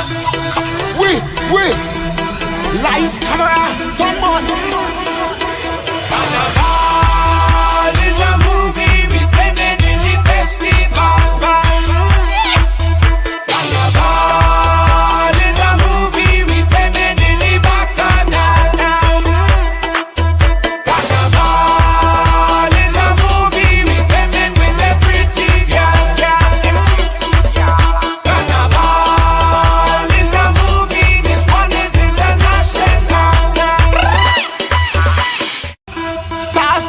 We, lights, camera, someone. Carnival is a movie with women in the festival. Yes. Carnival is a movie with women in the bacchanal. Carnival is a movie with women with the pretty girl. Carnival is a movie. This one is international. Stars.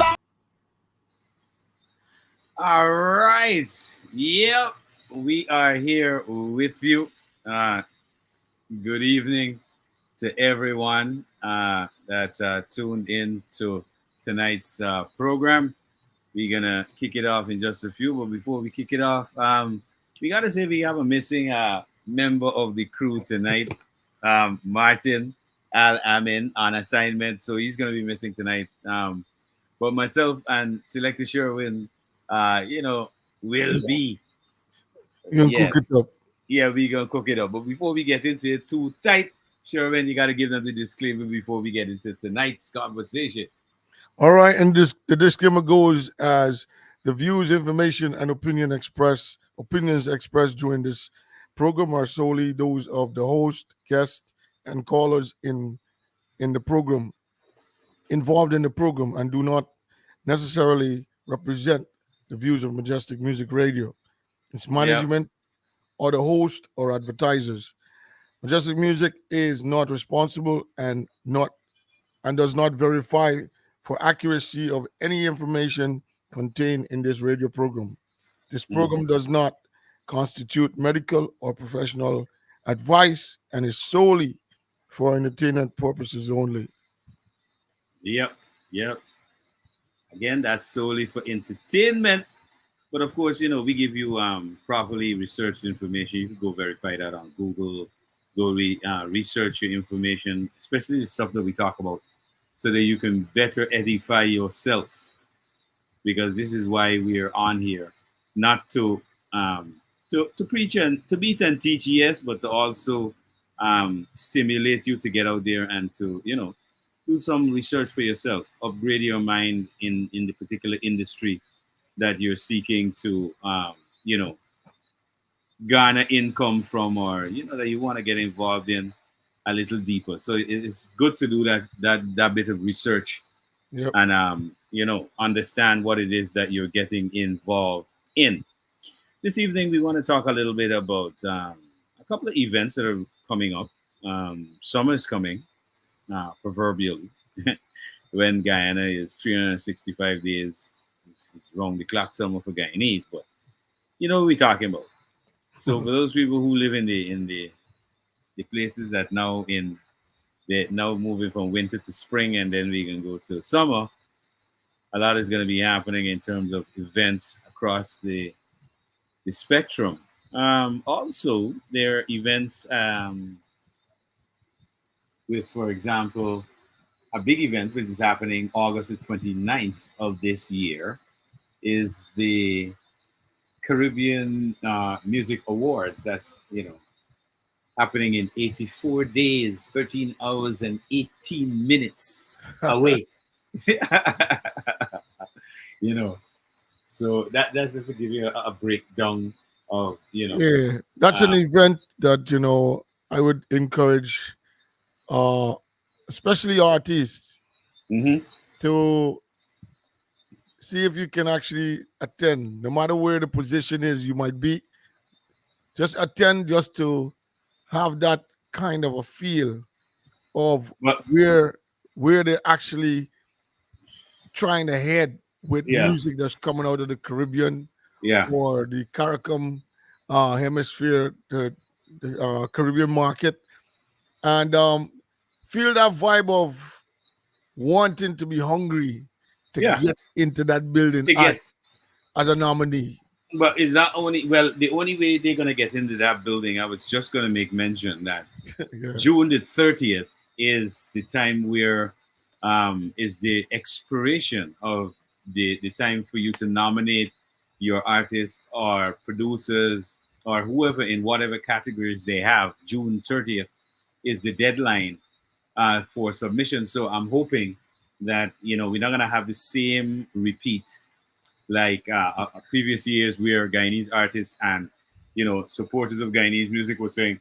All right. Yep. We are here with you. Good evening to everyone that tuned in to tonight's program. We're going to kick it off in just a few. But before we kick it off, we got to say we have a missing member of the crew tonight. Martin Al Amin on assignment. So he's going to be missing tonight. But myself and Selector Sherwin, will be. You can Yeah. cook it up. Yeah, we're going to cook it up. But before we get into it too tight, Sherwin, you got to give them the disclaimer before we get into tonight's conversation. All right, and the disclaimer goes as the views, information, and opinions expressed during this program are solely those of the host, guests, and callers in the program involved in the program and do not necessarily represent the views of Majestic Music Radio, its management, or the host or advertisers. Majestic Music is not responsible and does not verify for accuracy of any information contained in this radio program. This program does not constitute medical or professional advice and is solely for entertainment purposes only. Yep. Again, that's solely for entertainment. But of course, we give you properly researched information. You can go verify that on Google. Go research your information, especially the stuff that we talk about, so that you can better edify yourself. Because this is why we are on here, not to preach and to beat and teach, yes, but to also stimulate you to get out there and to do some research for yourself, upgrade your mind in the particular industry that you're seeking to garner income from, or that you want to get involved in a little deeper. So it's good to do that bit of research. Yep. And understand what it is that you're getting involved in. This evening we want to talk a little bit about a couple of events that are coming up. Summer is coming, proverbially, when Guyana is 365 days. It's wrong the clock summer for Guyanese, but you know what we're talking about. So for those people who live in the places that they're now moving from winter to spring, and then we can go to summer, a lot is going to be happening in terms of events across the spectrum. Also, there are events with, for example, a big event which is happening August the 29th of this year is the Caribbean Music Awards. That's, happening in 84 days, 13 hours and 18 minutes away. So that's just to give you a breakdown of, Yeah, that's an event that I would encourage, especially artists, to see if you can actually attend, no matter where the position is you might be. Just attend, just to have that kind of a feel of where they're actually trying to head with music that's coming out of the Caribbean or the CARICOM hemisphere, the Caribbean market, and feel that vibe of wanting to be hungry to get into that building as a nominee. But is that the only way they're going to get into that building, I was just going to make mention that June the 30th is the time where is the expiration of the time for you to nominate your artists or producers or whoever in whatever categories they have, June 30th is the deadline for submission. So I'm hoping that we're not gonna have the same repeat like previous years where Guyanese artists and supporters of Guyanese music were saying,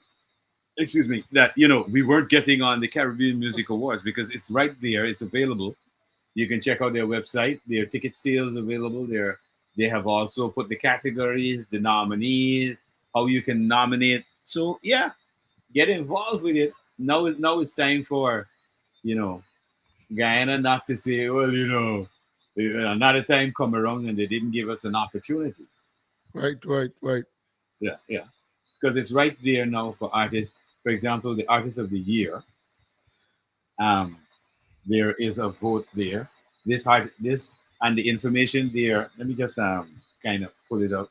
excuse me, that we weren't getting on the Caribbean Music Awards because it's right there, it's available. You can check out their website. Their ticket sales available there. They have also put the categories, the nominees, how you can nominate. So yeah, get involved with it. Now it's time for you know Guyana not to say, well, another time come around and they didn't give us an opportunity. Right, right, right. Yeah, yeah, because it's right there now for artists. For example, the artist of the year. Um, there is a vote there. This and the information there. Let me just kind of pull it up.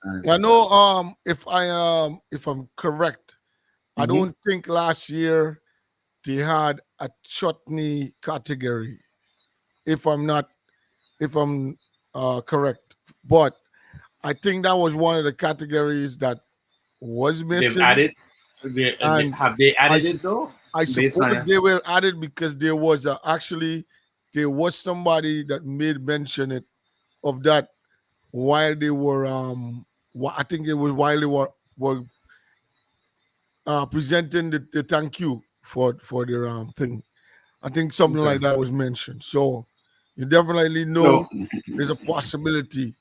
I And, know if I'm correct, I Mhm. don't think last year they had a chutney category. If I'm not if I'm correct. But I think that was one of the categories that was They've missing. added. And Have they I added sup- it though? I Based on suppose they will add it because there was actually there was somebody that made mention it of that while they were I think it was while they were presenting the thank you for their thing. I think something okay. like that was mentioned. So you definitely So know there's a possibility.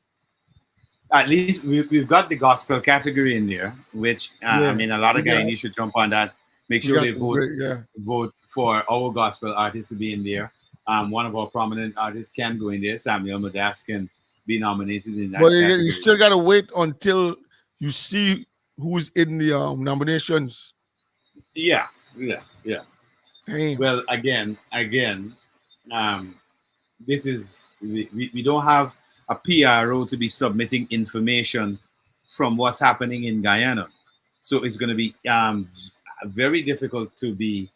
at least we've got the gospel category in there, which I Yeah, mean, a lot we of got Guyanese should jump on that. Make we sure got they some vote great, yeah. vote for our gospel artists to be in there. One of our prominent artists can go in there. Samuel Madas can be nominated in But that you category. still gotta wait until you see who's in the nominations. Yeah, yeah, yeah. Damn. Well, again, um, this is we don't have a PRO to be submitting information from what's happening in Guyana, so it's going to be very difficult to be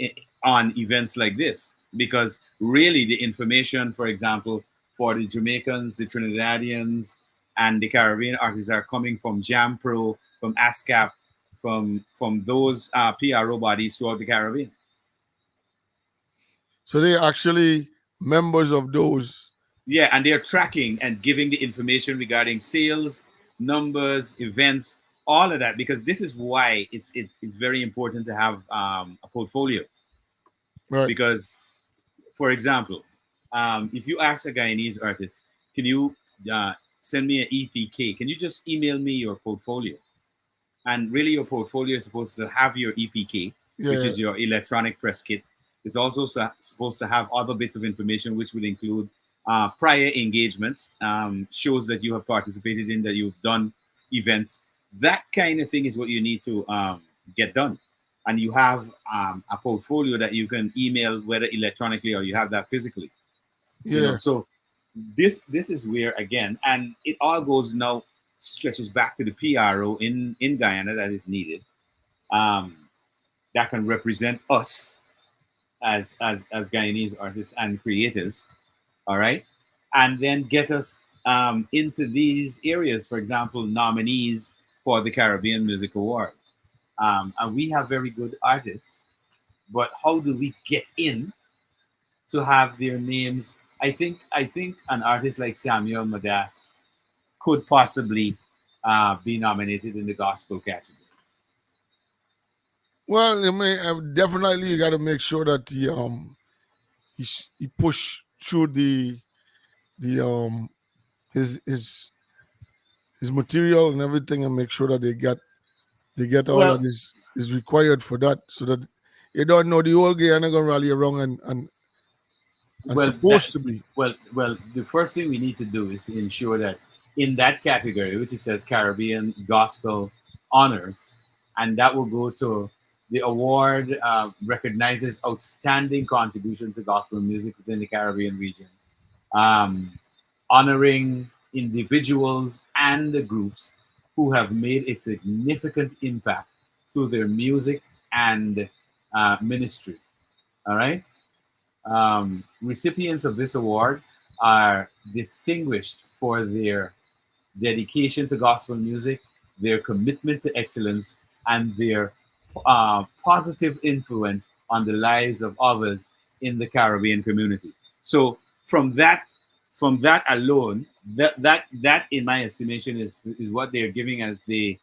i- on events like this because really the information, for example, for the Jamaicans, the Trinidadians, and the Caribbean artists are coming from JAMPRO, from ASCAP, from those PRO bodies throughout the Caribbean. So they're actually members of those. Yeah, and they're tracking and giving the information regarding sales, numbers, events, all of that. Because this is why it's very important to have a portfolio. Right. Because, for example, if you ask a Guyanese artist, can you send me an EPK? Can you just email me your portfolio? And really, your portfolio is supposed to have your EPK, which Yeah. is your electronic press kit. It's also supposed to have other bits of information, which would include prior engagements, shows that you have participated in, that you've done, events. That kind of thing is what you need to get done. And you have a portfolio that you can email, whether electronically or you have that physically. Yeah. So this is where again, and it all goes now stretches back to the PRO in Guyana that is needed, um, that can represent us as Guyanese artists and creators. All right, and then get us into these areas. For example, nominees for the Caribbean Music Award, and we have very good artists, but how do we get in to have their names? I think an artist like Samuel Madas could possibly be nominated in the gospel category. Well, I mean, definitely you got to make sure that he push through the his material and everything and make sure that they get all Well, that is required for that so that you don't know the whole game are not gonna rally around and well, that supposed to be. well. The first thing we need to do is to ensure that in that category, which it says Caribbean Gospel Honors, and that will go to the award recognizes outstanding contribution to gospel music within the Caribbean region, um, honoring individuals and the groups who have made a significant impact through their music and ministry. All right. Recipients of this award are distinguished for their dedication to gospel music their commitment to excellence, and their positive influence on the lives of others in the Caribbean community. So from that alone, that in my estimation is what they're giving as the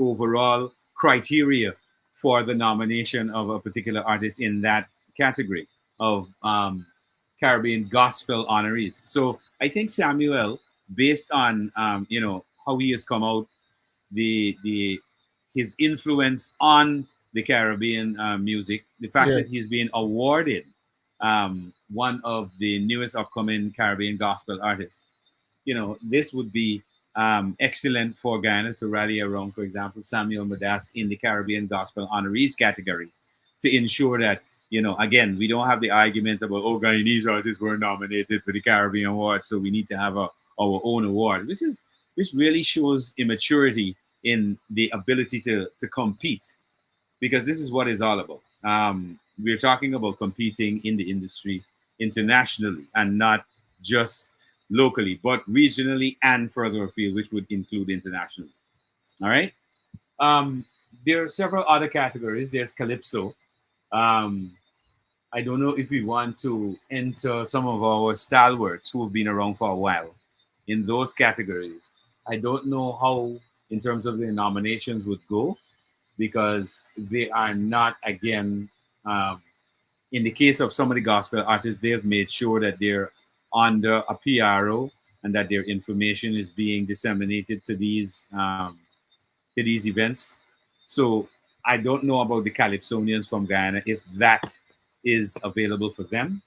overall criteria for the nomination of a particular artist in that category of Caribbean gospel honorees. So I think Samuel, based on how he has come out, the his influence on the Caribbean music, the fact Yeah. that he's been awarded one of the newest upcoming Caribbean gospel artists. This would be excellent for Guyana to rally around, for example, Samuel Madas in the Caribbean Gospel Honorees category to ensure that, again, we don't have the argument about, oh, Guyanese artists were nominated for the Caribbean Award, so we need to have our own award, which really shows immaturity in the ability to compete, because this is what it's all about. We're talking about competing in the industry internationally and not just locally, but regionally and further afield, which would include internationally. All right. There are several other categories. There's Calypso. Um, I don't know if we want to enter some of our stalwarts who have been around for a while in those categories. I don't know how, in terms of the nominations, would go, because they are not, again, in the case of some of the gospel artists, they've made sure that they're under a PRO and that their information is being disseminated to these events. So I don't know about the Calypsonians from Guyana, if that is available for them.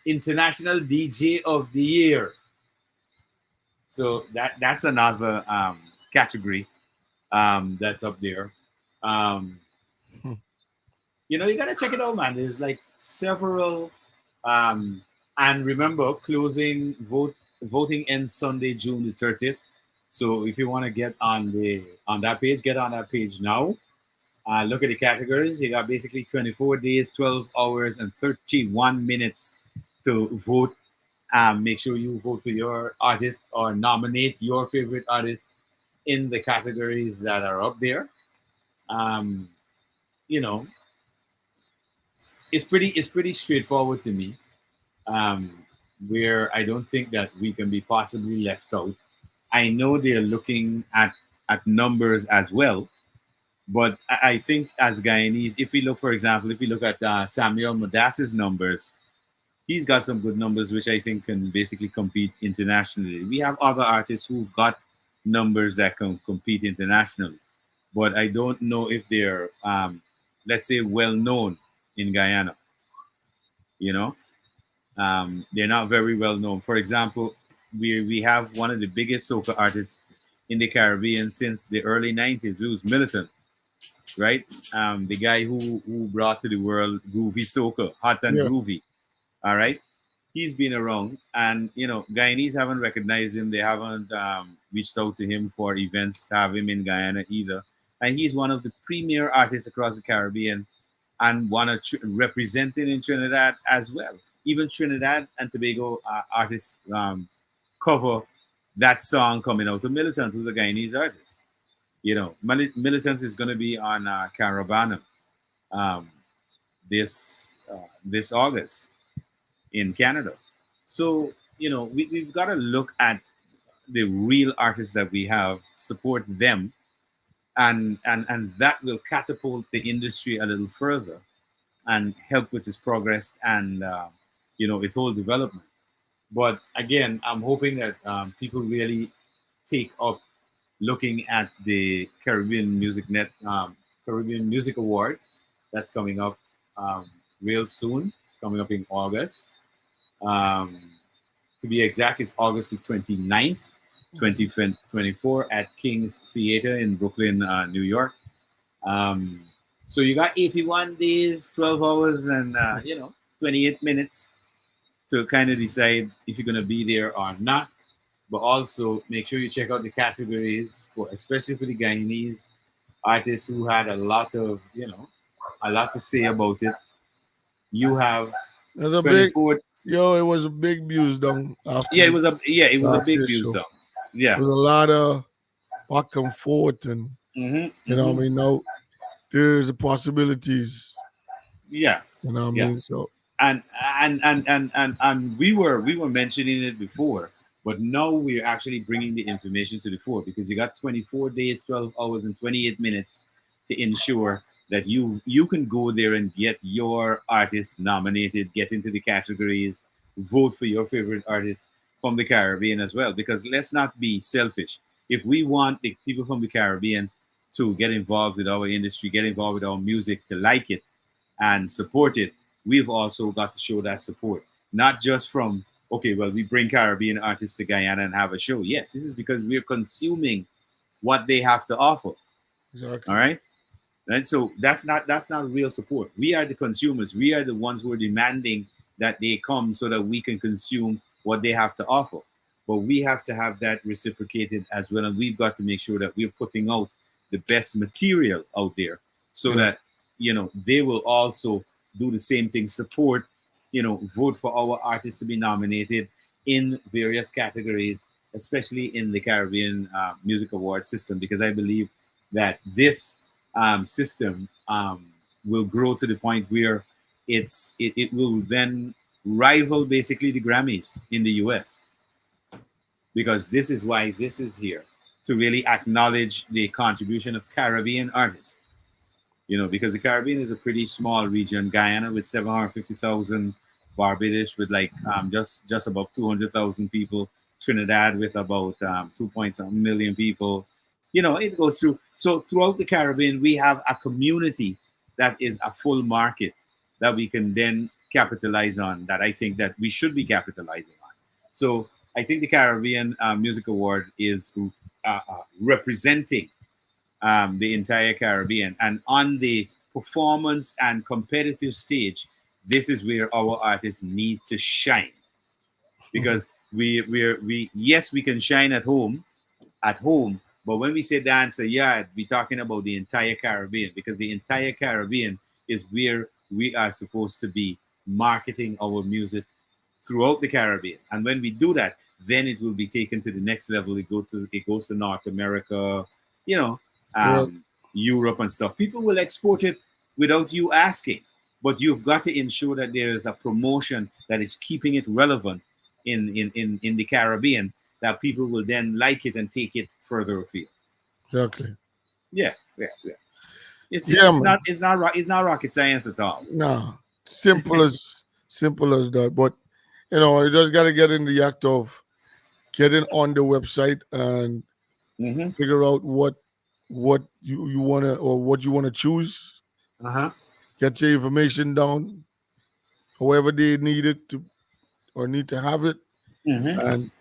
International DJ of the Year. So that's another category that's up there. Um, you gotta check it out, man. There's like several, and remember, voting ends Sunday, June the 30th. So if you want to get on that page, get on that page now. Look at the categories. You got basically 24 days, 12 hours, and 31 minutes to vote. Make sure you vote for your artist or nominate your favorite artist in the categories that are up there. Um, you know, it's pretty straightforward to me. Where I don't think that we can be possibly left out. I know they're looking at numbers as well, but I think as Guyanese, if we look, for example, if we look at Samuel Madas's numbers, he's got some good numbers, which I think can basically compete internationally. We have other artists who've got numbers that can compete internationally, but I don't know if they're, let's say, well known in Guyana. You know, they're not very well known. For example, we have one of the biggest soca artists in the Caribbean since the early '90s, who's Militant, right? The guy who brought to the world groovy soca, hot and Yeah. groovy. All right, he's been around, and Guyanese haven't recognized him. They haven't reached out to him for events to have him in Guyana either. And he's one of the premier artists across the Caribbean, and one of representing in Trinidad as well. Even Trinidad and Tobago artists cover that song coming out of Militant, who's a Guyanese artist. Militant is going to be on Caravana um, this August in Canada. So we've got to look at the real artists that we have, support them, and that will catapult the industry a little further and help with its progress and its whole development. But again, I'm hoping that people really take up looking at the Caribbean Music Awards that's coming up real soon. It's coming up in August. Um, to be exact, it's August the 29th, 2024 at King's Theater in Brooklyn, New York. So you got 81 days, 12 hours, and 28 minutes to kind of decide if you're going to be there or not. But also make sure you check out the categories especially for the Guyanese artists who had a lot to say about it. You have There's a big 24. it was a big views down after. Yeah, it was a big last year's views show. though. Yeah, There was a lot of back and forth, and Mm-hmm, you know, mm-hmm. what I mean, now there's the possibilities. Yeah, You know, what I yeah. mean, so And we were mentioning it before, but now we're actually bringing the information to the fore because you got 24 days, 12 hours, and 28 minutes to ensure that you can go there and get your artist nominated, get into the categories, vote for your favorite artist from the Caribbean as well. Because let's not be selfish. If we want the people from the Caribbean to get involved with our industry, get involved with our music, to like it and support it, we've also got to show that support. Not just from, okay, well, we bring Caribbean artists to Guyana and have a show. Yes, this is because we're consuming what they have to offer. All exactly. right. And so that's not real support. We are the consumers. We are the ones who are demanding that they come so that we can consume what they have to offer. But we have to have that reciprocated as well. And we've got to make sure that we're putting out the best material out there so Yeah, that, they will also do the same thing, support, vote for our artists to be nominated in various categories, especially in the Caribbean Music Award system, because I believe that this system will grow to the point where it will then rival basically the Grammys in the US, because this is why this is here, to really acknowledge the contribution of Caribbean artists. Because the Caribbean is a pretty small region. Guyana with 750,000, Barbados with like just above 200,000 people, Trinidad with about 2 point people. It goes through. So throughout the Caribbean, we have a community that is a full market that we can then capitalize on. That I think that we should be capitalizing on. So I think the Caribbean Music Award is representing the entire Caribbean. And on the performance and competitive stage, this is where our artists need to shine, because we yes, we can shine at home, but when we say dance a yard, we're talking about the entire Caribbean, because the entire Caribbean is where we are supposed to be marketing our music throughout the Caribbean. And when we do that, then it will be taken to the next level. It goes to North America, you know, correct. um, Europe and stuff. People will export it without you asking, but you've got to ensure that there is a promotion that is keeping it relevant in the Caribbean, that people will then like it and take it further afield. Exactly. Yeah, yeah, yeah. It's Yeah, it's man. not it's not it's not rocket science at all. Nah, simple as that. But you just gotta get in the act of getting on the website and Mm-hmm. figure out what you wanna, or what you wanna choose. Uh huh. Get your information down, however they need it to or need to have it, Mm-hmm. and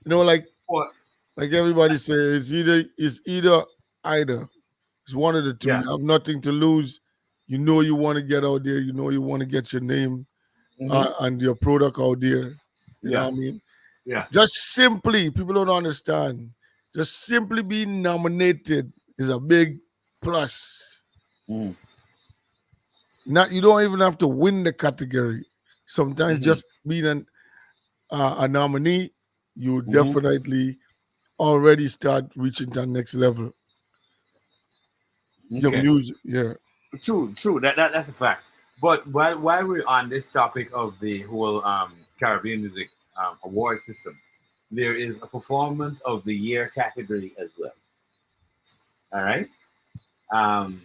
like Well, everybody says, it's either. It's one of the two. yeah. You have nothing to lose. You want to get out there. You want to get your name Mm-hmm. and your product out there. You know Yeah. what I mean? Yeah. Just simply, people don't understand. Just simply being nominated is a big plus. Mm-hmm. Not you don't even have to win the category. Sometimes Mm-hmm. just being a nominee, you Mm-hmm. definitely already start reaching that next level. Your Okay. music, yeah. True. That's a fact. But while we're on this topic of the whole Caribbean Music Award system, there is a performance of the year category as well. All right. Um,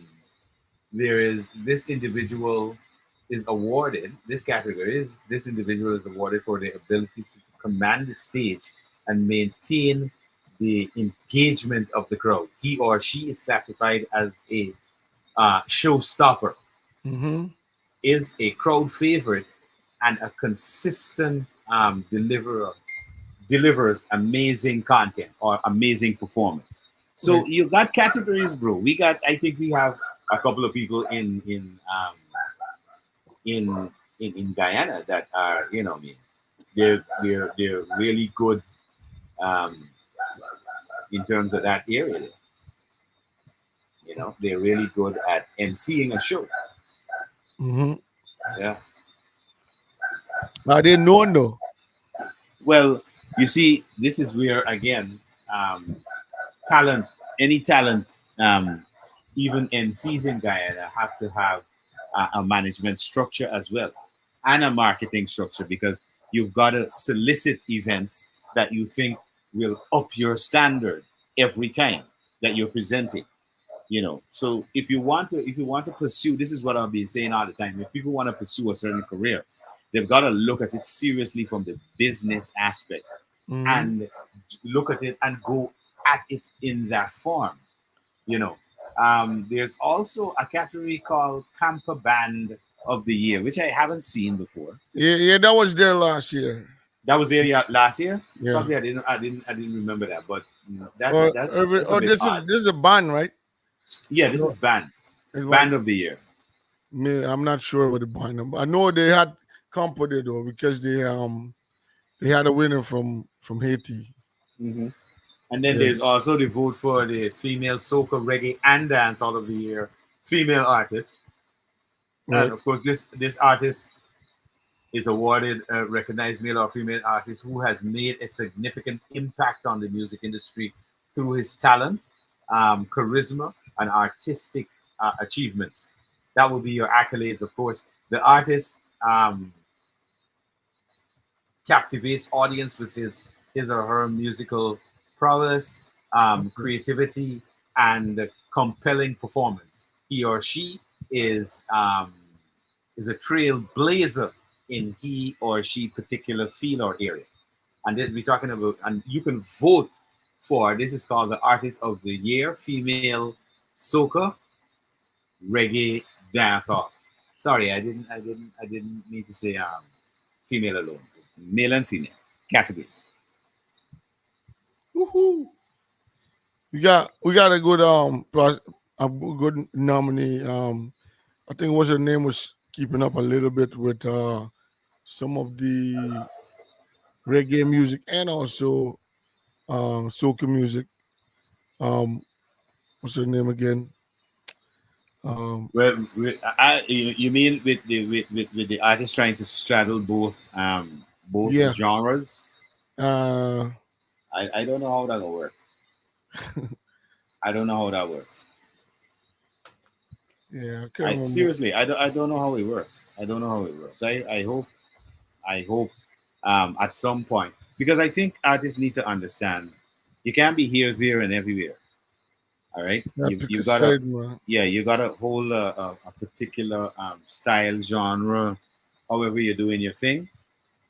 there is this individual is awarded this category is this individual is awarded for their ability to command the stage and maintain the engagement of the crowd. He or she is classified as a showstopper, Mm-hmm. is a crowd favorite, and a consistent deliverer, delivers amazing content or amazing performance. So Right. you got categories, bro. I think we have a couple of people in in Guyana that are, I mean, they're really good um, in terms of that area. They're really good at emceeing a show. Mm-hmm. Yeah. I didn't know though. Well, you see, this is where again talent any talent, even MCs in Guyana, have to have a management structure as well and a marketing structure, because you've got to solicit events that you think will up your standard every time that you're presenting. So if you want to pursue, this is what I've been saying all the time. If people want to pursue a certain career, they've got to look at it seriously from the business aspect, Mhm. and look at it and go at it in that form. you know there's also a category called Camper Band of the Year, which I haven't seen before. Yeah, yeah, that was there last year. That was there, yeah, last year. Yeah. Probably I didn't remember that, but that's Or, that or, that's a or bit this is odd. this is a band, right? Yeah, this No, is it's like band of the year. me. I'm not sure what the band. I know they had company though because they had a winner from Haiti. Hmm. And then Yeah. there's also the vote for the female soca, reggae, and dance all of the year female artist. And Right. of course, this artist is awarded a recognized male or female artist who has made a significant impact on the music industry through his talent, charisma, and artistic achievements. That will be your accolades, of course. The artist um, captivates audience with his or her musical prowess, creativity, and compelling performance. He or she is um, is a trailblazer in he or she particular field or area. And then we're talking about, and you can vote for, this is called the Artist of the Year, female soca, reggae, dancehall. Sorry, I didn't need to say female alone, male and female categories. Woohoo! We got a good a good nominee. I think what's her name was keeping up a little bit with some of the reggae music and also soca music. Um, what's her name again? Um, You mean with the artist trying to straddle both yeah. genres? Uh, I don't know how that'll work. I don't know how that works. yeah, I can't I remember. seriously, I don't know how it works. I don't know how it works. I hope at some point, because I think artists need to understand you can't be here, there, and everywhere. All right, Yeah, you pick a you gotta side, man. yeah, you gotta hold a particular style, genre, however you're doing your thing,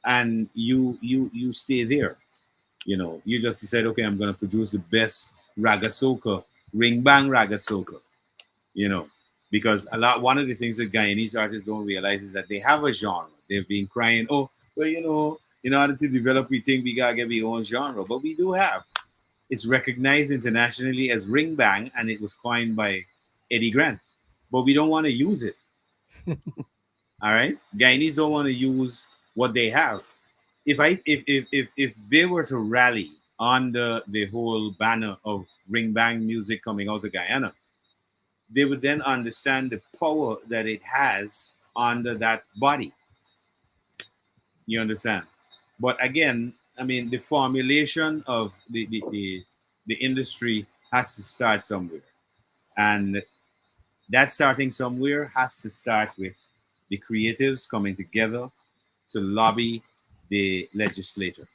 and you stay there. You just decide, okay, I'm gonna produce the best raga soca, ring bang raga soca. You know, because one of the things that Guyanese artists don't realize is that they have a genre. They've been crying, oh, well, in order to develop, we think we gotta get our own genre, but we do have. It's recognized internationally as ring bang, and it was coined by Eddie Grant. But we don't want to use it. All right, Guyanese don't want to use what they have. If they were to rally under the whole banner of ring bang music coming out of Guyana, they would then understand the power that it has under that body. You understand? But again, I mean, the formulation of the industry has to start somewhere. And that starting somewhere has to start with the creatives coming together to lobby the legislature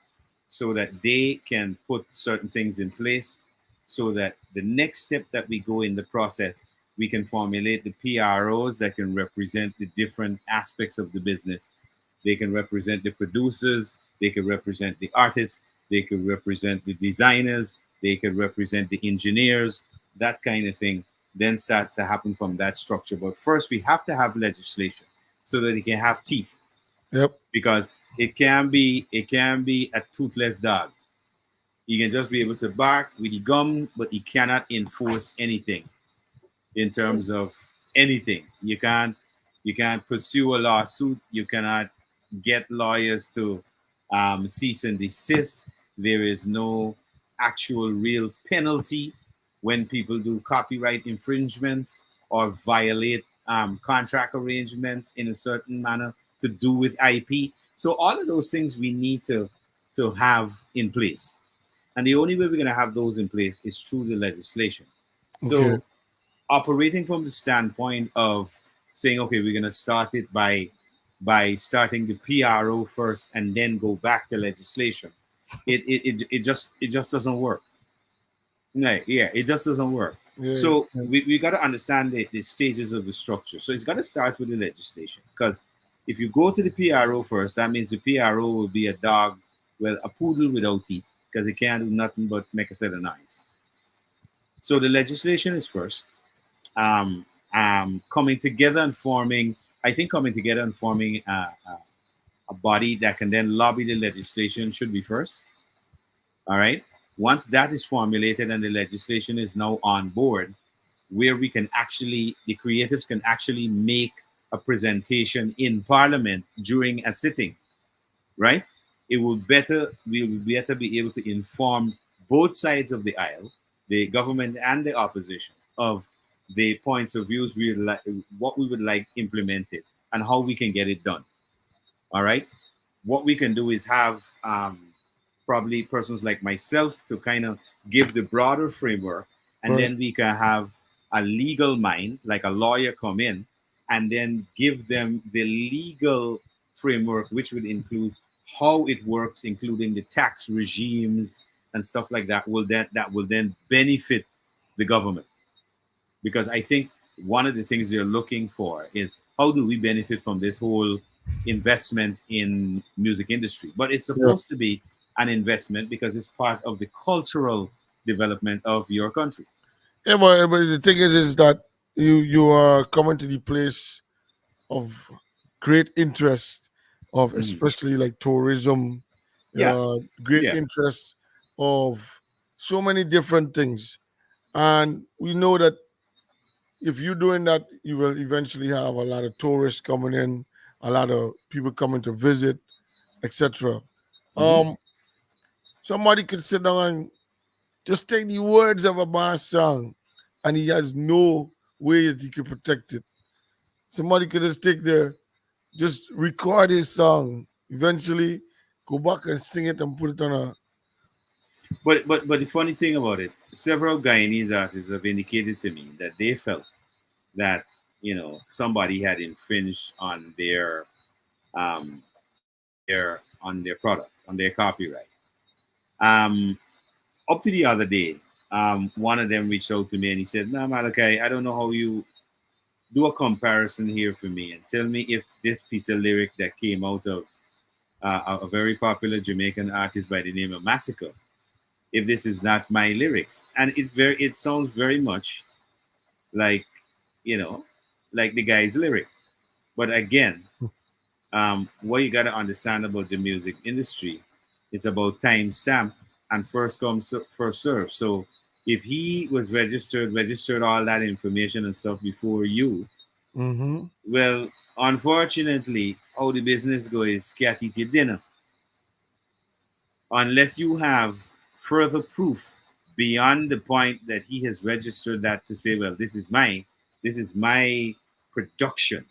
so that they can put certain things in place, so that the next step that we go in the process, we can formulate the PROs that can represent the different aspects of the business. They can represent the producers, they can represent the artists, they could represent the designers, they could represent the engineers, that kind of thing then starts to happen from that structure. But first, we have to have legislation so that it can have teeth, Yep. because it can be a toothless dog. You can just be able to bark with the gum, but you cannot enforce anything in terms of anything. You can't pursue a lawsuit. You cannot get lawyers to cease and desist. There is no actual real penalty when people do copyright infringements or violate contract arrangements in a certain manner to do with IP. So all of those things we need to have in place. And the only way we're going to have those in place is through the legislation. Okay. So, operating from the standpoint of saying, okay, we're going to start it by starting the PRO first and then go back to legislation, it just doesn't work. Right, yeah, it just doesn't work. Yeah. So Yeah. we got to understand the stages of the structure. So it's got to start with the legislation, because if you go to the PRO first, that means the PRO will be a dog, well, a poodle without teeth, because it can't do nothing but make a set of noise. So the legislation is first. Um, coming together and forming, I think coming together and forming a body that can then lobby the legislation should be first. All right. Once that is formulated and the legislation is now on board, where we can actually, the creatives can actually make a presentation in Parliament during a sitting, right? We will better be able to inform both sides of the aisle, the government and the opposition, of the points of views we would like, what we would like implemented, and how we can get it done. All right. What we can do is have probably persons like myself to kind of give the broader framework, and Right. then we can have a legal mind, like a lawyer, come in and then give them the legal framework, which would include how it works, including the tax regimes and stuff like that. Will then benefit the government, because I think one of the things they're looking for is how do we benefit from this whole investment in music industry. But it's Yeah. supposed to be an investment because it's part of the cultural development of your country. Yeah, but the thing is that you are coming to the place of great interest of Mhm. especially like tourism, Yeah, great yeah. interest of so many different things, and we know that if you're doing that, you will eventually have a lot of tourists coming in, a lot of people coming to visit, etc. Hmm. Um, somebody could sit down and just take the words of a bar song, and he has no way that he can protect it. Somebody could just record his song, eventually go back and sing it and put it on a. But the funny thing about it, several Guyanese artists have indicated to me that they felt that somebody had infringed um, on their product, on their copyright. Um, Up to the other day, one of them reached out to me and he said, "No, Malachi, I don't know how you do a comparison here for me and tell me if this piece of lyric that came out of a very popular Jamaican artist by the name of Massacre, if this is not my lyrics." And it sounds very much like you know like the guy's lyric. But again, what you got to understand about the music industry, it's about time stamp and first come first serve. So if he was registered all that information and stuff before you, Mm-hmm. well, unfortunately, how the business goes is cat eat your dinner, unless you have further proof beyond the point that he has registered that to say, well, this is my production.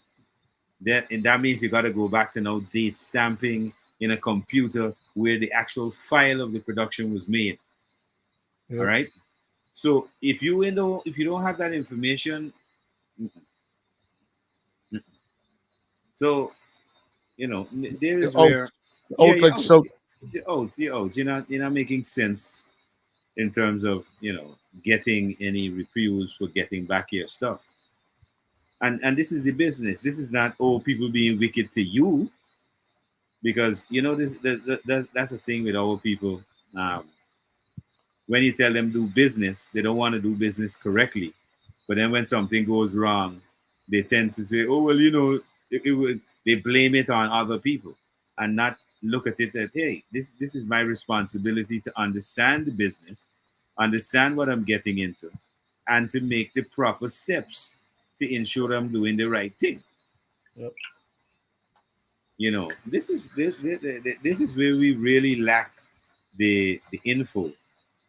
That means you got to go back to now date stamping in a computer where the actual file of the production was made. All Yep. right. So if you don't have that information, mm, mm. So there You're is where, yeah, out you're like out. so. You're out. You're not making sense in terms of getting any reprise for getting back your stuff. And this is the business. This is not, oh, people being wicked to you, because that's the thing with our people. Um, when you tell them do business, they don't want to do business correctly. But then when something goes wrong, they tend to say, "Oh well, they blame it on other people, and not look at it that, hey, this is my responsibility to understand the business, understand what I'm getting into, and to make the proper steps to ensure I'm doing the right thing." Yep. This is where we really lack the info,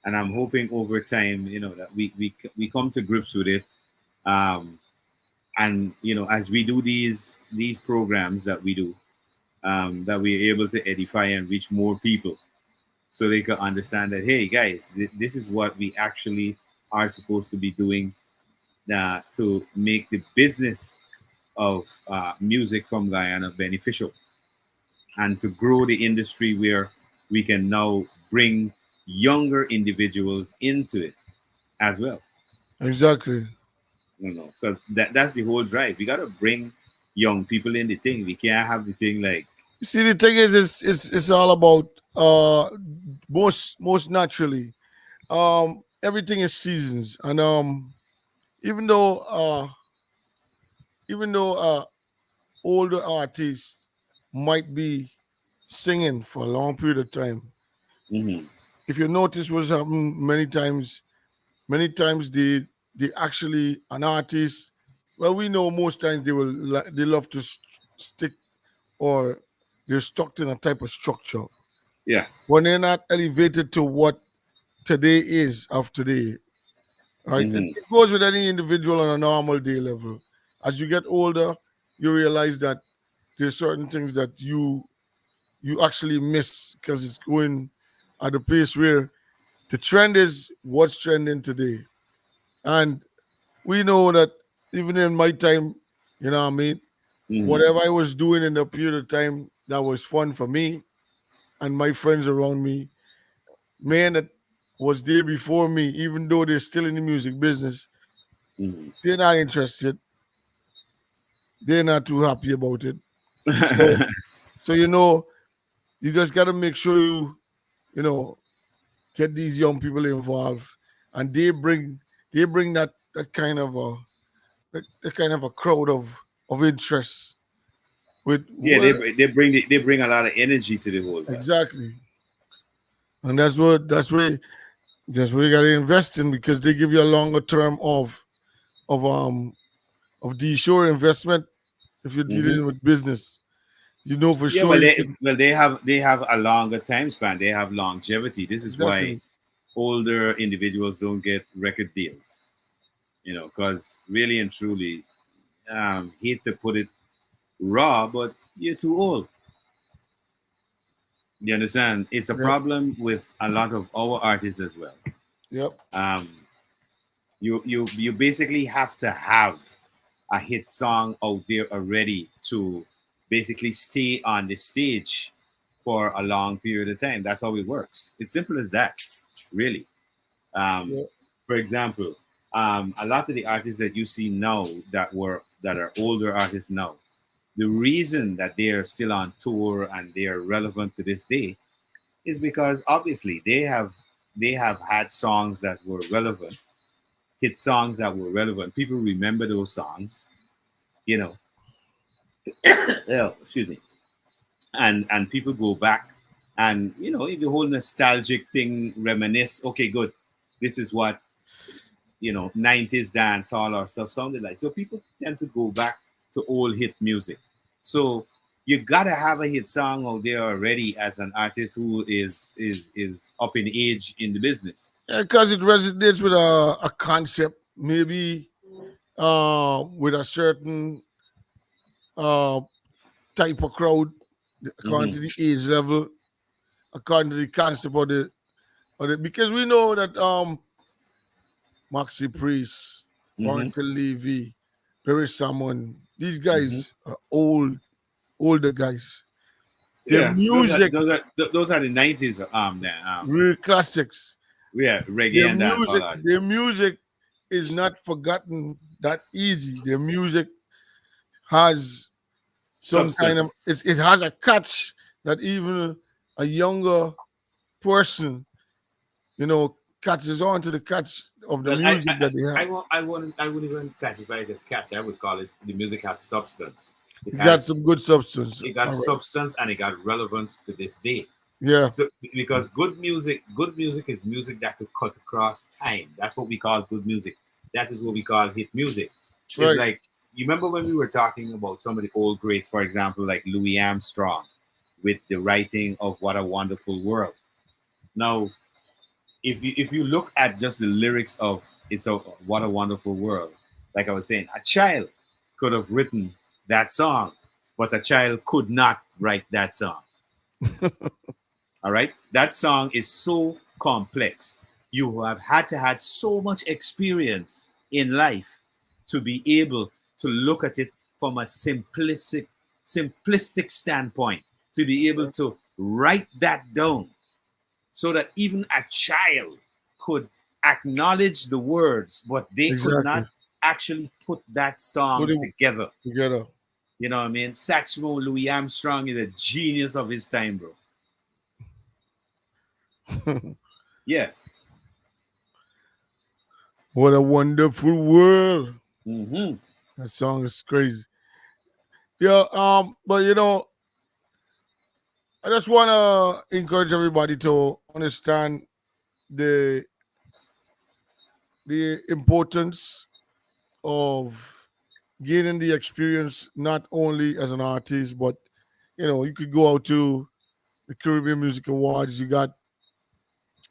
and I'm hoping over time, that we come to grips with it. Um, and as we do these programs that we do, that we're able to edify and reach more people. so they can understand that, hey guys, this is what we actually are supposed to be doing to make the business of music from Guyana beneficial, and to grow the industry where we can now bring younger individuals into it as well. Exactly. Because that's the whole drive. We gotta bring young people in the thing. We can't have the thing like, You see, the thing is, it's all about most naturally. Everything is seasons, and even though uh even though older artists might be singing for a long period of time, mhm, if you notice what's happened many times they actually an artist. Well, we know most times they love to stick, or they're stuck in a type of structure yeah, when they're not elevated to what today is of today. Right? It, mhm, it goes with any individual on a normal day level. As you get older, you realize that there's certain things that you actually miss because it's going at a pace where the trend is what's trending today. And we know that even in my time, you know what I mean, mhm. whatever I was doing in the period of time that was fun for me and my friends around me, man that was there before me, even though they're still in the music business, Mhm. they're not interested. They're not too happy about it. So so you just gotta make sure you know get these young people involved, and they bring that kind of that kind of a crowd of interest with Yeah, what they bring a lot of energy to the whole vibe. exactly. And that's where you gotta invest in, because they give you a longer term of of the sure investment. If you're Hmm. dealing with business, you know for Yeah, sure you can they have a longer time span. They have longevity. This is why exactly. older individuals don't get record deals. Because really and truly, hate to put it raw, but you're too old. You understand? It's a Yep. problem with a lot of our artists as well. Yep. Um, you basically have to have a hit song out there already to basically stay on the stage for a long period of time. That's how it works. It's simple as that, really. Um, Yep. for example, a lot of the artists that you see now that are older artists now, the reason that they are still on tour and they are relevant to this day is because obviously they have had songs that were relevant, hit songs that were relevant. People remember those songs, you know. Oh, excuse me. And people go back, and the whole nostalgic thing, reminisce. Okay, good. This is what 90s dance hall or stuff sounded like. So people tend to go back to old hit music. So you gotta have a hit song out there already as an artist who is up in age in the business. Because it resonates with a concept, maybe with a certain uh type of crowd, according Hmm. to the age level, according to the concept of the because we know that Maxi Priest, Hmm. Warrington Levy, Perry Salmon, these Hmm. guys are older guys. Their Yeah, those are music, those are those are the 90s. Then real classics. yeah, reggae Their and dance all music, that. their music is not forgotten that easy. Their music has some kind of Substance. it has a catch that even a younger person, catches on to the catch of the Well, I music I that they I, have. I won't I wouldn't even classify it as catchy. I would call it the music has substance. It It got has some good substance. it got All right. substance and it got relevance to this day. Yeah. So because good music is music that could cut across time. That's what we call good music. That is what we call hit music. It's Right. like, you remember when we were talking about some of the old greats, for example, like Louis Armstrong, with the writing of "What a Wonderful World." Now, if you look at just the lyrics of "It's a What a Wonderful World," like I was saying, a child could have written that song, but a child could not write that song. All right, that song is so complex. You have had to had so much experience in life to be able to look at it from a simplistic standpoint, to be able to write that down so that even a child could acknowledge the words, but they could Exactly. not actually put that Put song it together. together. You know what I mean? Saxophone Louis Armstrong is a genius of his time, bro. Yeah. What a wonderful world. Hmm. That song is crazy. Yeah, but I just wanna encourage everybody to understand the the importance of gaining the experience not only as an artist, but you could go out to the Caribbean Music Awards. You got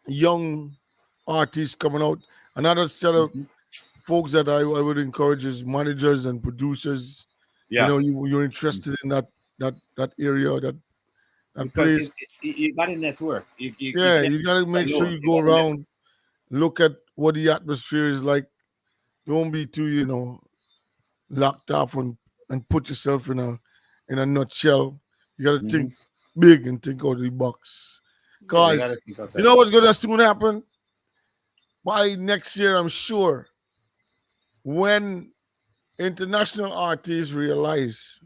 young artists coming out. Another set of Hmm. folks that I would encourage is managers and producers. Yeah. You're interested in that area, that Because place. you got a network. You Yeah, can't you gotta do it make sure alone. you You go got a network. around, look at what the atmosphere is like. Don't be too, locked off and put yourself in a nutshell. You gotta Hmm. think big and think out of the box. Yeah, you got to Cause think you outside know the what's box. gonna soon happen? By next year, I'm sure, when international artists realize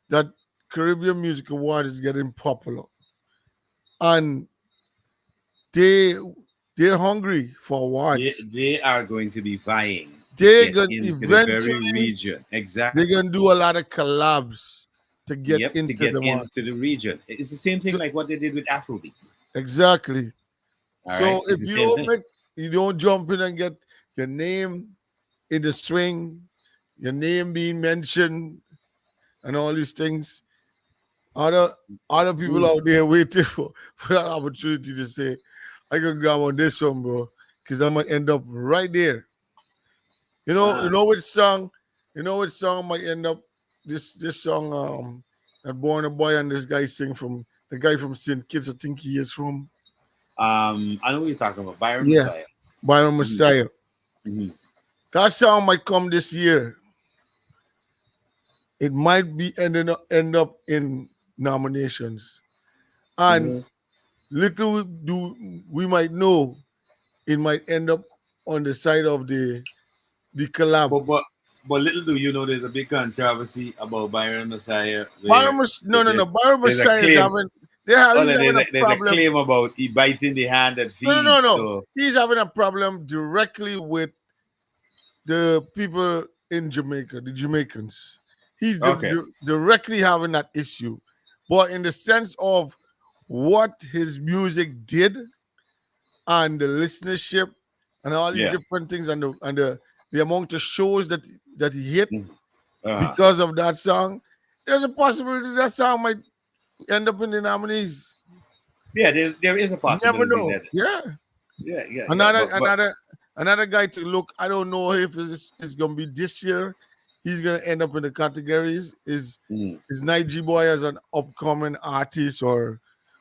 that Caribbean Music Award is getting popular and they they're hungry for awards. They are going to be vying to They're get gonna into the very eventually region. they're Exactly. gonna do a lot of collabs to get Yep, to into get the market. into the region. It's the same thing like what they did with Afrobeats. Exactly. All right, So it's if the same thing. you don't jump in and get your name in the swing, your name being mentioned, and all these things, other other people Mm. out there waiting for that opportunity to say, I can grab on this one, bro, because I'm gonna end up right there. You Uh, know which song, might end up this song that Born a Boy and this guy sing from the guy from St. Kitts, I think he is from. I know what you're talking about, Byron Yeah, Messiah. Byron Hmm. Messiah. Hmm. That song might come this year. It might be end up in nominations. And Hmm. little do we might know, it might end up on the side of the collab. But little do you know, there's a big controversy about Byron Messiah, where No. Byron there's a Messiah is claim. having Oh, he's having a there's a problem. claim about he biting the hand that No. feeds. No. So He's having a problem directly with the people in Jamaica, the Jamaicans. He's okay. directly having that issue. But in the sense of what his music did and the listenership and all these Yeah. different things and the amount of shows that he hit Mhm. Uh-huh. because of that song, there's a possibility that song might end up in the nominees. Yeah, there is a You never possibility know. that. Yeah. Yeah. Another guy to look. I don't know if it's gonna be this year. He's gonna end up in the categories. Mm. Is Nige Boy as an upcoming artist or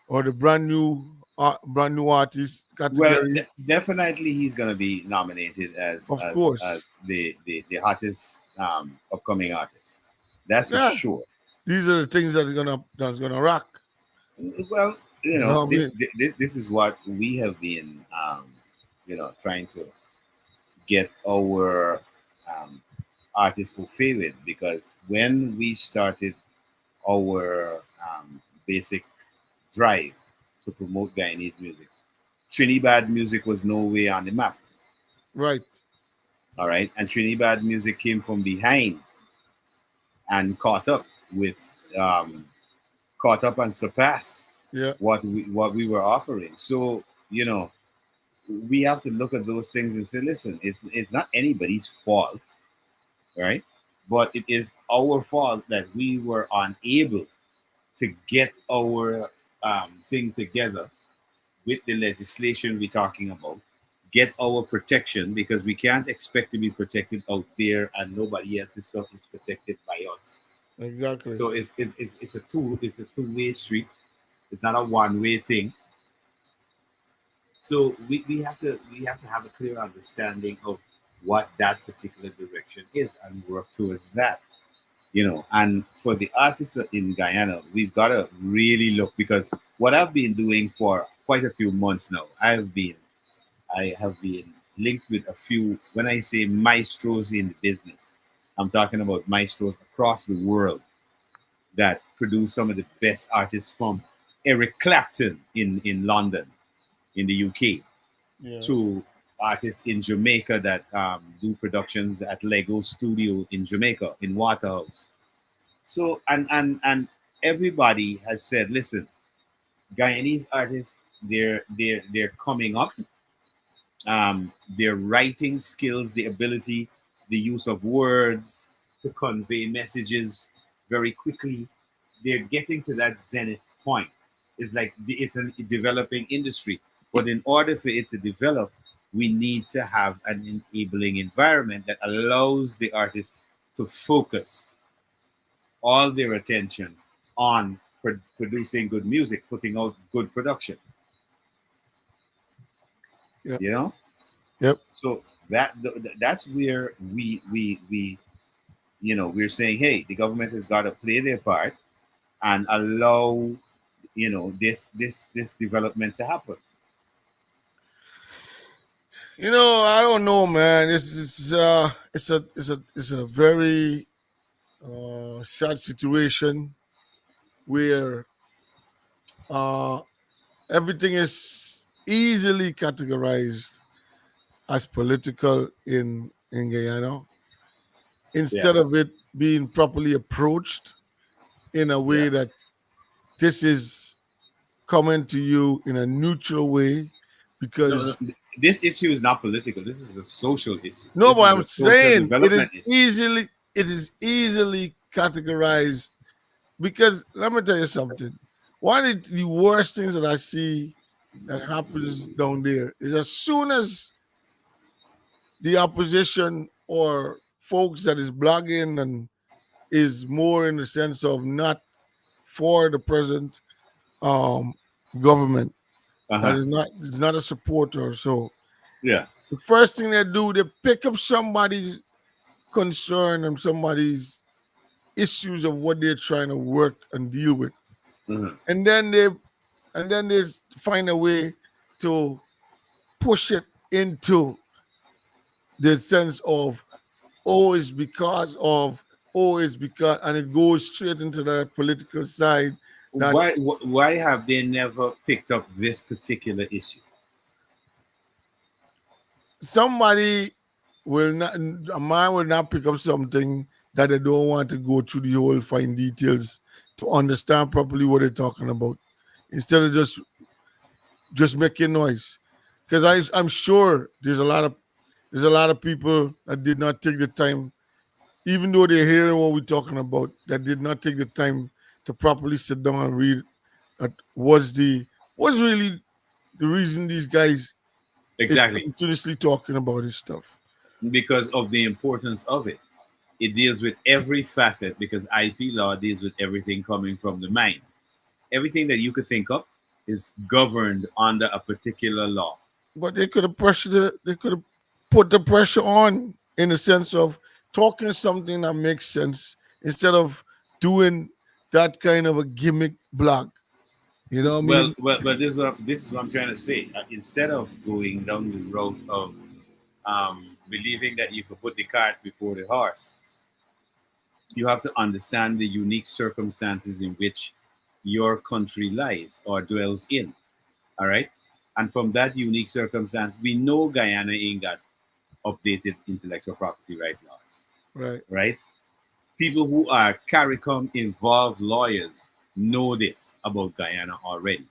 the brand new artist Well, category? definitely he's gonna be nominated Of course. as the hottest upcoming artist. That's for Yeah. sure. These are the things that's gonna rock. Well, You know what I mean? this is what we have been trying to get our artists who favorite, because when we started our basic drive to promote Guyanese music, Trinidad music was nowhere on the map. Right. All right, and Trinidad music came from behind and with um, caught up and surpassed Yeah. what we were offering. So we have to look at those things and say, listen, it's not anybody's fault, right? But it is our fault that we were unable to get our thing together with the legislation we're talking about, get our protection, because we can't expect to be protected out there and nobody else's stuff is protected by us. Exactly. So it's a two-way street. It's not a one-way thing. So we have to have a clear understanding of what that particular direction is and work towards that. And for the artists in Guyana, we've got to really look, because what I've been doing for quite a few months now, I have been linked with a few. When I say maestros in the business, I'm talking about maestros across the world that produce some of the best artists, from Eric Clapton in London, in the UK, Yeah. to artists in Jamaica that do productions at Lego Studio in Jamaica, in Waterhouse. So and everybody has said, listen, Guyanese artists, they're coming up. Their writing skills, the ability, the use of words to convey messages very quickly, they're getting to that zenith point. It's like it's a developing industry, but in order for it to develop, we need to have an enabling environment that allows the artist to focus all their attention on producing good music, putting out good production. Yep. You know, Yep. so that's where we're saying, hey, the government has got to play their part and allow this development to happen. I don't know, man. It's a very sad situation where uh, everything is easily categorized as political in Guyana, Yeah, instead of it being properly approached in a yeah. way that this is coming to you in a neutral way. No, no, Because this issue is not political. This is a social issue. no, This but is I'm a social saying development issue. it is easily categorized. Because let me tell you something. One of the worst things that I see that happens down there is, as soon as the opposition or folks that is blogging and is more in the sense of not for the present um government, that Uh-huh. is not a supporter. So Yeah. the first thing they do, they pick up somebody's concern and somebody's issues of what they're trying to work and deal with. Uh-huh. And then they find a way to push it into the sense of, it's because, and it goes straight into the political side. That Why have they never picked up this particular issue? somebody a man will not pick up something that they don't want to go through the whole fine details to understand properly what they're talking about, instead of just making noise. Because I'm sure there's a lot of people that did not take the time, even though they're hearing what we're talking about, that did not take the time to properly sit down and read that what's really the reason these guys is Exactly. continuously talking about this stuff. Because of the importance of it. It deals with every facet, because IP law deals with everything coming from the mind. Everything that you could think of is governed under a particular law. But they could have put the pressure on, in the sense of talking something that makes sense, instead of doing that kind of a gimmick blog. You know what I Well, mean? but this is what I'm trying to say. Instead of going down the road of believing that you could put the cart before the horse, you have to understand the unique circumstances in which your country lies or dwells in. All right. And from that unique circumstance, we know Guyana ain't got updated intellectual property right laws, Right. right? People who are CARICOM involved lawyers know this about Guyana already.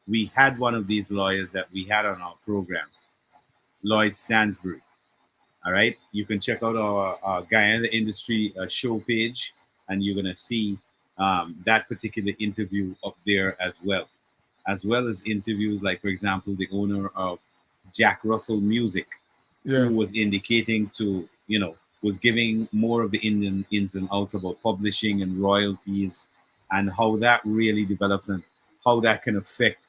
We had one of these lawyers that we had on our program, Lloyd Stansbury. All right. You can check out our Guyana Industry show page, and you're going to see that particular interview up there, as well as interviews like, for example, the owner of Jack Russell Music, Yeah. who was indicating was giving more of the Indian ins and outs about publishing and royalties, and how that really develops and how that can affect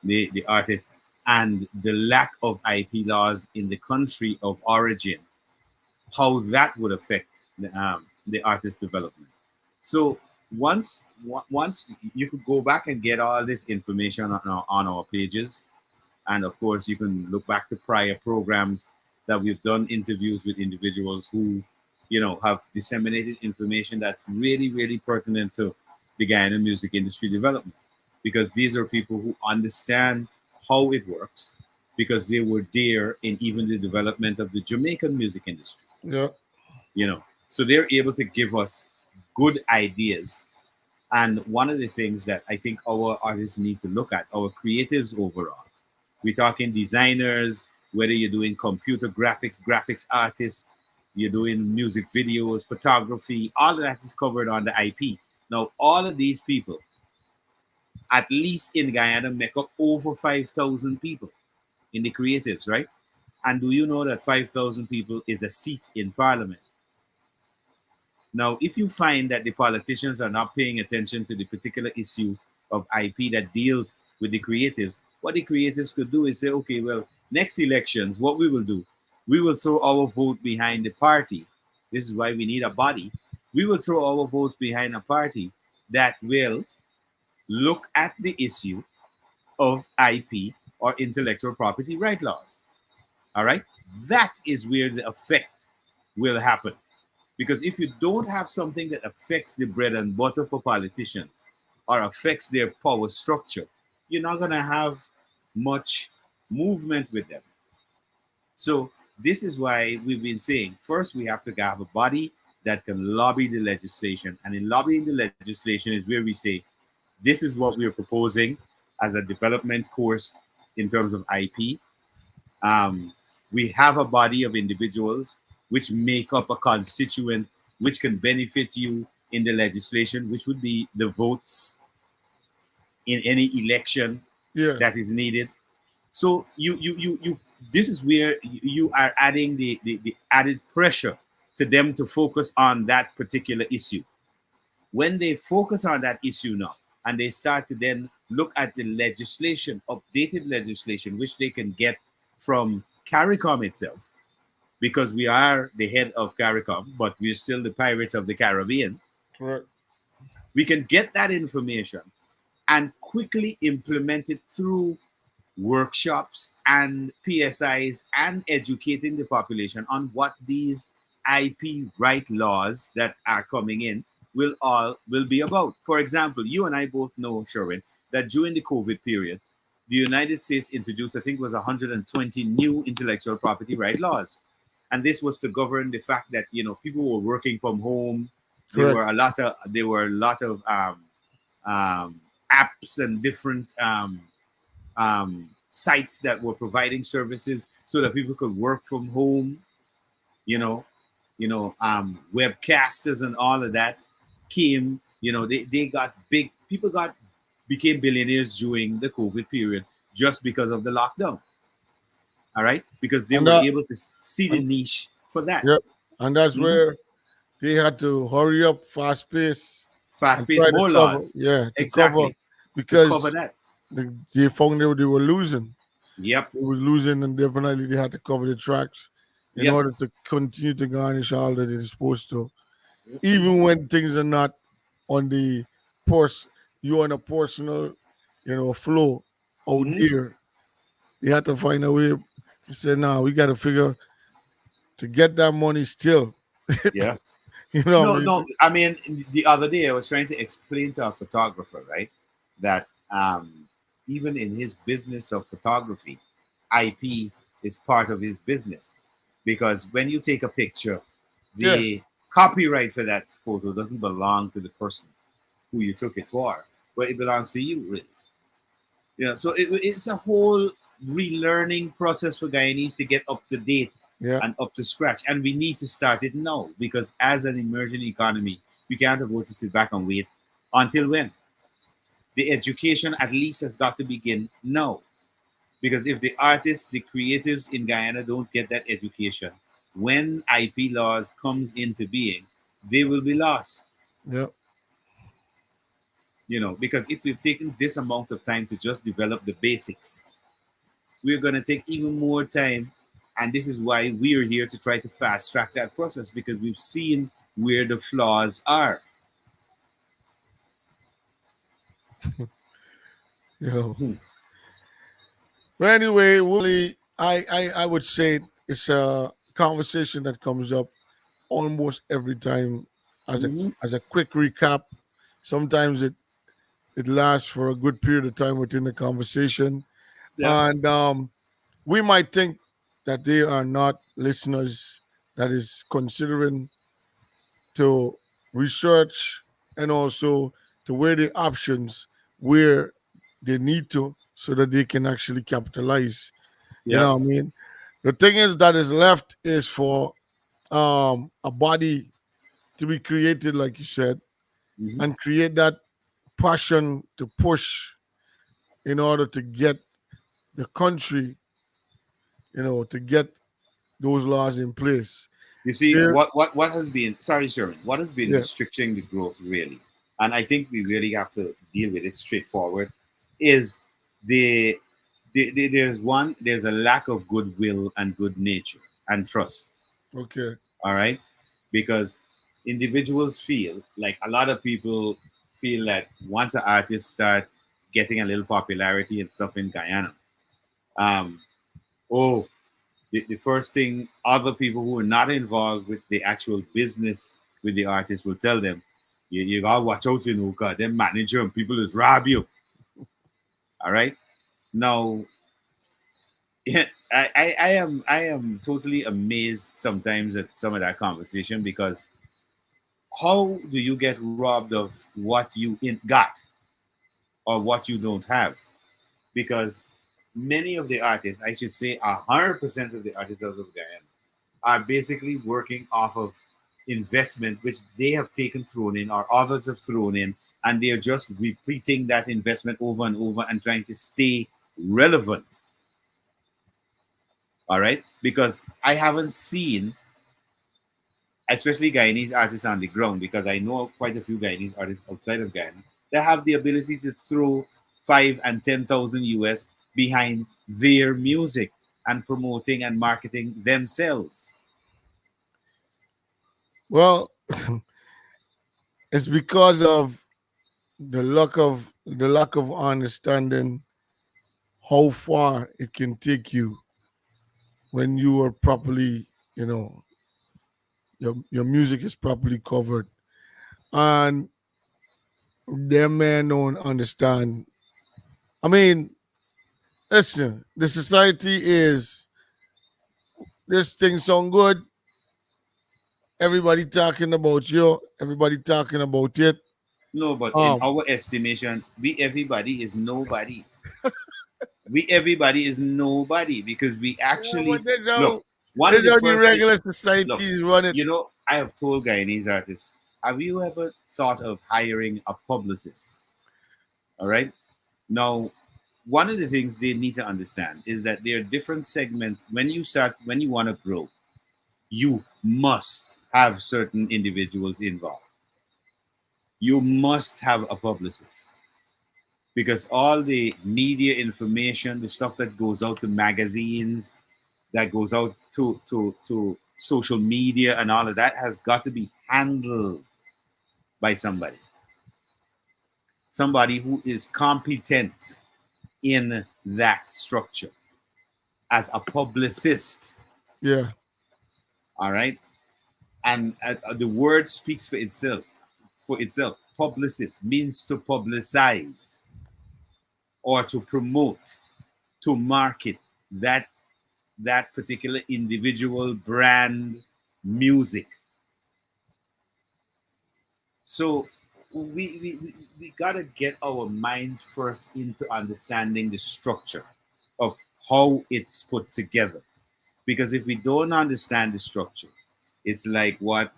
the artist and the lack of IP laws in the country of origin, how that would affect the artist development. So once you could go back and get all this information on our pages, and of course you can look back to prior programs that we've done interviews with individuals who, have disseminated information that's really, really pertinent to the Guyana music industry development. Because these are people who understand how it works, because they were there in even the development of the Jamaican music industry, Yeah. you know. So they're able to give us good ideas. And one of the things that I think our artists need to look at, our creatives overall, we're talking designers, whether you're doing computer graphics artists, you're doing music videos, photography, all of that is covered on the IP. Now, all of these people, at least in Guyana, make up over 5,000 people in the creatives, right? And do you know that 5,000 people is a seat in parliament? Now, if you find that the politicians are not paying attention to the particular issue of IP that deals with the creatives, what the creatives could do is say, okay, well, next elections, what we will do, we will throw our vote behind the party. This is why we need a body. We will throw our vote behind a party that will look at the issue of IP or intellectual property right laws. All right? That is where the effect will happen. Because if you don't have something that affects the bread and butter for politicians or affects their power structure, you're not going to have much movement with them. So, this is why we've been saying first, we have to have a body that can lobby the legislation. And in lobbying the legislation is where we say, this is what we're proposing as a development course in terms of IP. We have a body of individuals which make up a constituent which can benefit you in the legislation, which would be the votes in any election Yeah. that is needed. So you this is where you are adding the added pressure to them to focus on that particular issue. When they focus on that issue now, and they start to then look at the legislation, updated legislation, which they can get from CARICOM itself, because we are the head of CARICOM, but we're still the pirate of the Caribbean. Right. We can get that information and quickly implement it through workshops and PSIs and educating the population on what these IP right laws that are coming in will be about. For example, you and I both know, Sherwin, that during the COVID period, the United States introduced, I think it was 120 new intellectual property right laws. And this was to govern the fact that people were working from home. There Correct. were a lot of apps and different sites that were providing services so that people could work from home. Webcasters and all of that came. They got big. People became billionaires during the COVID period just because of the lockdown. All right, because they And were that, able to see the niche for that. yep. And that's Mhm. where they had to hurry up, fast pace, and Fast-paced try to more cover. laws. Yeah, to cover Exactly. To cover because that. they found they were losing. Yep. They was losing, and definitely they had to cover the tracks in Yep. order to continue to garnish all that they're supposed to. Even when things are not on the purse, you're on a personal, flow out Mhm. there. They had to find a way to say, "Nah, we got to figure to get that money still." Yeah. What I No, mean? no. I mean, the other day I was trying to explain to a photographer, right, that even in his business of photography, IP is part of his business, because when you take a picture, Yeah, the copyright for that photo doesn't belong to the person who you took it for, but it belongs to you, really. So it's a whole relearning process for Guyanese to get up to date yeah, and up to scratch. And we need to start it now, because as an emerging economy, we can't afford to sit back and wait until when? The education at least has got to begin now. Because if the artists, the creatives in Guyana don't get that education, when IP laws comes into being, they will be lost. yeah, Because if we've taken this amount of time to just develop the basics, we're going to take even more time. And this is why we're here to try to fast track that process because we've seen where the flaws are. You know. Hmm. But anyway, Willie, I would say it's a conversation that comes up almost every time Mhm. as a quick recap. Sometimes it lasts for a good period of time within the conversation. Yeah. And we might think that they are not listeners that is considering to research and also to weigh the options where they need to so that they can actually capitalize. You Yeah. know what I mean? The thing is that is left is for a body to be created, like you said, Mhm. and create that passion to push in order to get the country, to get those laws in place. You see, There, what has been, sorry, Sherman, what has been yeah, restricting the growth really, and I think we really have to deal with it straightforward, is the, there's a lack of goodwill and good nature and trust. okay, All right, because individuals feel like a lot of people feel that once an artist start getting a little popularity and stuff in Guyana, um, oh, the first thing other people who are not involved with the actual business with the artist will tell them, you gotta watch out, cause them manager and people is rob you. All right. Now, I am totally amazed sometimes at some of that conversation because how do you get robbed of what got or what you don't have? Because many of the artists, I should say, 100% of the artists out of Guyana are basically working off of investment which they have taken thrown in or others have thrown in, and they're just repeating that investment over and over and trying to stay relevant. All right, because I haven't seen, especially Guyanese artists on the ground, because I know quite a few Guyanese artists outside of Guyana that have the ability to throw 5 and 10,000 US behind their music and promoting and marketing themselves. well, it's because of the lack of understanding how far it can take you when you are properly, your music is properly covered, and them men don't understand. I mean, listen, the society is this thing sound good. Everybody talking about you. Everybody talking about it. No, but in Um, our estimation, we everybody is nobody. We everybody is nobody because we yeah, but actually that's look. how One of that's the how the first thing, regular look, societies run it. I have told Guyanese artists, have you ever thought of hiring a publicist? All right. Now, one of the things they need to understand is that there are different segments. When you want to grow, you must have certain individuals involved. You must have a publicist because all the media information, the stuff that goes out to magazines, that goes out to social media, and all of that has got to be handled by somebody who is competent in that structure as a publicist. Yeah. All right, and the word speaks for itself. For itself, publicist means to publicize or to promote, to market that particular individual brand music. So we got to get our minds first into understanding the structure of how it's put together. Because if we don't understand the structure, it's like what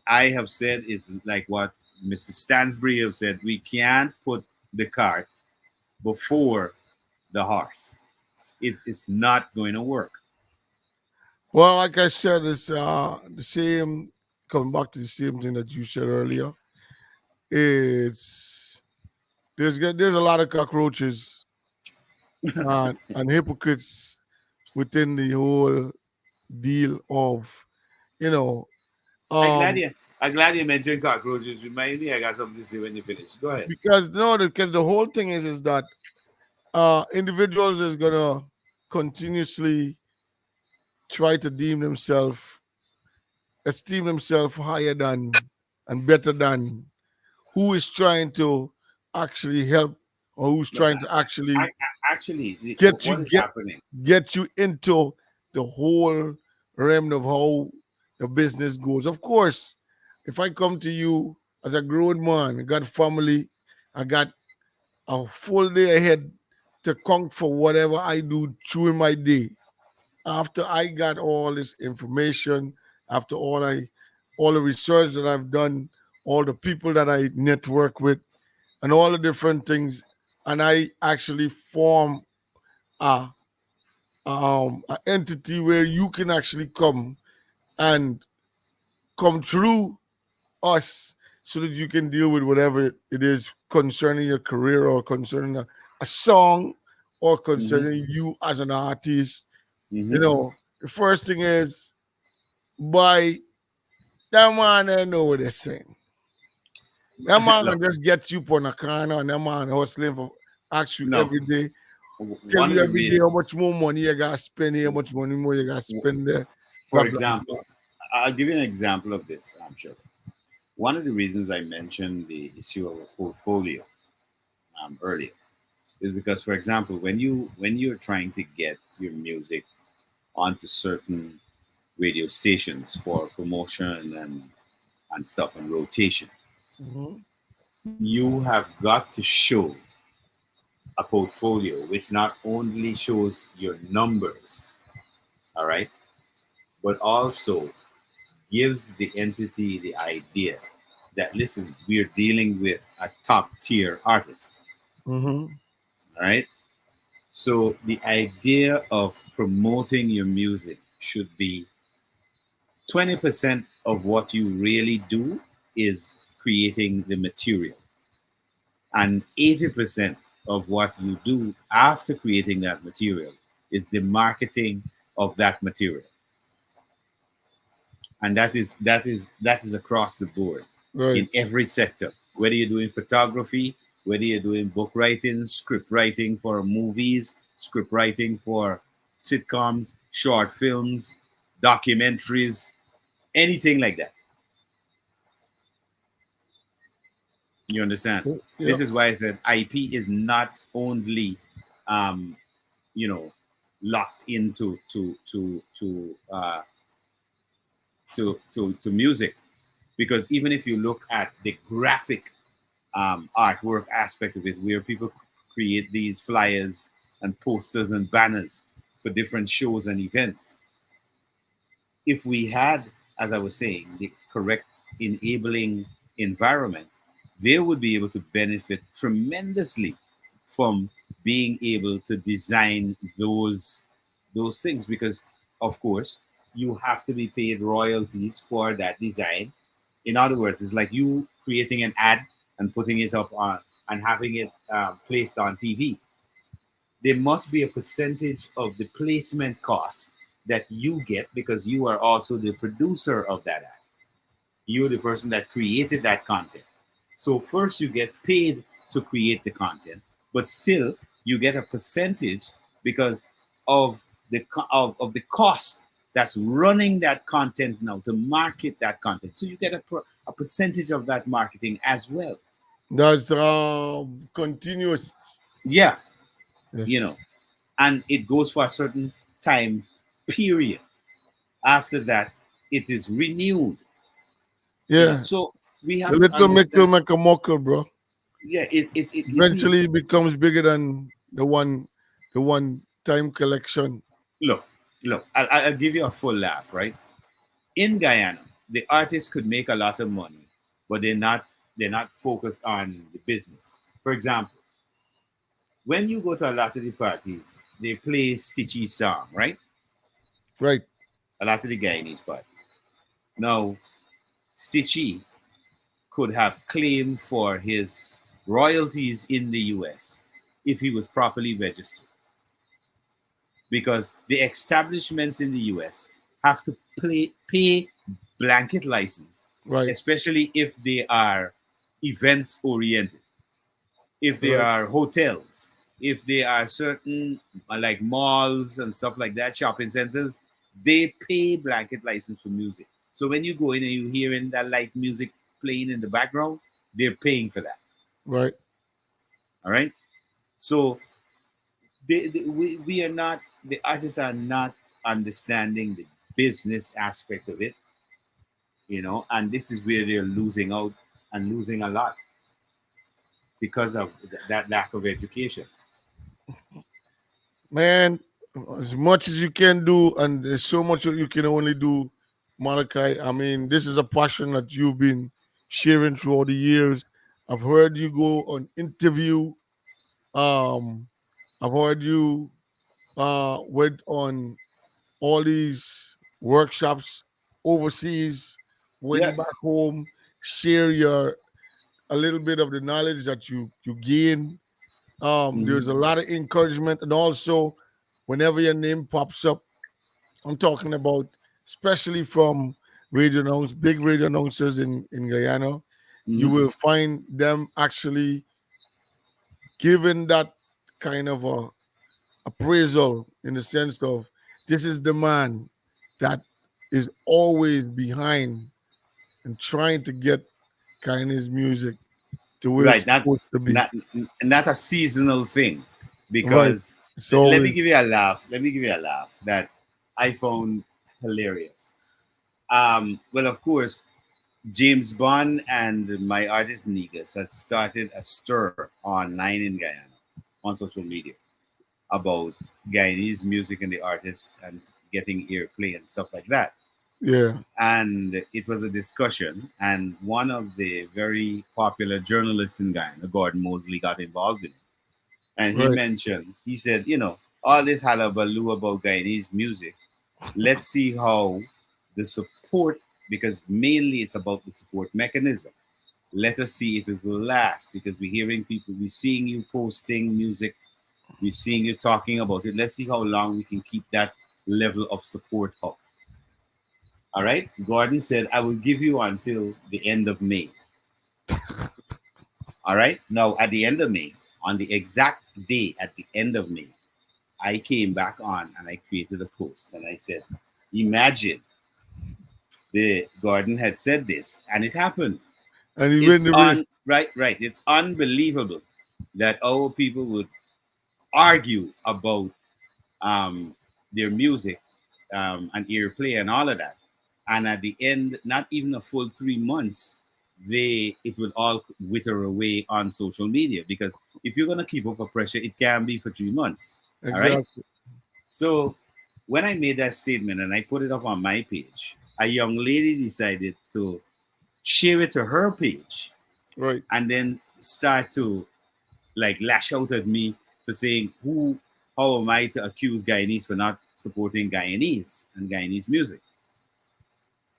I have said, is like what Mr. Stansbury have said. We can't put the cart before the horse. It's not going to work. Well, like I said, it's the same. Coming back to the same thing that you said earlier. It's there's a lot of cockroaches and hypocrites within the whole deal of, you know, I glad um, you. I'm glad you mentioned cockroaches. Remind me, I got something to say when you finish. Go ahead. because no, because the whole thing is that individuals is gonna continuously try to esteem themselves higher than and better than who is trying to actually help or who's No, trying to actually actually, get you what is happening? get you into the whole realm of how the business goes. Of course, if I come to you as a grown man, I got family, I got a full day ahead to conquer for whatever I do during my day. After I got all this information, after all the research that I've done, all the people that I network with, and all the different things, and I actually form a an entity where you can actually and come through us so that you can deal with whatever it is concerning your career or concerning a song or Hmm. concerning you as an artist. You Hmm. know, the first thing is by that man I know what they're saying. That man Look, can just get you on a corner and that man hustling for ask you no. every day, tell One of you the every day reasons, how much more money you got to spend here, how much money more you got to spend there. for Blah blah blah. example, I'll give you an example of this. I'm sure. One of the reasons I mentioned the issue of a portfolio earlier is because, for example, when you're trying to get your music onto certain radio stations for promotion and stuff and rotation, Mhm. you have got to show a portfolio which not only shows your numbers, all right, but also gives the entity the idea that listen, we're dealing with a top tier artist, Mhm. all right. So the idea of promoting your music should be 20% of what you really do is creating the material, and 80% of what you do after creating that material is the marketing of that material. And that is across the board Right. in every sector, whether you're doing photography, whether you're doing book writing, script writing for movies, script writing for sitcoms, short films, documentaries, anything like that. You understand? Yeah. This is why I said IP is not only um, you know locked into to music, because even if you look at the graphic artwork aspect of it, where people create these flyers and posters and banners for different shows and events, if we had, as I was saying, the correct enabling environment, they would be able to benefit tremendously from being able to design those things, because of course you have to be paid royalties for that design. In other words, it's like you creating an ad and putting it up on and having it placed on TV. There must be a percentage of the placement costs that you get, because you are also the producer of that ad. You're the person that created that content. So first you get paid to create the content, but still you get a percentage because of of the cost that's running that content now to market that content. So you get a percentage of that marketing as well. That's continuous. Yeah, you Yes. know, and it goes for a certain time period. After that, it is renewed. Yeah. So we The have to little make will understand. make a muckle, bro. Yeah, you see, Eventually it becomes bigger than the one time collection. look, I'll give you a full laugh, right? In Guyana, the artists could make a lot of money, but they're not focused on the business. For example, when you go to a lot of the parties, they play Stitchy song, right? Right. A lot of the Guyanese parties. Now, Stitchy could have claimed for his royalties in the US if he was properly registered. because the establishments in the US have to pay blanket license, Right. especially if they are events oriented, if they Right. are hotels, if they are certain like malls and stuff like that, shopping centers, they pay blanket license for music. So when you go in and you hearing that light music playing in the background, they're paying for that. Right. All right. So we are not, the artists are not understanding the business aspect of it, and this is where they're losing out and losing a lot because of that lack of education. Man, as much as you can do, and there's so much that you can only do, Malachi. I mean, this is a passion that you've been sharing throughout the years. I've heard you go on interview. Um, I've heard you went on all these workshops overseas, Yeah. went back home, share your a little bit of the knowledge that you gain. There's a Mhm. lot of encouragement, and also whenever your name pops up, I'm talking about especially from big radio announcers in Guyana, you Mhm. will find them actually giving that kind of a appraisal in the sense of this is the man that is always behind and trying to get Guyanese music to where it's Right. Not supposed to be. not not a seasonal thing, Right. because It's let me always give you a laugh. Let me give you a laugh that I found hilarious. Well, of course, James Bond and my artist Negus had started a stir online in Guyana on social media about Guyanese music and the artists and getting airplay and stuff like that. yeah. And it was a discussion, and one of the very popular journalists in Guyana, Gordon Mosley, got involved in it. And he Right. mentioned, he said, all this hullabaloo about Guyanese music, let's see how the support, because mainly it's about the support mechanism. Let us see if it will last, because we're hearing people, we're seeing you posting music, we're seeing you talking about it. Let's see how long we can keep that level of support up. All right. Gordon said, I will give you until the end of May. All right. Now, at the end of May, on the exact day at the end of May, I came back on and I created a post and I said, imagine the Gordon had said this and it happened. And he win It's the race. on right. It's unbelievable that our people would argue about um, their music and airplay and all of that. And at the end, not even a full 3 months, it will all wither away on social media, because if you're gonna keep up a pressure, it can be for 3 months. All right. Exactly. So when I made that statement and I put it up on my page, a young lady decided to share it to her page Right. and then start to like lash out at me for saying, how am I to accuse Guyanese for not supporting Guyanese and Guyanese music?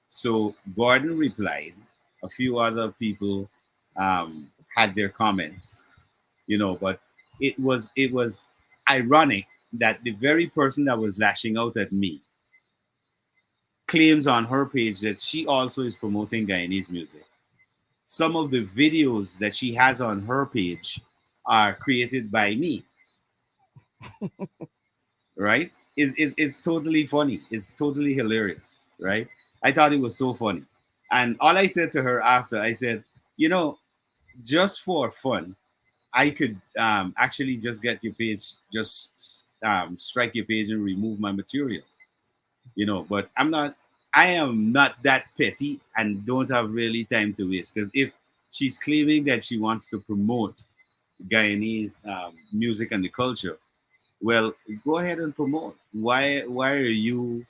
So Gordon replied. A few other people had their comments, but it was ironic that the very person that was lashing out at me claims on her page that she also is promoting Guyanese music. Some of the videos that she has on her page are created by me, right? It's totally funny. It's totally hilarious, right? I thought it was so funny. And all I said to her after, I said, you know, just for fun, I could actually just get your page, just strike your page and remove my material, but I am not that petty and don't have really time to waste. Because if she's claiming that she wants to promote Guyanese music and the culture, well, go ahead and promote. Why are you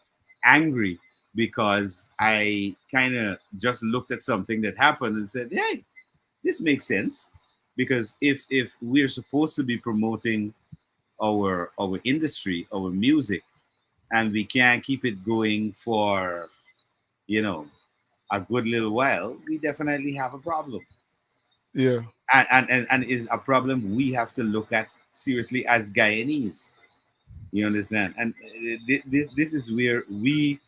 angry because I kind of just looked at something that happened and said, hey, this makes sense? Because if we're supposed to be promoting our industry, our music, and we can't keep it going for you know a good little while, we definitely have a problem. Yeah. And is a problem we have to look at seriously as Guyanese. You understand? And this is where we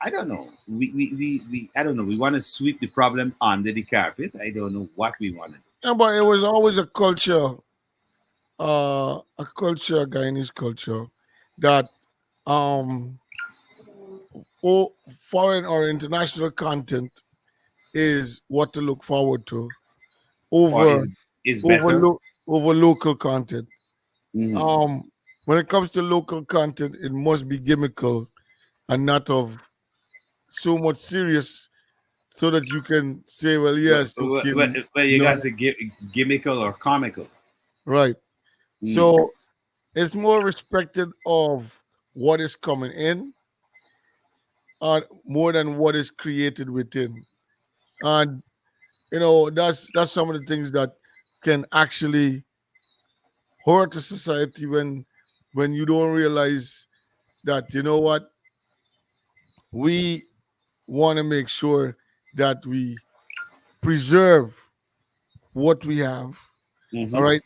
I don't know. We I don't know. We want to sweep the problem under the carpet. I don't know what we want to Yeah, but it was always a culture, Guyanese culture, that um foreign or international content is what to look forward to do. Or over is over better. over local content. Hmm. Um, when it comes to local content, it must be gimmickal and not of so much serious, so that you can say, well, Well, yes, okay, you no, guys are gimmickal or comical. right. Mm. So it's more respected of what is coming in, more than what is created within. And that's some of the things that can actually hurt the society when you don't realize that, what, we want to make sure that we preserve what we have, all Hmm. right,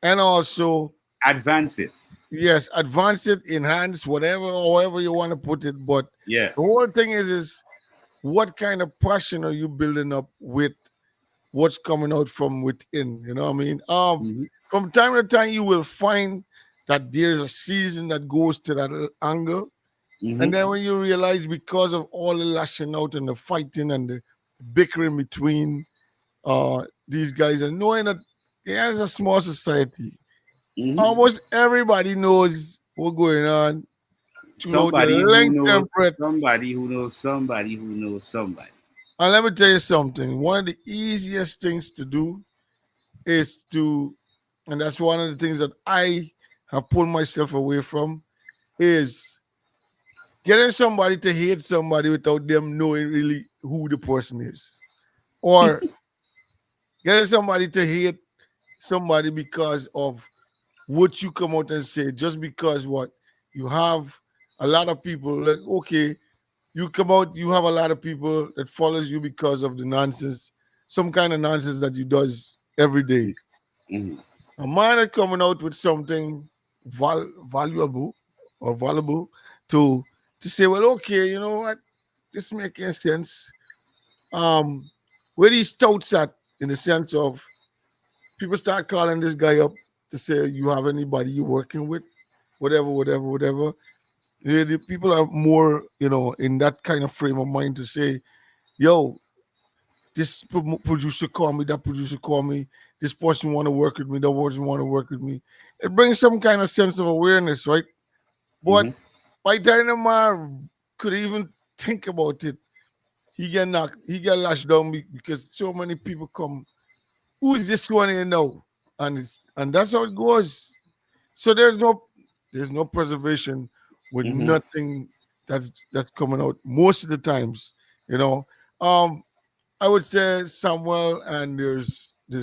and also, Advance it. yes, advance it, enhance, whatever, however you want to put it. But Yeah. the whole thing is what kind of passion are you building up with what's coming out from within? You know what I mean? Hmm. From time to time, you will find that there's a season that goes to that angle. Hmm. And then when you realize, because of all the lashing out and the fighting and the bickering between these guys, and knowing that yeah, it's a small society, Hmm. almost everybody knows what's going on throughout the Somebody who length knows and breadth. somebody who knows somebody who knows somebody. And let me tell you something. One of the easiest things to do is to, and that's one of the things that I have pulled myself away from, is getting somebody to hate somebody without them knowing really who the person is, or getting somebody to hate somebody because of what you come out and say, just because what you have a lot of people, like, okay, you come out, you have a lot of people that follows you because of the nonsense, some kind of nonsense that you does every day. Hmm. A man is coming out with something valuable or valuable to say, well, okay, you know what, this making sense. Um, where these touts at, in the sense of, people start calling this guy up to say, you have anybody you working with, whatever, whatever, whatever. The people are more, in that kind of frame of mind to say, yo, this producer call me, that producer call me, this person want to work with me, that person want to work with me. It brings some kind of sense of awareness, right? But Hmm. by the time the man could even think about it, he get knocked, he get lashed down because so many people come. Who is this one you know? And that's how it goes. So there's no preservation with Hmm. nothing that's coming out most of the times. You know, um, I would say Samuel, and there's the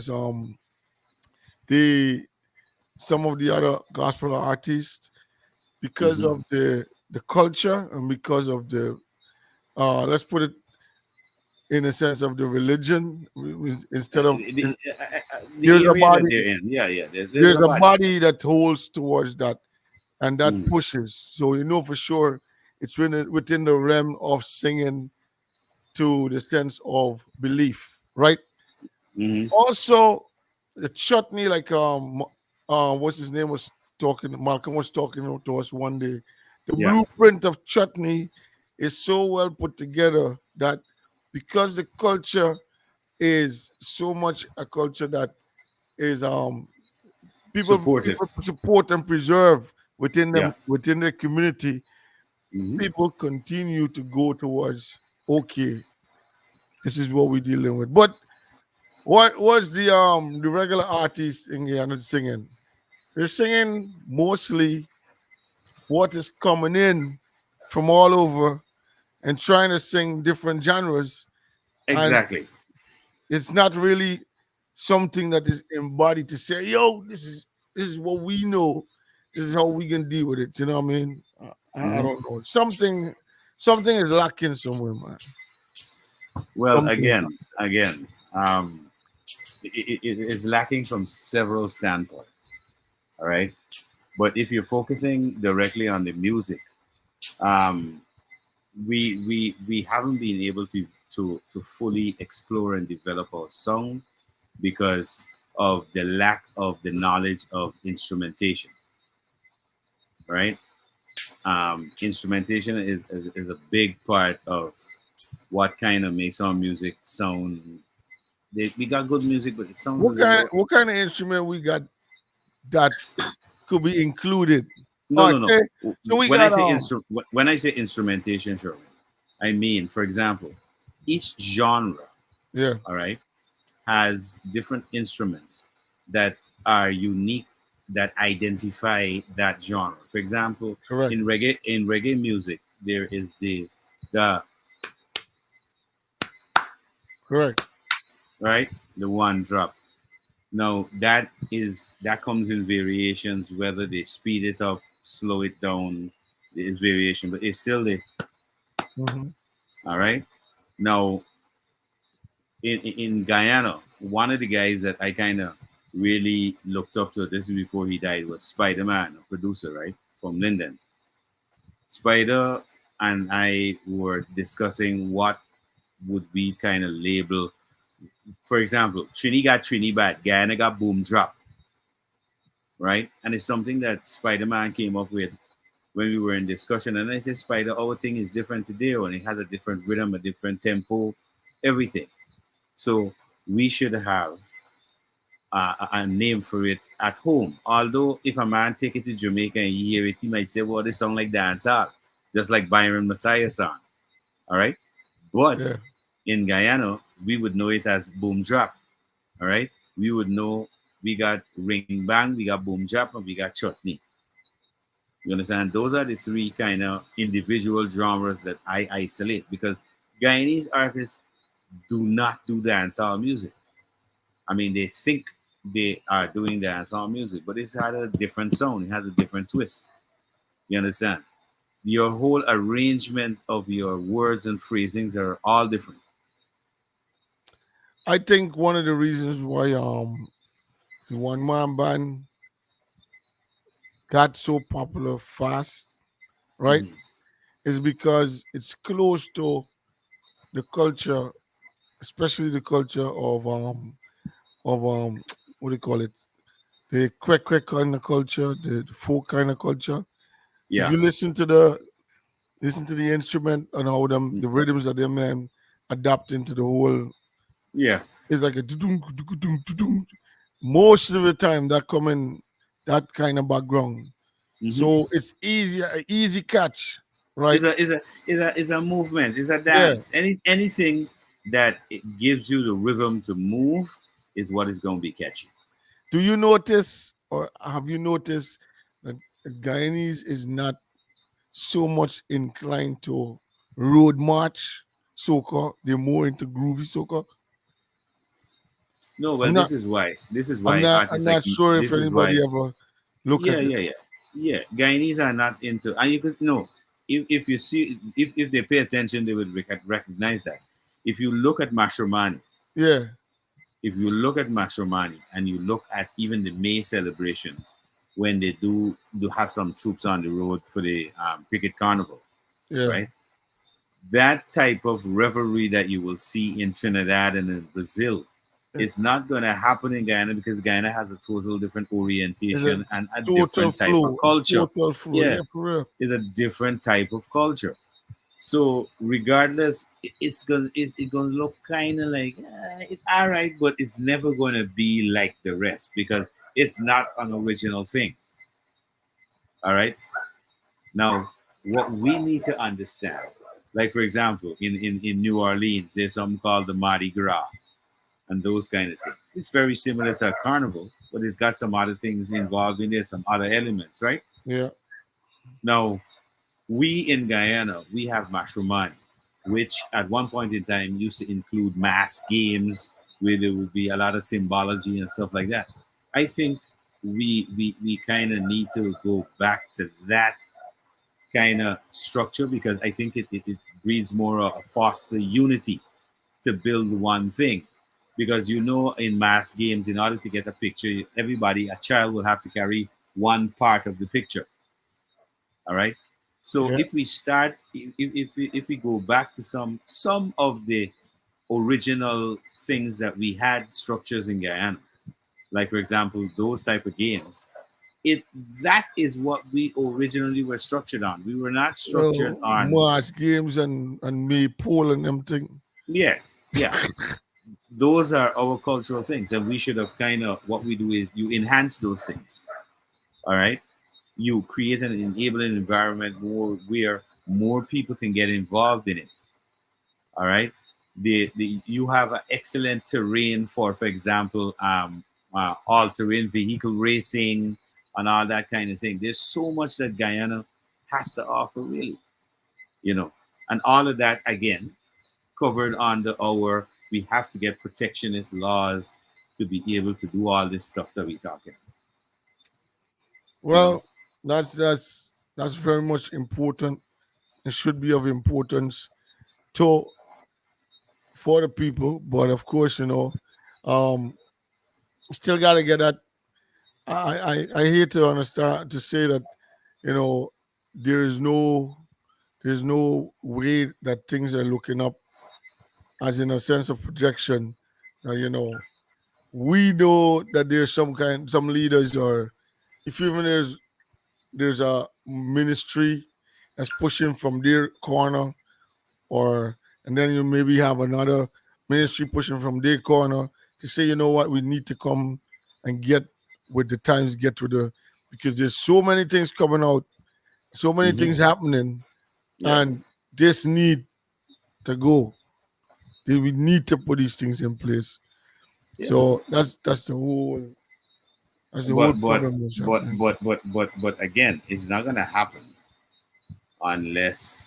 some of the other gospel artists, because Hmm. of the culture and because of the let's put it in a sense of the religion, instead of, there's The a area that body they're in. Yeah, yeah. There's there's a a body. body that holds towards that, and that Mm-hmm. pushes, so you know for sure it's within the realm of singing to the sense of belief, right? Hmm. Also, the chutney, like what's his name was talking, Malcolm was talking to us one day. The Yeah. blueprint of chutney is so well put together that, because the culture is so much a culture that is Supported. people support and preserve within Yeah. them, within their community, Hmm. people continue to go towards, okay, this is what we're dealing with. But what's the regular artists in Guyana singing? They're singing mostly what is coming in from all over and trying to sing different genres, and Exactly. it's not really something that is embodied to say, yo, this is what we know, this is how we can deal with it. You know what I mean? I Hmm. don't know. Something is lacking somewhere, man. Well, Something is again, it is lacking from several standpoints. All right. But if you're focusing directly on the music, um, we haven't been able to fully explore and develop our sound because of the lack of the knowledge of instrumentation, right? Instrumentation is a big part of what kind of makes our music sound. We got good music, but it sounds a little. What kind of instrument we got that could be included? No, no, no. Okay, so we When I got say when I say instrumentation, sure, I mean, for example, each genre, yeah, all right, has different instruments that are unique that identify that genre. For example, correct, in reggae music, there is the correct. right the one drop. Now that comes in variations, whether they speed it up, slow it down, there is variation, but it's still the Hmm. all right. Now in Guyana, one of the guys that I kind of really looked up to, this is before he died, was Spider Man, a producer, right, from Linden. Spider and I were discussing what would we kind of label. For example, Trini got Trini Bad, Guyana got Boom Drop, right? And it's something that Spider Man came up with when we were in discussion. And I said, Spider, our thing is different today, and it has a different rhythm, a different tempo, everything. So we should have a name for it at home. Although if a man take it to Jamaica and you hear it, he might say, well, this sound like dancehall, just like Byron Messiah song. All right. But Yeah, in Guyana, we would know it as boom drop. All right. We would know we got ring bang, we got boom drop, and we got chutney. You understand? Those are the three kind of individual genres that I isolate because Guyanese artists do not do dancehall music. I mean, they think they are doing dancehall music, but it's had a different sound. It has a different twist. You understand? Your whole arrangement of your words and phrasings are all different. I think one of the reasons why the one man band got so popular fast, right, Mhm. is because it's close to the culture, especially the culture of what do you call it? The quick kind of culture, the folk kind of culture. If Yeah. you listen to the instrument and how them Mm. the rhythms of them man adapt into the whole, Yeah. it's like a dudum, dudum, dudum. Most of the time that come in that kind of background. Hmm. So it's easy catch, right? Is a movement. Is a Yeah. dance. Anything that it gives you the rhythm to move is what is going to be catchy. Do you notice or have you noticed that Guyanese is not so much inclined to road march soca? They're more into groovy soca. No, well, I'm not this is why. This is why I'm artists like not sure if this is why. anybody ever look Yeah, at it. yeah, yeah, yeah. Guyanese are not into, and you could no. If you see, if they pay attention, they would recognize that. If you look at Mashramani, Yeah, if you look at Mashramani, and you look at even the May celebrations, when they do have some troops on the road for the cricket carnival, yeah. right? That type of revelry that you will see in Trinidad and in Brazil, it's not going to happen in Guyana because Guyana has a total different It's a orientation and a total different type of flow. It's culture. total flow. Yeah, Yeah, for real. it's a different type of culture. So regardless, it's gonna look kind of like it's all right, but it's never gonna be like the rest because it's not an original thing. All right. Now, what we need to understand, like for example, in New Orleans, there's something called the Mardi Gras and those kind of things. It's very similar to a carnival, but it's got some other things involved in there, some other elements, right? Yeah. Now, we in Guyana, we have Mashumani, which at one point in time used to include mass games where there would be a lot of symbology and stuff like that. I think we kind of need to go back to that kind of structure because I think it breeds more a foster unity to build one thing. Because in mass games, in order to get a picture, everybody, a child will have to carry one part of the picture. All right. So Yeah. if we start, if we go back to some of the original things that we had structures in Guyana, like for example those type of games, it that is what we originally were structured on. We were not structured on, Mars games and me pool and them thing. yeah, yeah. Those are our cultural things, and we should have kind of, what we do is you enhance those things. All right, you create an enabling environment more where more people can get involved in it. All right, the you have an excellent terrain for example, all terrain vehicle racing and all that kind of thing. There's so much that Guyana has to offer, really, you know, and all of that again covered under our, we have to get protectionist laws to be able to do all this stuff that we're talking, you know. Well, that's very much important. It should be of importance to for the people, but of course, um, still got to get that. I hate to understand to say that, you know, there is no there's no way that things are looking up as in a sense of projection. We know that there's some leaders, or if even there's a ministry that's pushing from their corner, or and then you maybe have another ministry pushing from their corner to say, you know what, we need to come and get with the times, get with the because there's so many things coming out, so many Hmm. things happening, Yeah, and this need to go. We need to put these things in place. yeah. So that's the whole But but problem that's but happening. but but but but again, it's not gonna happen unless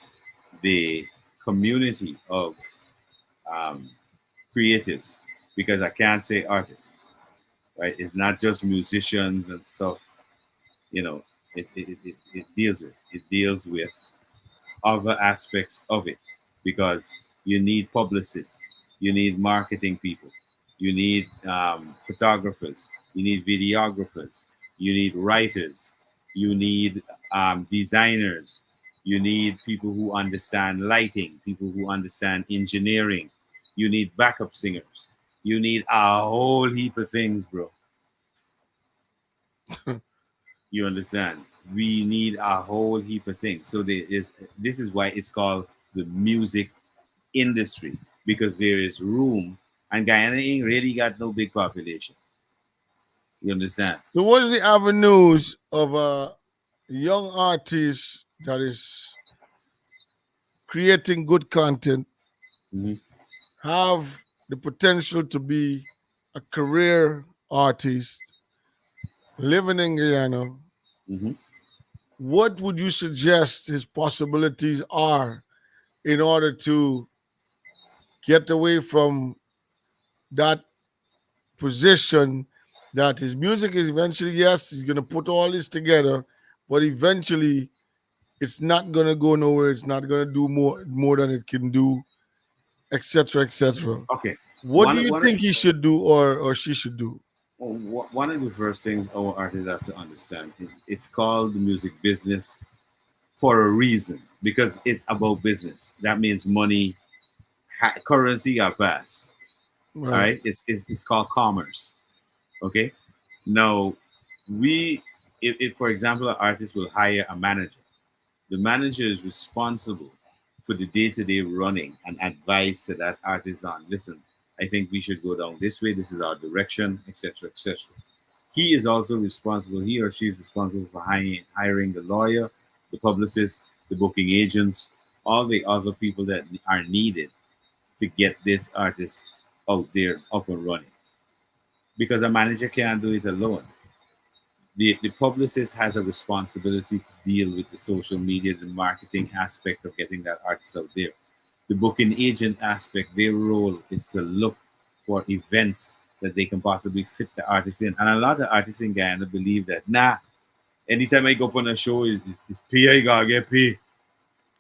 the community of um, creatives, because I can't say artists, right? It's not just musicians and stuff. You know, it deals with other aspects of it, because you need publicists, you need marketing people, you need photographers, you need videographers, you need writers, you need designers, you need people who understand lighting, people who understand engineering, you need backup singers, you need a whole heap of things, bro. You understand? We need a whole heap of things. So this is why it's called the music industry, because there is room, and Guyana ain't really got no big population. You understand? So what is the avenues of a young artist that is creating good content, Hmm. have the potential to be a career artist living in Guyana? Hmm. What would you suggest his possibilities are in order to get away from that position that his music is eventually, yes, he's going to put all this together, but eventually it's not going to go nowhere. It's not going to do more than it can do, etc., etc. Okay. What do One you one think he should do or she should do? one of the first things our artists have to understand, it's called the music business for a reason, because it's about business. That means money, currency got pass. All Right. right. It's called commerce. Okay. Now, we, if for example, an artist will hire a manager, the manager is responsible for the day-to-day running and advice to that artist on, listen, I think we should go down this way, this is our direction, etc., etc. He is also responsible, he or she is responsible for hiring the lawyer, the publicist, the booking agents, all the other people that are needed to get this artist out there up and running, because a manager can't do it alone. The publicist has a responsibility to deal with the social media, the marketing aspect of getting that artist out there. The booking agent aspect, their role is to look for events that they can possibly fit the artist in. And a lot of artists in Guyana believe that, nah, anytime I go up on a show, it's pay, I gotta get paid.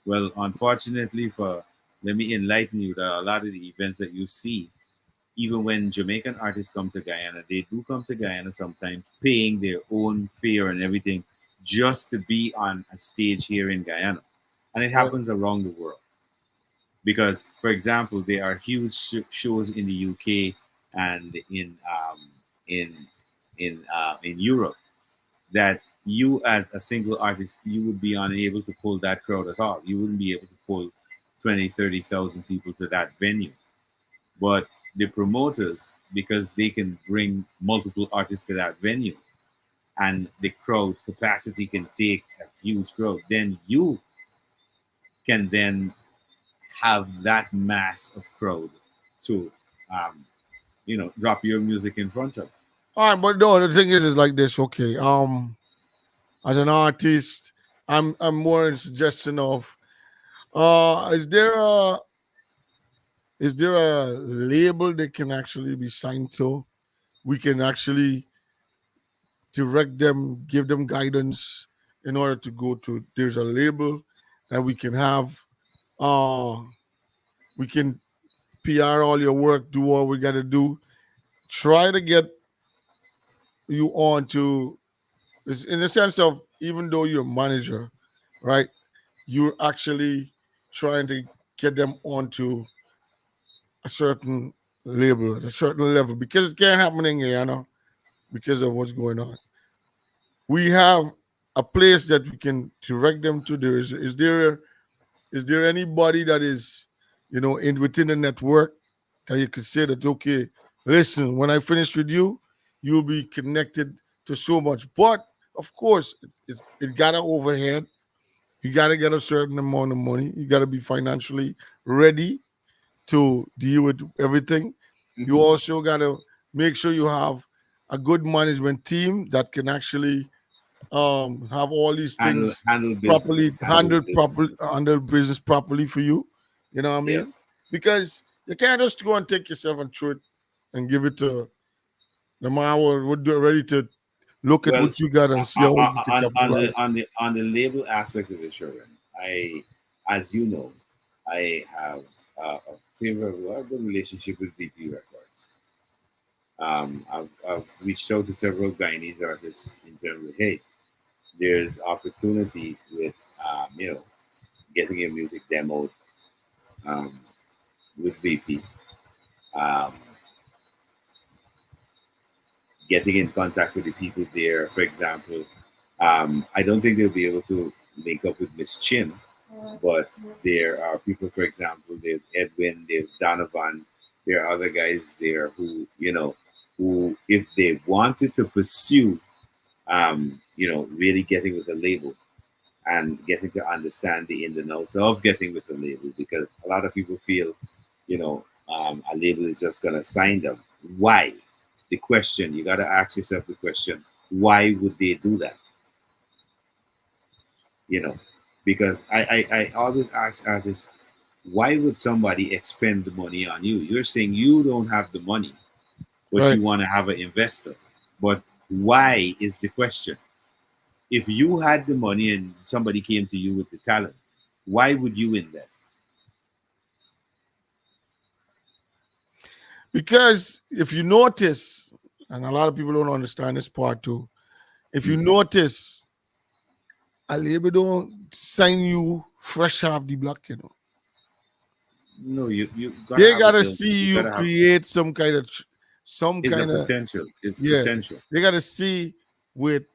Well, unfortunately, let me enlighten you that a lot of the events that you see, even when Jamaican artists come to Guyana, they do come to Guyana sometimes paying their own fare and everything just to be on a stage here in Guyana. And it Right. happens around the world. Because, for example, there are huge shows in the UK and in in Europe that you as a single artist you would be unable to pull that crowd at all. You wouldn't be able to pull 20, 30,000 people to that venue. But the promoters, because they can bring multiple artists to that venue and the crowd capacity can take a huge crowd, then you can then have that mass of crowd to um, drop your music in front of. All right, but no, the thing is like this. Okay, as an artist, I'm more in suggestion of, is there a label that can actually be signed to? We can actually direct them, give them guidance in order to go to. There's a label that we can have. Uh, we can PR all your work, do what we got to do. Try to get you on to, in the sense of, even though you're a manager, right? You're actually trying to get them onto a certain label, a certain level, because it can't happen in Guyana because of what's going on. We have a place that we can direct them to. Is there anybody that is, in within the network that you could say that, okay, listen, when I finish with you, you'll be connected to so much. But of course, it got to overhead. You got to get a certain amount of money. You got to be financially ready to deal with everything. You Mhm. also got to make sure you have a good management team that can actually have all these Handle things handle properly business, handle handled, business. handle business properly for you. You know what I Yeah. mean? Because you can't just go and take yourself and throw it and give it to the man who would do ready to look at Well, what you got and see how you can on the capitalize. label aspect of it, Sharon, as you know, I have a favorable, a good relationship with VP Records. I've reached out to several Guyanese artists in terms of, hey, there's opportunity with getting your music demoed um, with VP, um, getting in contact with the people there. For example, I don't think they'll be able to link up with Miss Chin, but there are people, for example, there's Edwin, there's Donovan, there are other guys there who, who, if they wanted to pursue, really getting with a label and getting to understand the ins and outs of getting with a label, because a lot of people feel, a label is just going to sign them. Why? The question, you got to ask yourself the question, why would they do that? You know, because I always ask artists, why would somebody expend the money on you? You're saying you don't have the money, but Right. you want to have an investor. But why is the question? If you had the money and somebody came to you with the talent, why would you invest? Because if you notice, and a lot of people don't understand this part too, if you Mhm. notice, a label don't sign you fresh off the block. No, you gotta They have a gotta film. see You you gotta have. create some kind of, some It's a kind of, potential. It's yeah. potential. They gotta see with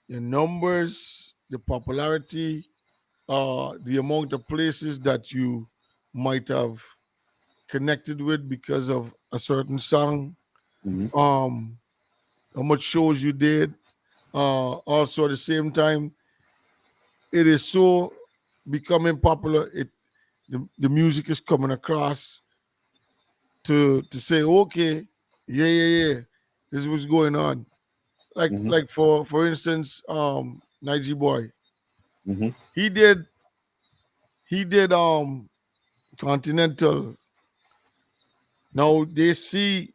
your numbers, the popularity, the amount of places that you might have connected with because of a certain song, Hmm. um, how much shows you did. Also at the same time, it is so becoming popular. The music is coming across to say, okay, yeah, yeah, yeah, this is what's going on. Like Hmm. like for instance, Nige Boy, Hmm. he did he did Continental. Now they see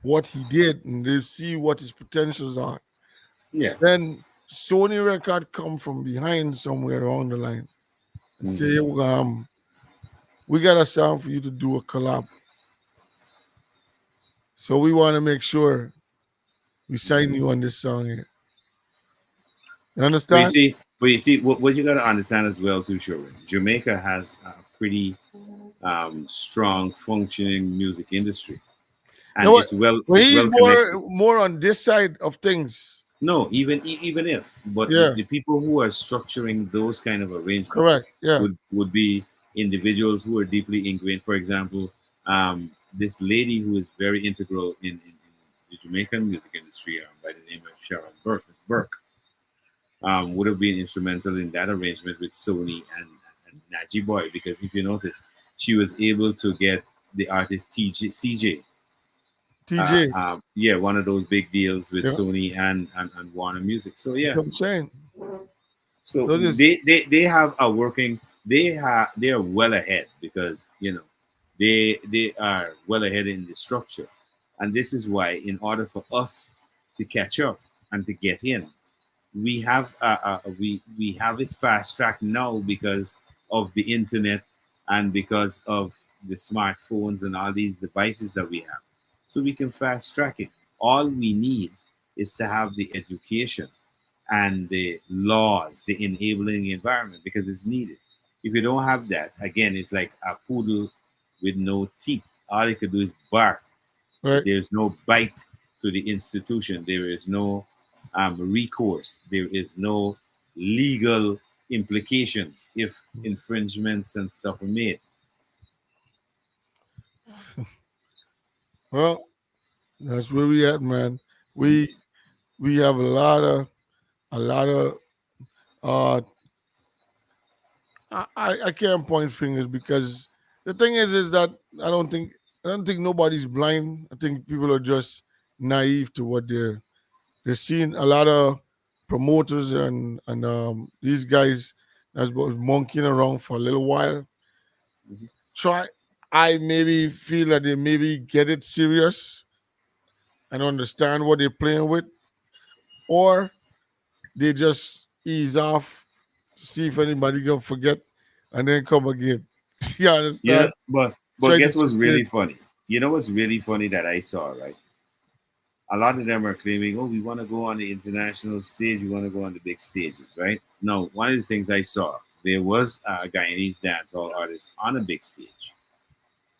what he did and they see what his potentials are. Yeah. Then Sony Record come from behind somewhere along the line and Hmm. say, we got a sound for you to do a collab. So we want to make sure we sign you on this song here. You But you understand? see, what you got to understand as well too, sure. Jamaica has a pretty strong functioning music industry, You know and what? Well, it's he's well connected. more on this side of things. No, even if, but Yeah, the people who are structuring those kind of arrangements correct. Yeah. would be individuals who are deeply ingrained. For example, this lady who is very integral in the Jamaican music industry by the name of Sharon Burke, Miss Burke, would have been instrumental in that arrangement with Sony and Najee Boy, because if you notice, she was able to get the artist CJ. TJ. Yeah, one of those big deals with Yeah. Sony and Warner Music. So That's yeah, what I'm saying. so So this they have a working, they are well ahead, because they are well ahead in the structure, and this is why, in order for us to catch up and to get in, we have it fast tracked now because of the internet and because of the smartphones and all these devices that we have, so we can fast track it. All we need is to have the education and the laws, the enabling environment, because it's needed. If you don't have that, again, it's like a poodle with no teeth. All it could do is bark, but right. there's no bite to the institution. There is no recourse. There is no legal implications if infringements and stuff are made. Well, that's where we at, man. We have a lot of uh I can't point fingers because the thing is that I don't think nobody's blind. I think people are just naive to what they're seeing. A lot of promoters and these guys that's was monkeying around for a little while. Mhm. Try I maybe feel that they maybe get it serious and understand what they're playing with, or they just ease off to see if anybody gonna forget and then come again. You Yeah, understand? but Try to guess what's chip in. really funny? You know what's really funny that I saw, right? A lot of them are claiming, oh, we want to go on the international stage, we want to go on the big stages, right? No, one of the things I saw, there was a Guyanese dancehall artist on a big stage,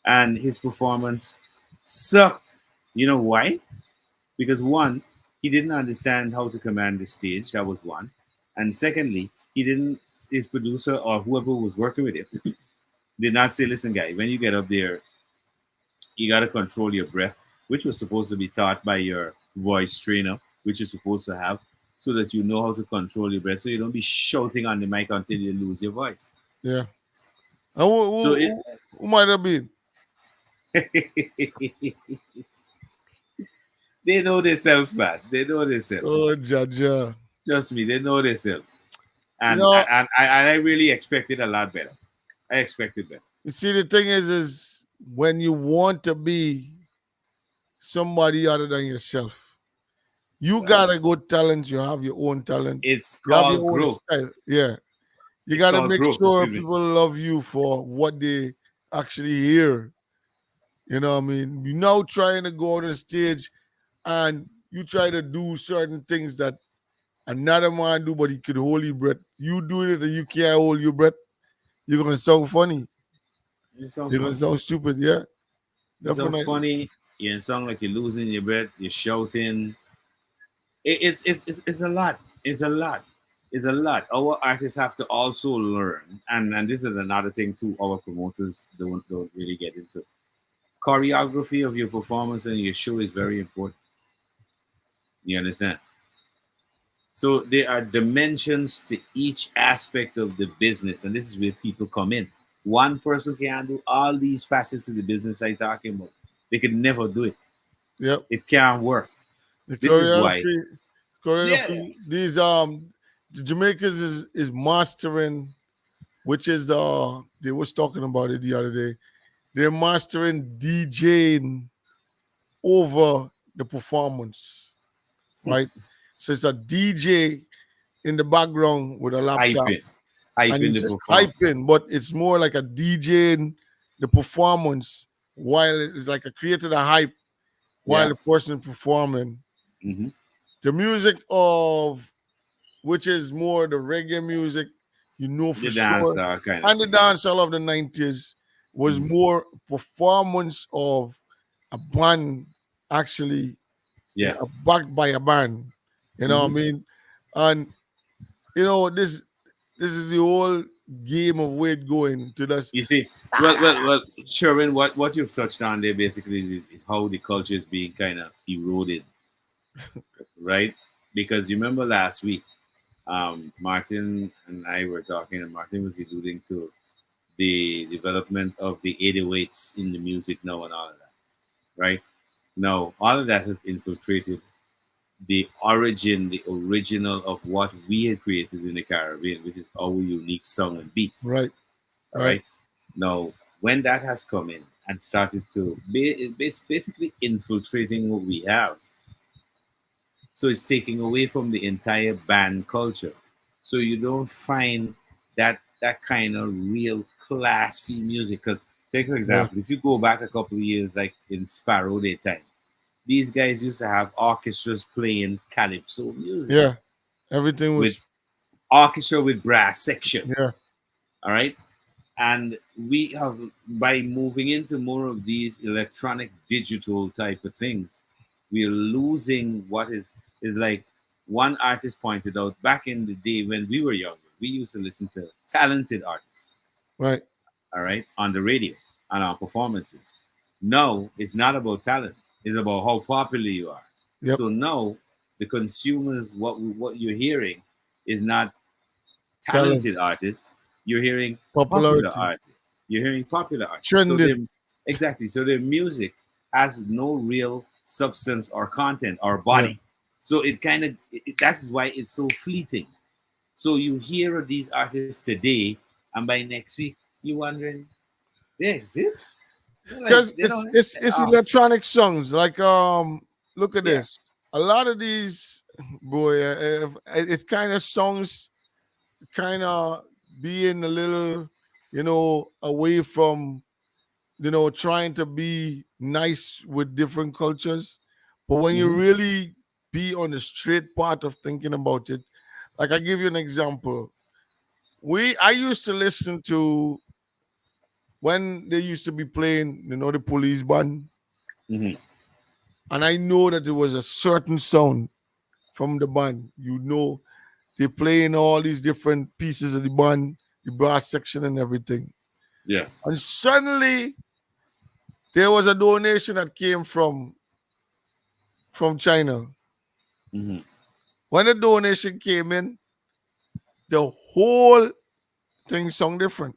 and his performance sucked. You know why? Because one, he didn't understand how to command the stage. That was one, and secondly, he didn't. His producer or whoever was working with him did not say, "Listen, guy, when you get up there, you got to control your breath," which was supposed to be taught by your voice trainer, which you're supposed to have, so that you know how to control your breath, so you don't be shouting on the mic until you lose your voice. Yeah. And So it, who might have been? they know themselves, man. They know themselves. Oh, Jaja. Trust me, they know themselves. You And, know, and I really expected a lot better. I expected better. you see, the thing is when you want to be somebody other than yourself, you Well, got a good talent. You have your own talent. it's You have your called own growth. style. Yeah. You It's got to called make growth. sure Excuse me. people love you for what they actually hear. You know what I mean? You're now trying to go on the stage and you try to do certain things that another man do, but he could hold your breath. You doing it and you can't hold your breath. You're gonna sound funny. You sound You're gonna funny. sound stupid. Yeah, You sound definitely. funny. You sound like you're losing your breath. You're shouting. It's a lot. It's a lot. It's a lot. Our artists have to also learn, and this is another thing too. Our promoters don't really get into choreography of your performance and your show is very important. You understand? So there are dimensions to each aspect of the business, and this is where people come in. One person can do all these facets of the business I'm talking about. They could never do it. Yep. It can't work. The This is why. Yeah. choreography. These the Jamaicans is mastering, which is they was talking about it the other day. They're mastering DJing over the performance, right? So it's a DJ in the background with a laptop, Hyping. Hyping and he's the just performance. hyping, but it's more like a DJ in the performance while it's like a created a hype while Yeah. the person performing. Mm-hmm. The music of which is more the reggae music, for The sure. dancer kind of And the thing. dancehall of the 90s was Mhm. more performance of a band actually, Yeah. backed by a band. You know what I Hmm. mean? And this is the whole game of way it going to this. You see, well, Sherwin, what you've touched on there basically is how the culture is being kind of eroded, right? Because you remember last week, Martin and I were talking, and Martin was alluding to the development of the 808s in the music now and all of that, right? Now, all of that has infiltrated the origin, the original of what we had created in the Caribbean, which is our unique song and beats. Right, All right. right. Now, when that has come in and started to basically infiltrating what we have, so it's taking away from the entire band culture. So you don't find that kind of real classy music. Because take for Yeah, example, if you go back a couple of years, like in Sparrow Day time, these guys used to have orchestras playing calypso music yeah. Everything with was, orchestra with brass section. yeah, All right. And we have, by moving into more of these electronic digital type of things, we are losing what is like one artist pointed out back in the day when we were younger. We used to listen to talented artists, right. all right, on the radio and our performances. No, it's not about talent. It's about how popular you are. Yep. So now the consumers, what you're hearing is not Talent, talented artists. You're hearing popular popularity, artists. You're hearing popular artists. So trending. their exactly. So their music has no real substance or content or Yeah. body. So it kind of that's why it's so fleeting. So you hear of these artists today, and by next week you're wondering they exist. They're like Because they it's don't. it's it's Oh, electronic songs. Like look at yeah. this. A lot of these, boy, it's kind of songs, kind of being a little, away from, trying to be nice with different cultures. But when you Hmm. really be on the straight part of thinking about it, like I give you an example. I used to listen to when they used to be playing, the police band. Hmm. And I know that there was a certain sound from the band. They playing all these different pieces of the band, the brass section and everything. Yeah. And suddenly there was a donation that came from China. Hmm. When the donation came in, the whole thing sound different.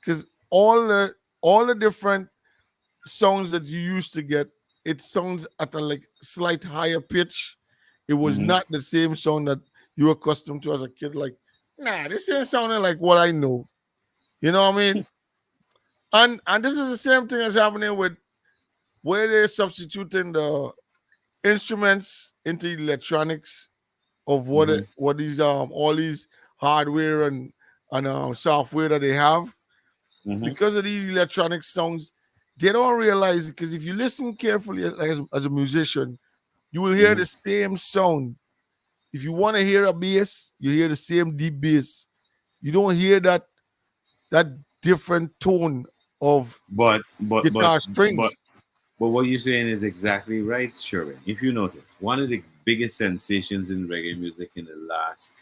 Because all the different sounds that you used to get, it sounds at a like slight higher pitch. It was Hmm. not the same sound that you were accustomed to as a kid. Like, nah, this ain't sounding like what I know. You know what I mean? And this is the same thing that's happening with where they're substituting the instruments into electronics of Hmm. what these all these hardware and software that they have. Hmm. Because of these electronic sounds, they don't realize it. Because if you listen carefully, like as a musician, you will hear Hmm. the same sound. If you want to hear a bass, you hear the same deep bass. You don't hear that different tone of But but but guitar but strings. But what you're saying is exactly right, Sherwin. If you notice, one of the biggest sensations in reggae music in the last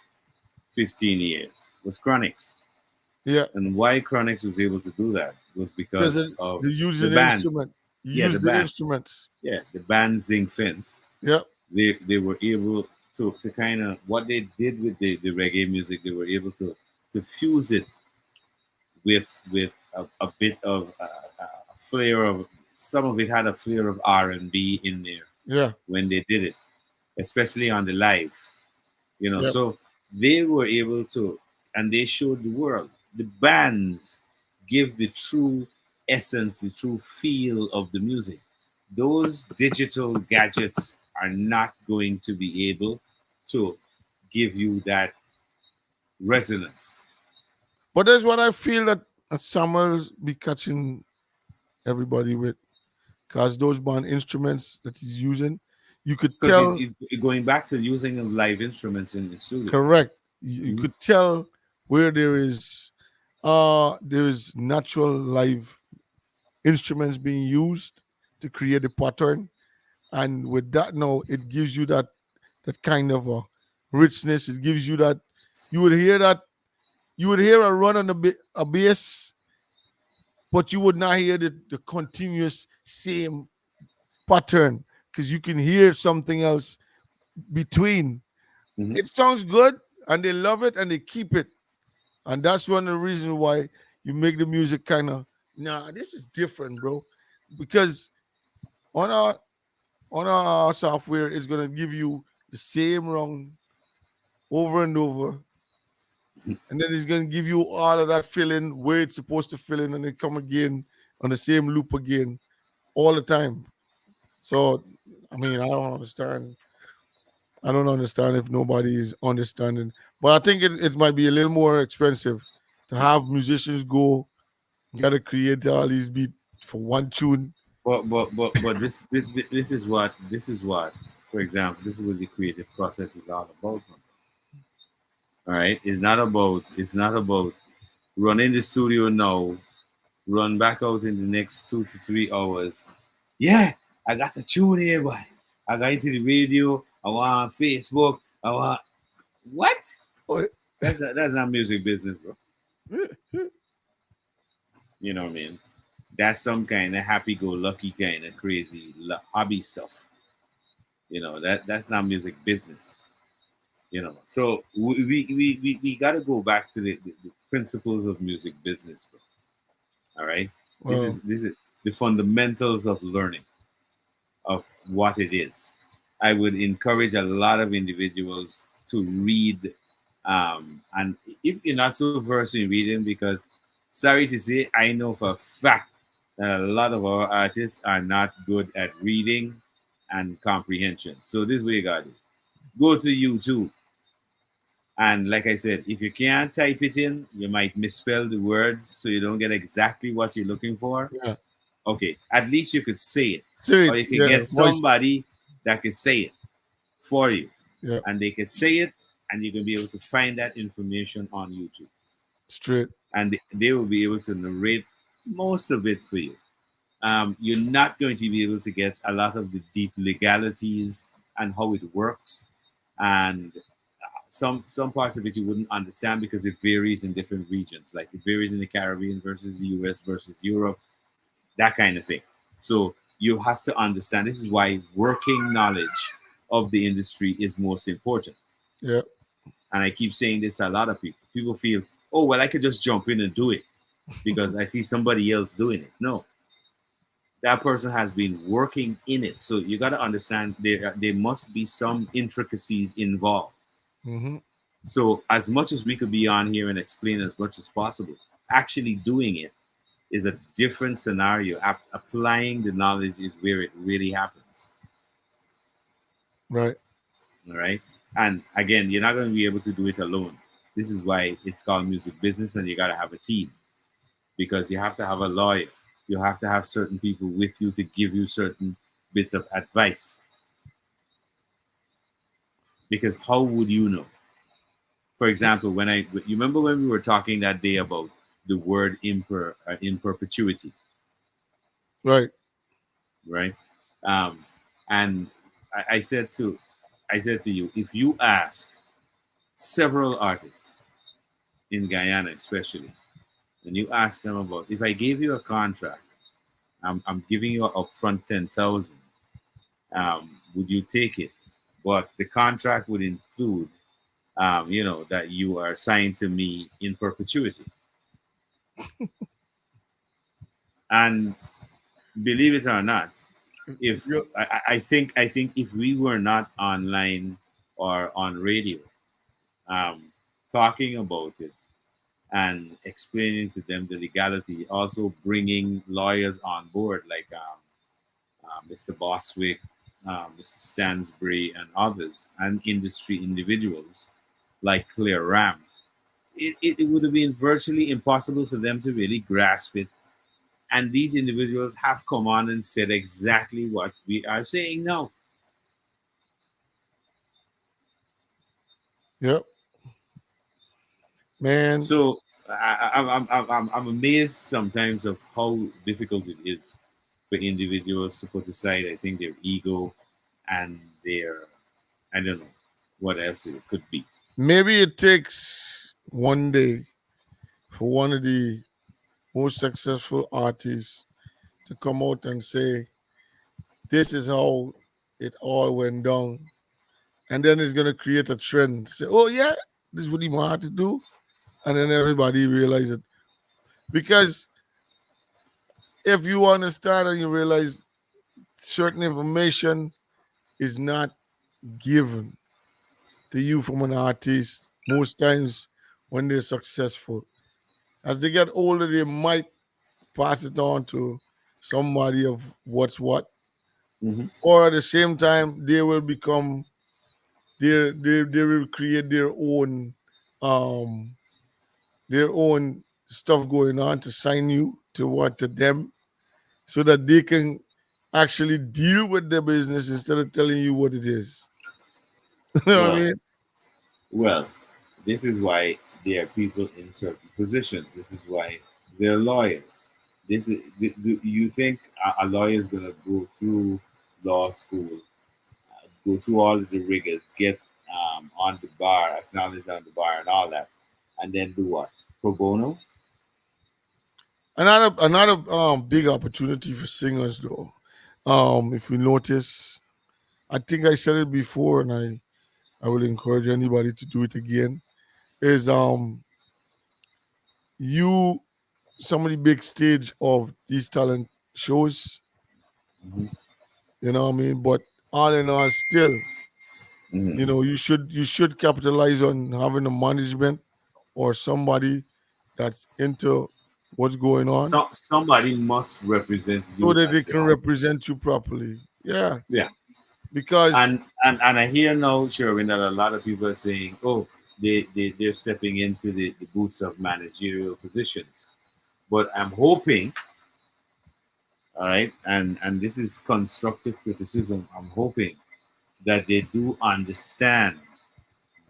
15 years was Chronix. Yeah, And why Chronix was able to do that was because because of they're the using the band. instrument. You Yeah, use the the band. instruments. Yeah, the band Zinc Fence. Yeah, They were able to kind of, what they did with the reggae music, they were able to fuse it with a bit of a flair of, some of it had a flair of R&B in there yeah, when they did it, especially on the live, yeah. So they were able to, and they showed the world. The bands give the true essence, the true feel of the music. Those digital gadgets are not going to be able to give you that resonance. But that's what I feel that Summers be catching everybody with. because those band instruments that he's using, you could Because tell. he's going back to using live instruments in the studio. Correct. You Mhm. could tell where there is natural live instruments being used to create a pattern, and with that now it gives you that kind of a richness. It gives you that you would hear that you would hear a run on a bass, but you would not hear the continuous same pattern because you can hear something else between. Mhm. It sounds good and they love it and they keep it. And that's one of the reasons why you make the music kind of, nah, this is different, bro. Because on our on our software, it's gonna give you the same rung over and over, and then it's gonna give you all of that filling where it's supposed to fill in, and then come again on the same loop again all the time. So, I mean, I don't understand. I don't understand if nobody is understanding, but I think it might be a little more expensive to have musicians go. You got to create all these beats for one tune. But this is what, for example, this is what the creative process is all about. Man. All right, it's not about run in the studio now, run back out in the next 2 to 3 hours. Yeah, I got a tune here, boy. I got into the radio. I want Facebook. I want what? Oh, That's not music business, bro. You know what I mean? That's some kind of happy-go-lucky kind of crazy hobby stuff. That's not music business. So we got to go back to the principles of music business, bro. All right, this well, is this is the fundamentals of learning of what it is. I would encourage a lot of individuals to read, and if you're not so versed in reading, because sorry to say, I know for a fact that a lot of our artists are not good at reading and comprehension. So this way you got to do. Go to YouTube. And like I said, if you can't type it in, you might misspell the words so you don't get exactly what you're looking for. yeah. Okay, at least you could say it, Say or it. you can Yeah. get Voice. somebody that can say it for you, Yeah. and they can say it, and you can be able to find that information on YouTube, Straight. and they will be able to narrate most of it for you. You're not going to be able to get a lot of the deep legalities and how it works, and some parts of it you wouldn't understand because it varies in different regions. Like it varies in the Caribbean versus the US versus Europe, that kind of thing. So you have to understand this is why working knowledge of the industry is most important. Yeah. And I keep saying this to a lot of people. People feel, oh, well, I could just jump in and do it because I see somebody else doing it. No, that person has been working in it. So you got to understand there must be some intricacies involved. Mm-hmm. So as much as we could be on here and explain as much as possible, actually doing it is a different scenario. Applying the knowledge is where it really happens. Right. All right. And again, you're not going to be able to do it alone. This is why it's called music business, and you got to have a team because you have to have a lawyer. You have to have certain people with you to give you certain bits of advice. Because how would you know? For example, you remember when we were talking that day about the word in perpetuity, Right. right? Um, and I said to you, if you ask several artists in Guyana, especially, and you ask them about if I gave you a contract, I'm giving you an upfront 10,000. Would you take it? But the contract would include, that you are signed to me in perpetuity. And believe it or not, if Yeah. I think if we were not online or on radio, um, talking about it and explaining to them the legality, also bringing lawyers on board like Mr. Boswick, Mr. Stansbury, and others, and industry individuals like Claire Ram, it would have been virtually impossible for them to really grasp it And these individuals have come on and said exactly what we are saying now. Yep, man. So I'm amazed sometimes of how difficult it is for individuals to put aside, I think, their ego and their, I don't know what else it could be. Maybe it takes one day for one of the most successful artists to come out and say, "This is how it all went down," and then it's gonna create a trend. Say, "Oh yeah, this is what he wanted to do," and then everybody realize it. Because if you understand and you realize certain information is not given to you from an artist, most times when they're successful, as they get older, they might pass it on to somebody of what's what, Hmm. or at the same time, they will become they will create um their own stuff going on to sign you to what to them so that they can actually deal with their business instead of telling you what it is. You know what I Well, mean? well, this is why there are people in certain positions. This is why they're lawyers. This is, you think a lawyer is going to go through law school, go through all of the rigors, get on the bar, acknowledged on the bar, and all that, and then do what? Pro bono? Another big opportunity for singers though. If you notice, I think I said it before and I will encourage anybody to do it again, is you some of the big stage of these talent shows, Hmm. you know what I mean? But all in all, still, Hmm. you should capitalize on having a management or somebody that's into what's going on So somebody must represent so you that they as the can artist. represent you properly. Yeah. Yeah. Because And I hear now, Sherwin, that a lot of people are saying, oh, they're stepping into the boots of managerial positions. But I'm hoping, all right, and this is constructive criticism, I'm hoping that they do understand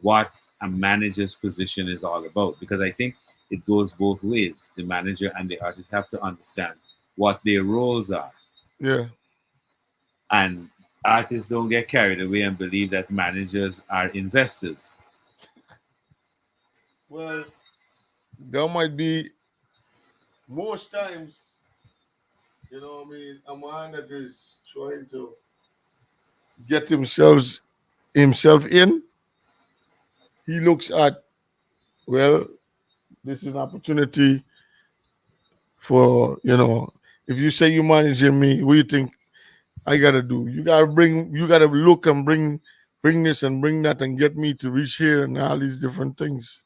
what a manager's position is all about. Because I think it goes both ways. The manager and the artist have to understand what their roles are. yeah. And artists don't get carried away and believe that managers are investors. Well, there might be most times, you know what I mean, a man that is trying to get himself in, he looks at, well, this is an opportunity for, if you say you managing me, what do you think I gotta do? You gotta look and bring this and bring that and get me to reach here and all these different things.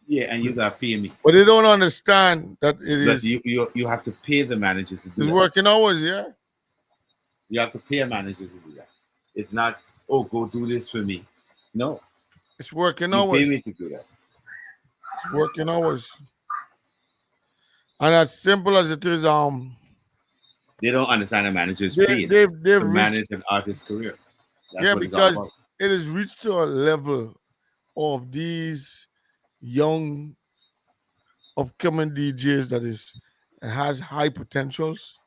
Yeah, and you got to pay me. But they don't understand that it But is you have to pay the manager to do it's that. working hours, yeah. You have to pay a manager to do that. It's not, oh, go do this for me. No, It's working you pay hours. me to do that. It's working hours. And as simple as it is, They don't understand a manager is they paid they've to reached, manage an artist's career. That's yeah, what it's all because about. it has reached to a level of these young upcoming DJs that is has high potentials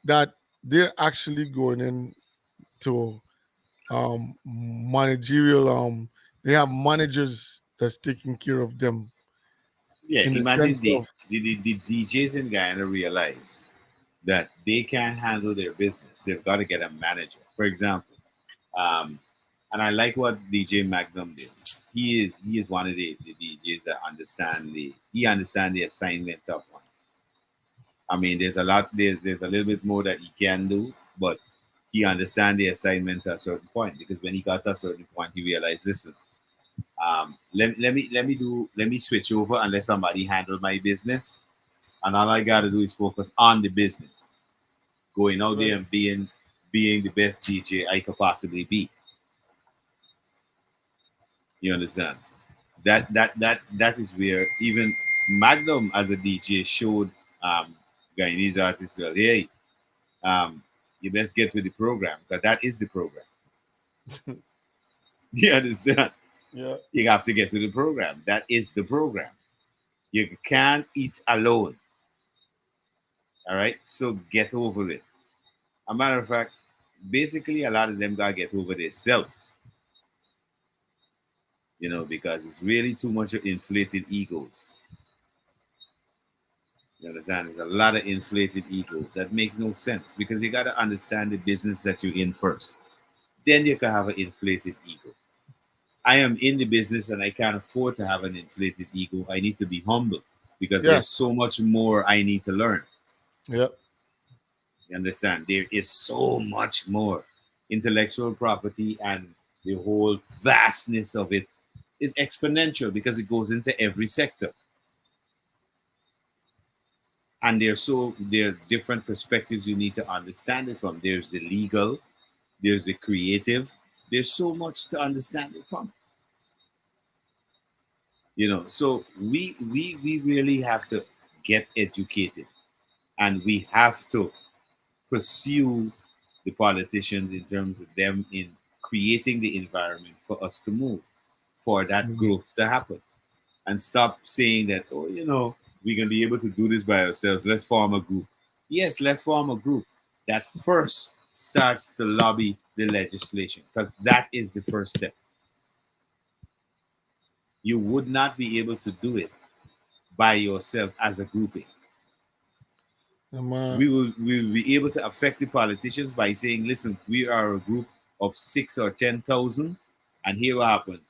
that they're actually going into managerial they have managers that's taking care of them Yeah, in the imagine sense of the DJs in Guyana realize that they can't handle their business. They've got to get a manager. For example, um, and I like what DJ Magnum did. He is one of the DJs that understand the assignment of one. I mean, there's a little bit more that he can do, but he understands the assignments at a certain point because when he got to a certain point, he realized, listen, let me switch over and let somebody handle my business, and all I got to do is focus on the business, going out there right. and being the best DJ I could possibly be. You understand? That is where even Magnum as a DJ showed um, Guyanese artists will, hey, you best get with the program because that is the program. You understand? Yeah. You have to get with the program. That is the program. You can't eat alone. All right. So get over it. A matter of fact, basically, a lot of them gotta get over themselves, because it's really too much of inflated egos. You understand? There's a lot of inflated egos that make no sense because you gotta understand the business that you're in first. Then you can have an inflated ego. I am in the business and I can't afford to have an inflated ego. I need to be humble because Yeah. there's so much more I need to learn. Yeah. You understand? There is so much more. Intellectual property and the whole vastness of it is exponential because it goes into every sector. And there are different perspectives you need to understand it from. There's the legal, there's the creative. There's so much to understand it from. So we really have to get educated, and we have to pursue the politicians in terms of them in creating the environment for us to move, for that Mhm. growth to happen, and stop saying that, oh, we're gonna be able to do this by ourselves. Let's form a group. Yes, let's form a group that first starts to lobby the legislation, because that is the first step. You would not be able to do it by yourself as a grouping. Um, We will be able to affect the politicians by saying, listen, we are a group of 6 or 10,000, and here what happened.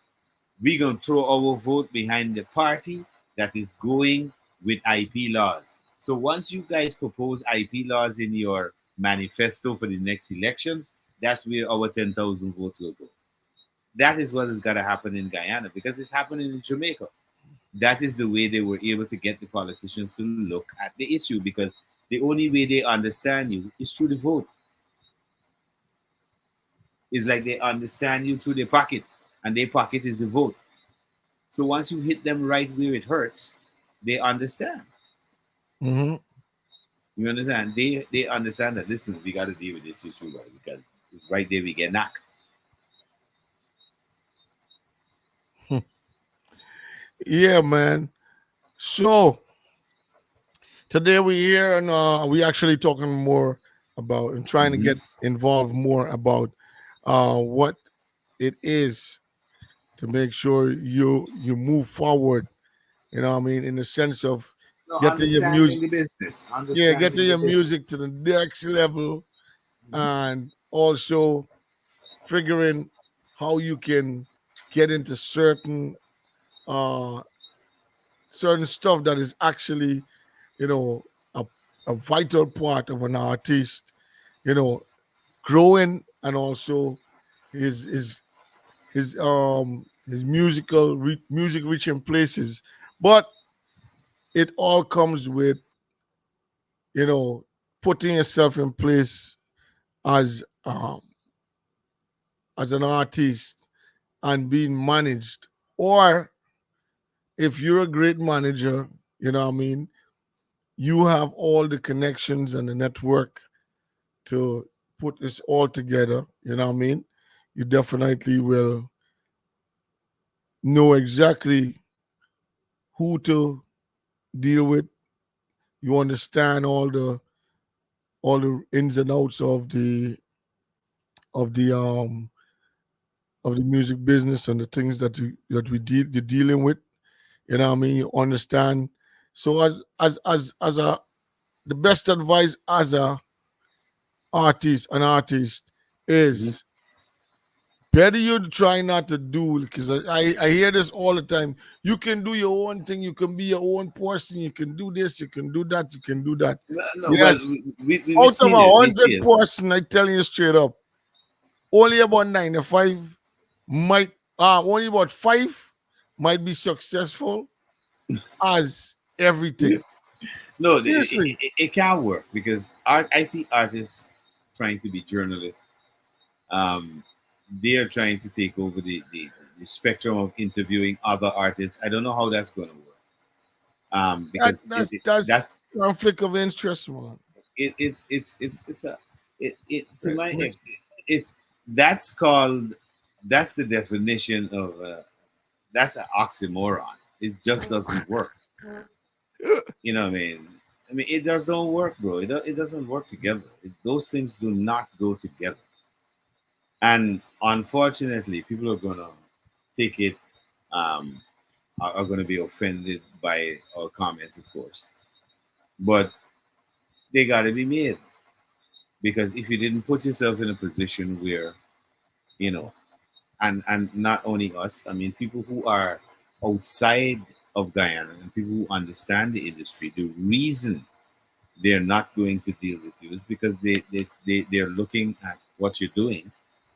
We're gonna throw our vote behind the party that is going with IP laws. So once you guys propose IP laws in your manifesto for the next elections, that's where our 10,000 votes will go. That is what is gonna happen in Guyana because it's happening in Jamaica. That is the way they were able to get the politicians to look at the issue because the only way they understand you is through the vote. It's like they understand you through their pocket, and their pocket is the vote. So once you hit them right where it hurts, they understand. mhm. You understand? They understand that, listen, we got to deal with this issue, right? Because it's right there we get knocked. Yeah, man. So today we're here and we actually talking more about and trying to Mhm. get involved more about what it is to make sure you move forward. You know what I mean? In the sense of No, getting your understanding music, the business. yeah, Understanding getting the your business. music to the next level, Mhm. and also figuring how you can get into uh certain stuff that is actually, you know, a, a vital part of an artist, you know, growing, and also his his his music reaching places. But it all comes with, you know, putting yourself in place as as an artist and being managed. Or if you're a great manager, you know what I mean, you have all the connections and the network to put this all together, you know what I mean? You definitely will know exactly who to deal with. You understand all the ins and outs of the um of the music business and the things you're dealing with. You know what I mean? You understand. So as a the best advice as an artist Mhm. is better you try not to do, because I hear this all the time. You can do your own thing, you can be your own person, you can do this, you can do that, you can do that. No, no, well, Yes. we Out of see it. a We see hundred it. person, I tell you straight up, only about 95 might only about five might be successful as everything. No, Seriously. it can work because I see artists trying to be journalists. Um, they are trying to take over the spectrum of interviewing other artists. I don't know how that's going to work. That Because that's that's that's Conflict of interest, man. It's a it to Right, my right. it's that's called that's the definition of that's an oxymoron. It just doesn't work. You know what I mean? I mean, it doesn't work, bro. It doesn't work together. Those things do not go together. And unfortunately, people are gonna take it, um, are gonna be offended by our comments, of course. But they gotta be made because if you didn't put yourself in a position where you know, and not only us, I mean, people who are outside of Guyana and people who understand the industry, the reason they're not going to deal with you is because they're looking at what you're doing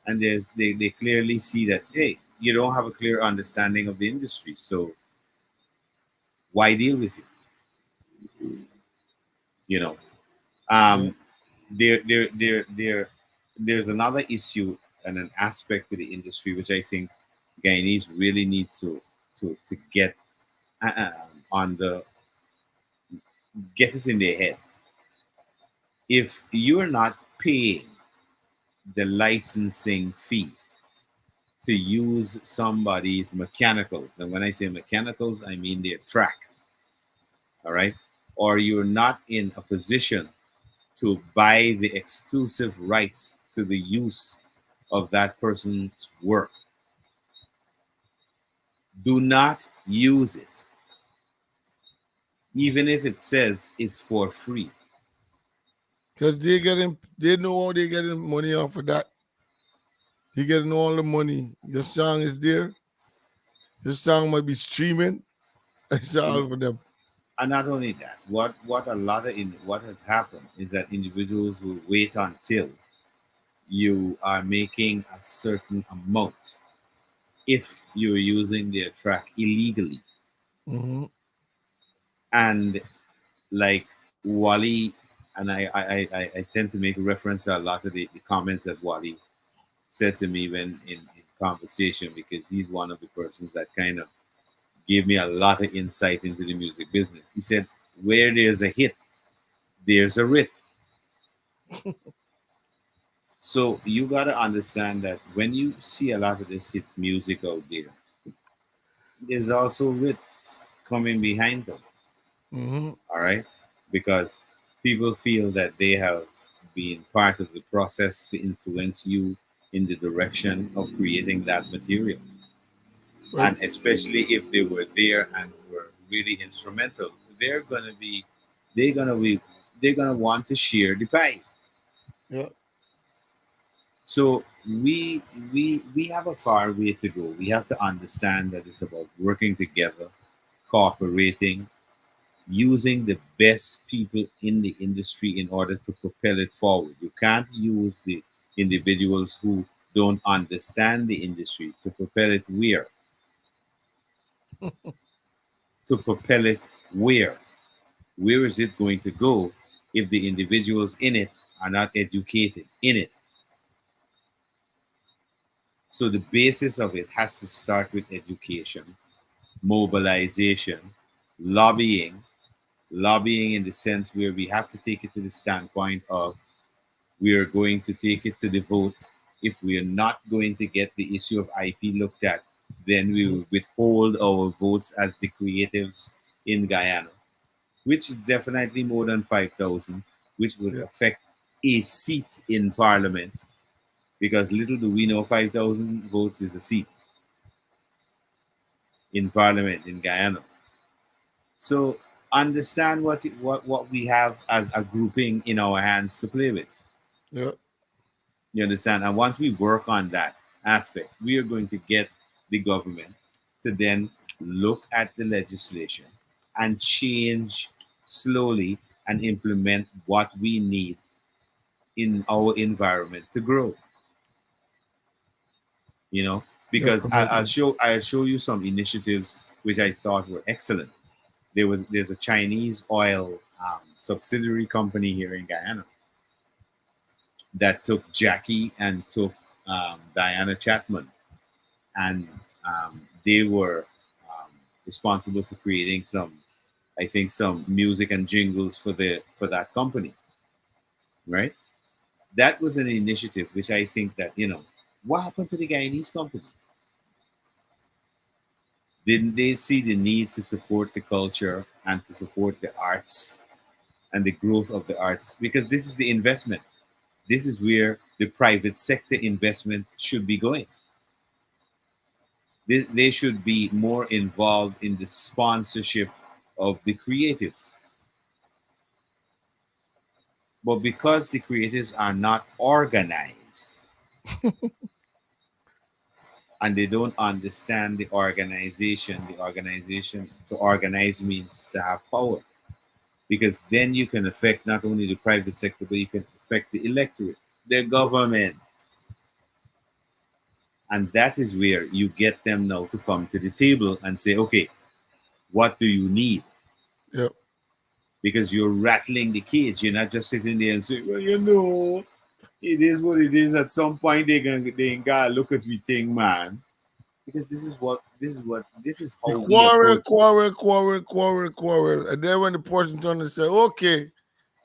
and they clearly see that hey, you don't have a clear understanding of the industry, so why deal with you know Yeah. um there's another issue and an aspect to the industry which I think Guyanese really need to on the get it in their head. If you're not paying the licensing fee to use somebody's mechanicals, and when I say mechanicals, I mean their track, all right, or you're not in a position to buy the exclusive rights to the use of that person's work, do not use it, even if it says it's for free. Because they know how they getting money off of that. They getting all the money. Your song is there. Your song might be streaming. It's all for them. And not only that, what has happened is that individuals will wait until you are making a certain amount if you're using their track illegally. Hmm. And like Wally, and I tend to make reference to a lot of the comments that Wally said to me when in conversation because he's one of the persons that kind of gave me a lot of insight into the music business. He said, where there's a hit, there's a writ. So you gotta understand that when you see a lot of this hit music out there, there's also writs coming behind them. Hmm. All right, because people feel that they have been part of the process to influence you in the direction of creating that material, Right. and especially if they were there and were really instrumental, they're gonna be, they're gonna be, they're gonna want to share the pie. Yeah. So we have a far way to go. We have to understand that it's about working together, cooperating, using the best people in the industry in order to propel it forward. You can't use the individuals who don't understand the industry to propel it where? To propel it where? Where is it going to go if the individuals in it are not educated in it? So the basis of it has to start with education, mobilization, lobbying, lobbying in the sense where we have to take it to the standpoint of we are going to take it to the vote. If we are not going to get the issue of IP looked at, then we will withhold our votes as the creatives in Guyana, which is definitely more than 5,000, which would Yeah. affect a seat in parliament. Because little do we know, 5,000 votes is a seat in parliament in Guyana. So understand what we have as a grouping in our hands to play with. Yeah. You understand? And once we work on that aspect, we are going to get the government to then look at the legislation and change slowly and implement what we need in our environment to grow. You know, because Definitely. I'll show you some initiatives which I thought were excellent. There's a Chinese oil subsidiary company here in Guyana that took Jackie and took Diana Chapman, and they were responsible for creating some. I think some music and jingles for that company, right? That was an initiative which I think that, what happened to the Guyanese companies? Didn't they see the need to support the culture and to support the arts and the growth of the arts? Because this is the investment. This is where the private sector investment should be going. They should be more involved in the sponsorship of the creatives. But because the creatives are not organized and they don't understand the organization to organize means to have power. Because then you can affect not only the private sector, but you can affect the electorate, the government. And that is where you get them now to come to the table and say, okay, what do you need? Yep. Because you're rattling the cage. You're not just sitting there and saying, well, it is what it is. At some point they gotta look at me thing, man. Because this is how we Quarrel, approach it. quarrel, quarrel, quarrel, quarrel. And then when the person turns and say, okay,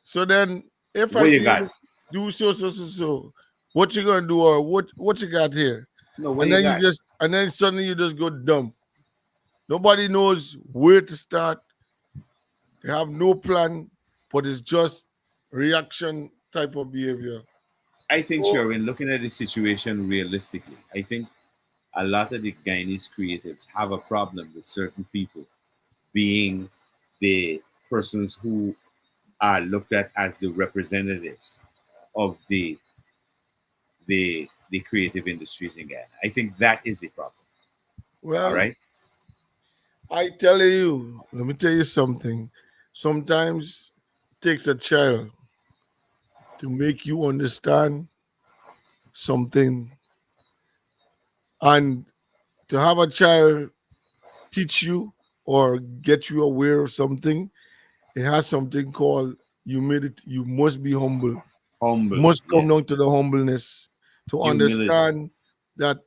so then if What I you do, got? do so, what you gonna do or what you got here? No, what And you then got? and then suddenly you just go dumb. Nobody knows where to start. They have no plan, but it's just reaction type of behavior. I think, So, sure, in looking at the situation realistically, I think a lot of the Guyanese creatives have a problem with certain people being the persons who are looked at as the representatives of the creative industries in Ghana. I think that is the problem. All well, right. I tell you, let me tell you something. Sometimes it takes a child to make you understand something, and to have a child teach you or get you aware of something, it has something called humility. You must be humble. Humble. Must Yeah. come down to the humbleness to Humility. understand that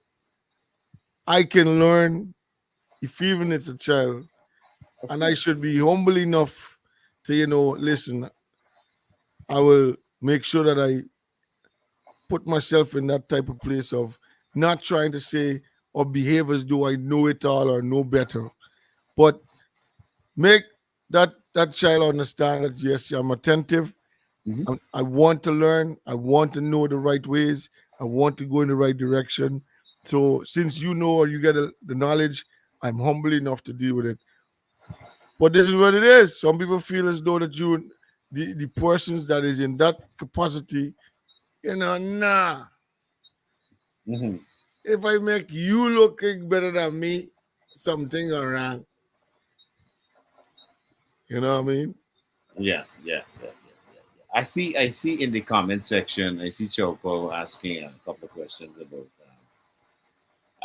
I can learn if even it's a child, Of and I course. should be humble enough to listen. I will make sure that I put myself in that type of place of not trying to say or behave as though I know it all or know better, but make that child understand that yes, I'm attentive. Mhm. I want to learn. I want to know the right ways. I want to go in the right direction. So since you know or you get the knowledge, I'm humble enough to deal with it. But this is what it is. Some people feel as though that the persons that is in that capacity, nah. Mhm. If I make you looking better than me, something are wrong. You know what I mean? Yeah, yeah, yeah, yeah. I see in the comment section, I see Chopo asking a couple of questions about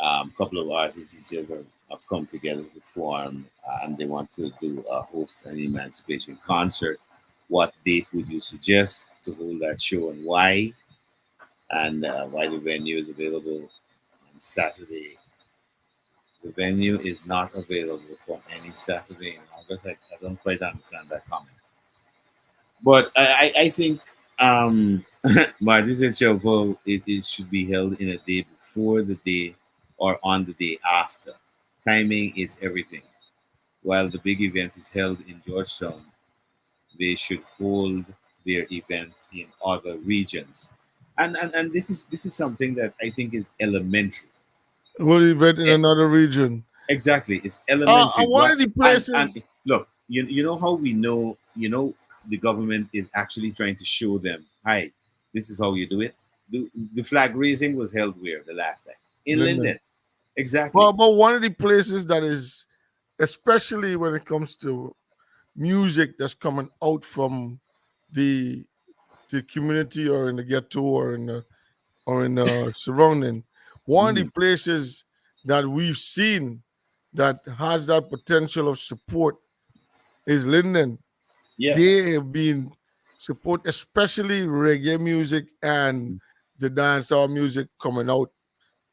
a couple of artists he says have come together to form and they want to do host an emancipation concert. What date would you suggest to hold that show and why? And why the venue is available on Saturday. The venue is not available for any Saturday in August. I don't quite understand that comment. But I think Martin said Chopo, it should be held in a day before the day or on the day after. Timing is everything. While the big event is held in Georgetown, they should hold their event in other regions. And this is something that I think is elementary. We'll event in E- another region. Exactly, it's I elementary. one What of the and places. look, you know how we know the government is actually trying to show them, hi, this is how you do it. The flag raising was held where the last time in Linden. Linden. Exactly. But one of the places that is, especially when it comes to music that's coming out from the the community or in the ghetto or in the surrounding, one of the Hmm. places that we've seen that has that potential of support is Linden. Yeah. They have been support, especially reggae music and the dancehall music coming out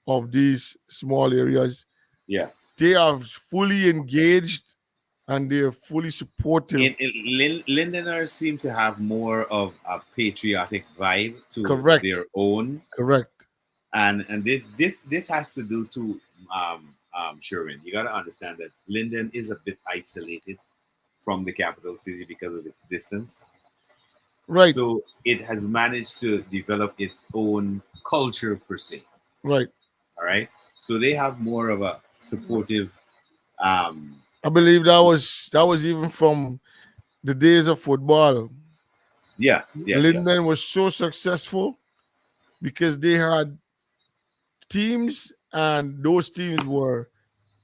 of these small areas. Yeah. They are fully engaged and they're fully supportive. Londoners seem to have more of a patriotic vibe to Correct, their own, correct. and this has to do to Sherwin. You got to understand that Linden is a bit isolated from the capital city because of its distance. Right, So it has managed to develop its own culture per se. right. All right. So they have more of a supportive. Um, I believe that was even from the days of football. yeah. Linden was so successful because they had teams, and those teams were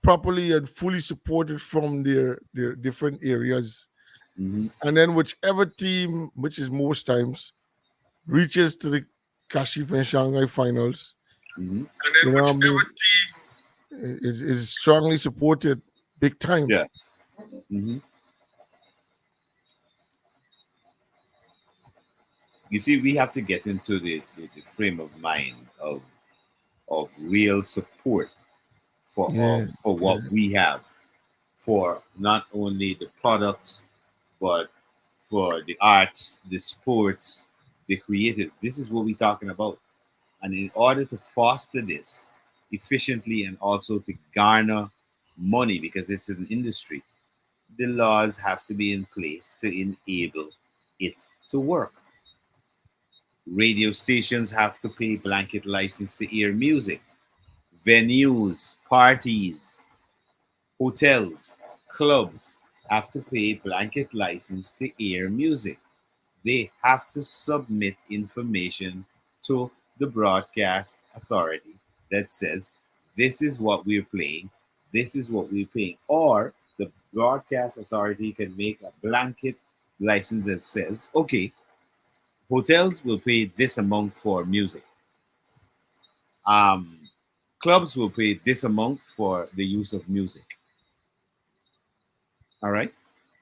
properly and fully supported from their different areas. Hmm. And then whichever team, which is most times, reaches to the Kashif and Shanghai finals, Hmm. you know what I mean, is strongly supported big time. Yeah. Hmm. You see, we have to get into the frame of mind of real support Yeah, for yeah. what we have, for not only the products but for the arts, the sports, the creative. This is what we're talking about. And in order to foster this efficiently and also to garner money because it's an industry, the laws have to be in place to enable it to work. Radio stations have to pay blanket license to air music. Venues, parties, hotels, clubs have to pay blanket license to air music. They have to submit information to the broadcast authority that says this is what we're playing, this is what we're paying. Or the broadcast authority can make a blanket license that says, okay, hotels will pay this amount for music. Um, Clubs will pay this amount for the use of music. All right.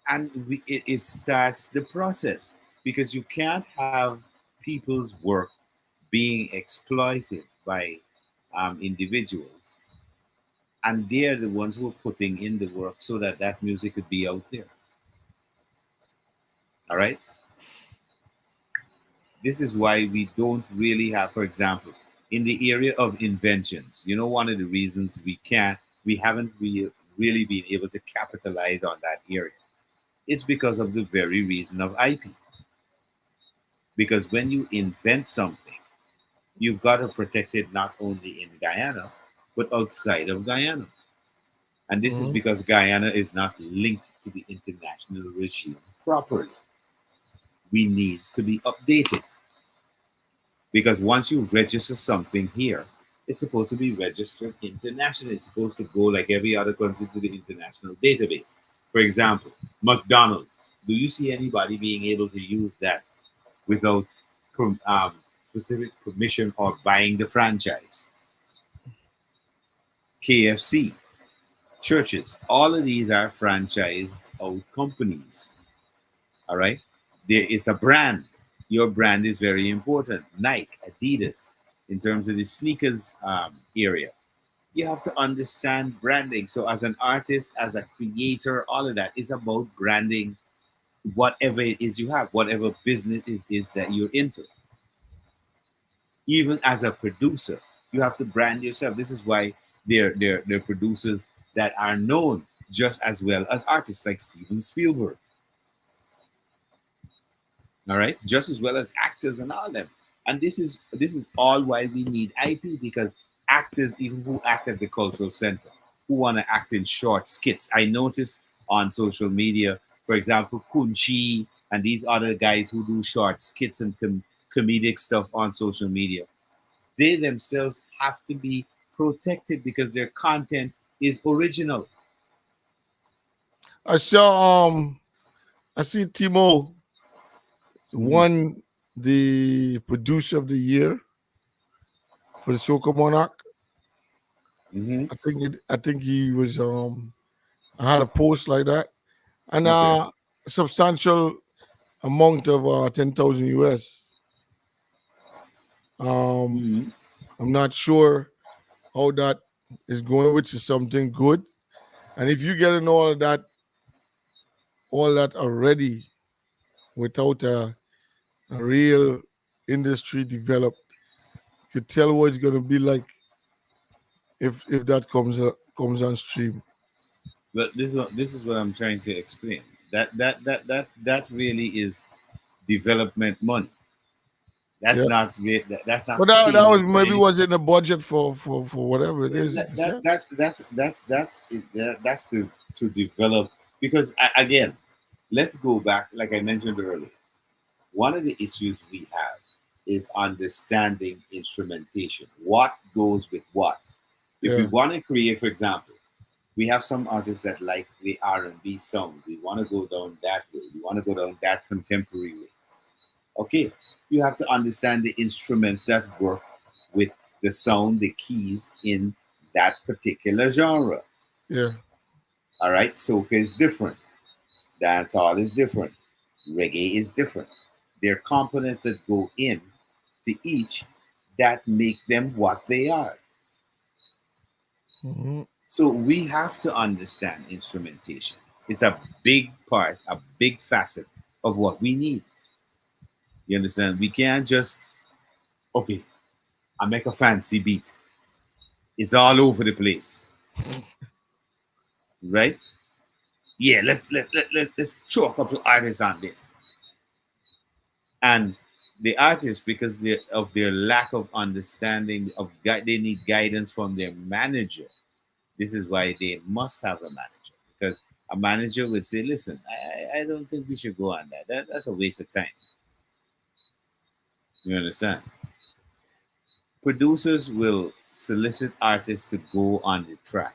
And it starts the process because you can't have people's work being exploited by individuals, and they're the ones who are putting in the work so that that music could be out there. All right. This is why we don't really have, for example, in the area of inventions, one of the reasons we haven't really been able to capitalize on that area. It's because of the very reason of IP. Because when you invent something, you've got to protect it not only in Guyana, but outside of Guyana. And this is Mhm. because Guyana is not linked to the international regime properly. We need to be updated. Because once you register something here, it's supposed to be registered internationally. It's supposed to go like every other country to the international database. For example, McDonald's. Do you see anybody being able to use that without specific permission or buying the franchise? KFC, churches, all of these are franchised out companies. All right. It's a brand. Your brand is very important. Nike, Adidas, in terms of the sneakers area. You have to understand branding. So, as an artist, as a creator, all of that is about branding whatever it is you have, whatever business it is that you're into. Even as a producer, you have to brand yourself. This is why they're producers that are known just as well as artists like Steven Spielberg. All right, just as well as actors and all them. And this is all why we need IP, because actors, even who act at the cultural center, who want to act in short skits. I notice on social media, for example, Kunchi and these other guys who do short skits and comedic stuff on social media. They themselves have to be protected because their content is original. I saw I see Timo Hmm. won the producer of the year for the Soca Monarch. Hmm. I think he was I had a post like that, and Okay. a substantial amount of 10,000 US. Um, Hmm. I'm not sure how that is going, which is something good. And if you get in all of that, all that already without a real industry developed. You could tell what it's going to be like if that comes on stream. But this is what I'm trying to explain. That really is development money. Yeah, That's not but that was paying for maybe any. was in the budget for whatever it is. That, You that, said. that's it. That's to develop because again, let's go back. Like I mentioned earlier, one of the issues we have is understanding instrumentation. What goes with what? If we Yeah, want to create, for example, we have some artists that like the R&B sound. We want to go down that way. We want to go down that contemporary way. Okay, you have to understand the instruments that work with the sound, the keys in that particular genre. yeah. All right, soca is different, dancehall is different, reggae is different. There are components that go in to each that make them what they are. Hmm. So we have to understand instrumentation. It's a big part, a big facet of what we need. You understand? We can't just okay, I make a fancy beat. It's all over the place, right? Yeah, let's throw a couple artists on this. And the artists, because of their lack of understanding of they need guidance from their manager. This is why they must have a manager because a manager would say, "Listen, I don't think we should go on that. That's a waste of time." You understand? Producers will solicit artists to go on the track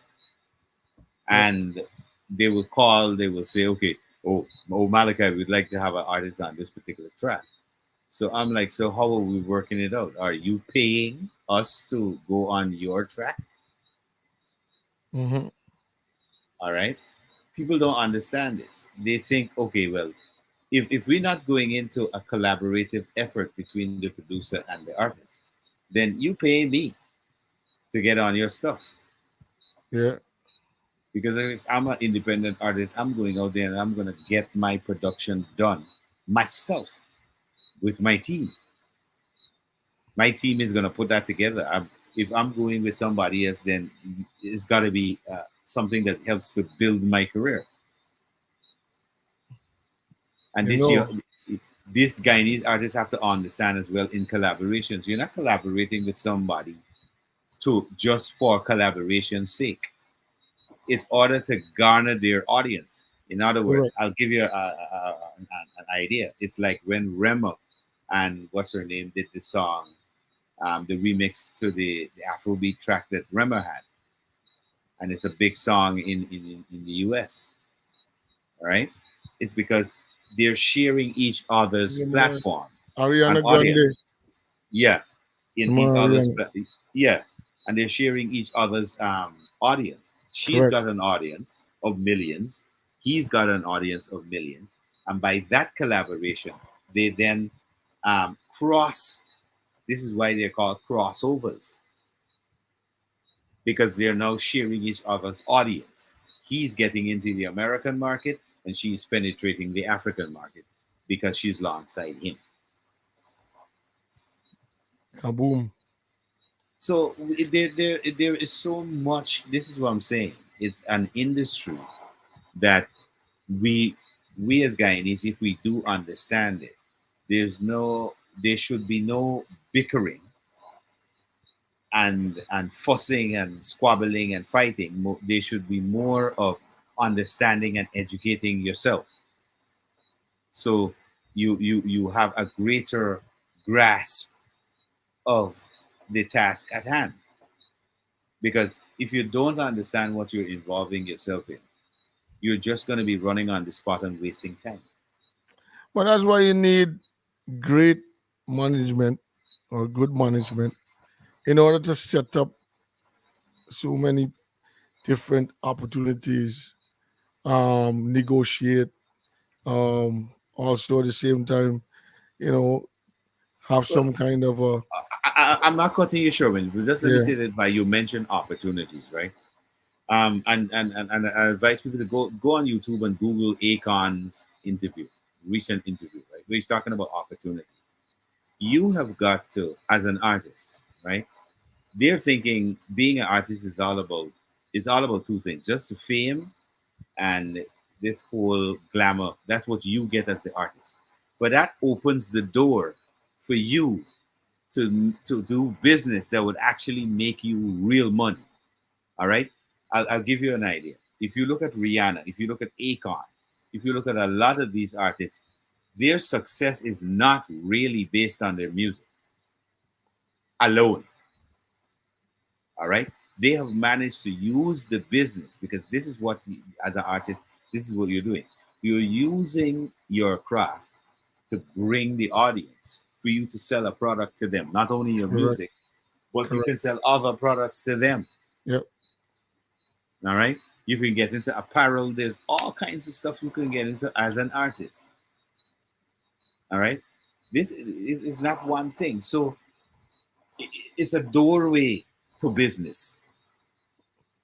Yeah. and they will call, they will say, okay, oh Malachi, we'd like to have an artist on this particular track. So I'm like, so how are we working it out? Are you paying us to go on your track? Hmm. All right. People don't understand this. They think, okay, well, if we're not going into a collaborative effort between the producer and the artist, then you pay me to get on your stuff. Yeah. Because if I'm an independent artist, I'm going out there and I'm going to get my production done myself with my team. My team is going to put that together. If I'm going with somebody else, then it's got to be something that helps to build my career. And You this year, know. this Guyanese artists have to understand as well in collaborations. You're not collaborating with somebody to just for collaboration's sake. It's order to garner their audience. In other words, Correct. I'll give you an idea. It's like when Rema and what's her name did the song, the remix to the Afrobeat track that Rema had, and it's a big song in the US. All right, it's because they're sharing each other's You know, platform and Ariana Grande. audience. Yeah, in Come each on, other's Ariana. yeah, and they're sharing each other's audience. She's Correct. got an audience of millions. He's got an audience of millions, and by that collaboration, they then cross. This is why they're called crossovers because they're now sharing each other's audience. He's getting into the American market, and she's penetrating the African market because she's alongside him. Kaboom. So there is so much. This is what I'm saying. It's an industry that we we as Guyanese, if we do understand it, there should be no bickering and fussing and squabbling and fighting. There should be more of understanding and educating yourself. So you have a greater grasp of the task at hand. Because if you don't understand what you're involving yourself in, you're just going to be running on the spot and wasting time. But that's why you need great management or good management in order to set up so many different opportunities, negotiate, also at the same time, you know, have Well, some kind of a I'm not cutting you, Sherwin, but just let me yeah, say that by you mentioned opportunities, right? And I advise people to go on YouTube and Google Akon's interview, recent interview, right? Where he's talking about opportunity. You have got to, as an artist, right? They're thinking being an artist is all about two things: just the fame and this whole glamour. That's what you get as an artist. But that opens the door for you to do business that would actually make you real money. All right. I'll give you an idea. If you look at Rihanna, if you look at Akon, if you look at a lot of these artists, their success is not really based on their music alone. All right. They have managed to use the business because this is what, as an artist, this is what you're doing. You're using your craft to bring the audience for you to sell a product to them, not only your Correct. music, but you Correct. can sell other products to them. Yep. All right. You can get into apparel. There's all kinds of stuff you can get into as an artist. All right. This is not one thing. So it's a doorway to business,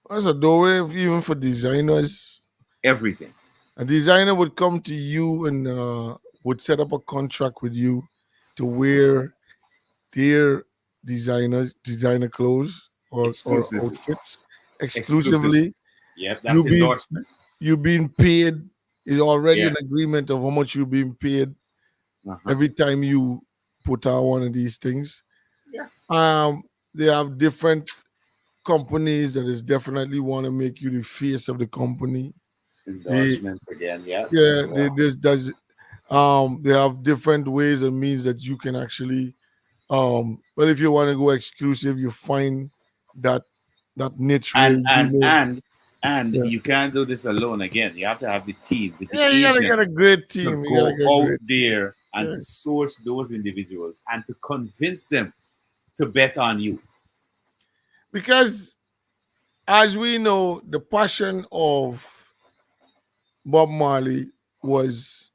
That's a doorway even for designers. everything. A designer would come to you and would set up a contract with you to wear their designer clothes or Exclusively. outfits Exclusively. exclusively. Yep. You That's being endorsement. you being paid is already Yeah. an agreement of how much you're being paid Uh-huh. every time you put out one of these things. Yeah. They have different companies that is definitely want to make you the face of the company. Endorsements again. Yeah. Yeah, they have different ways and means that you can actually well, if you want to go exclusive, you find that niche where and you and know. and and Yeah. you can't do this alone. Again, you have to have the team with the Yeah, you gotta agent get a great to team. You go gotta get out great. there and Yeah. to source those individuals and to convince them to bet on you. Because as we know, the passion of Bob Marley was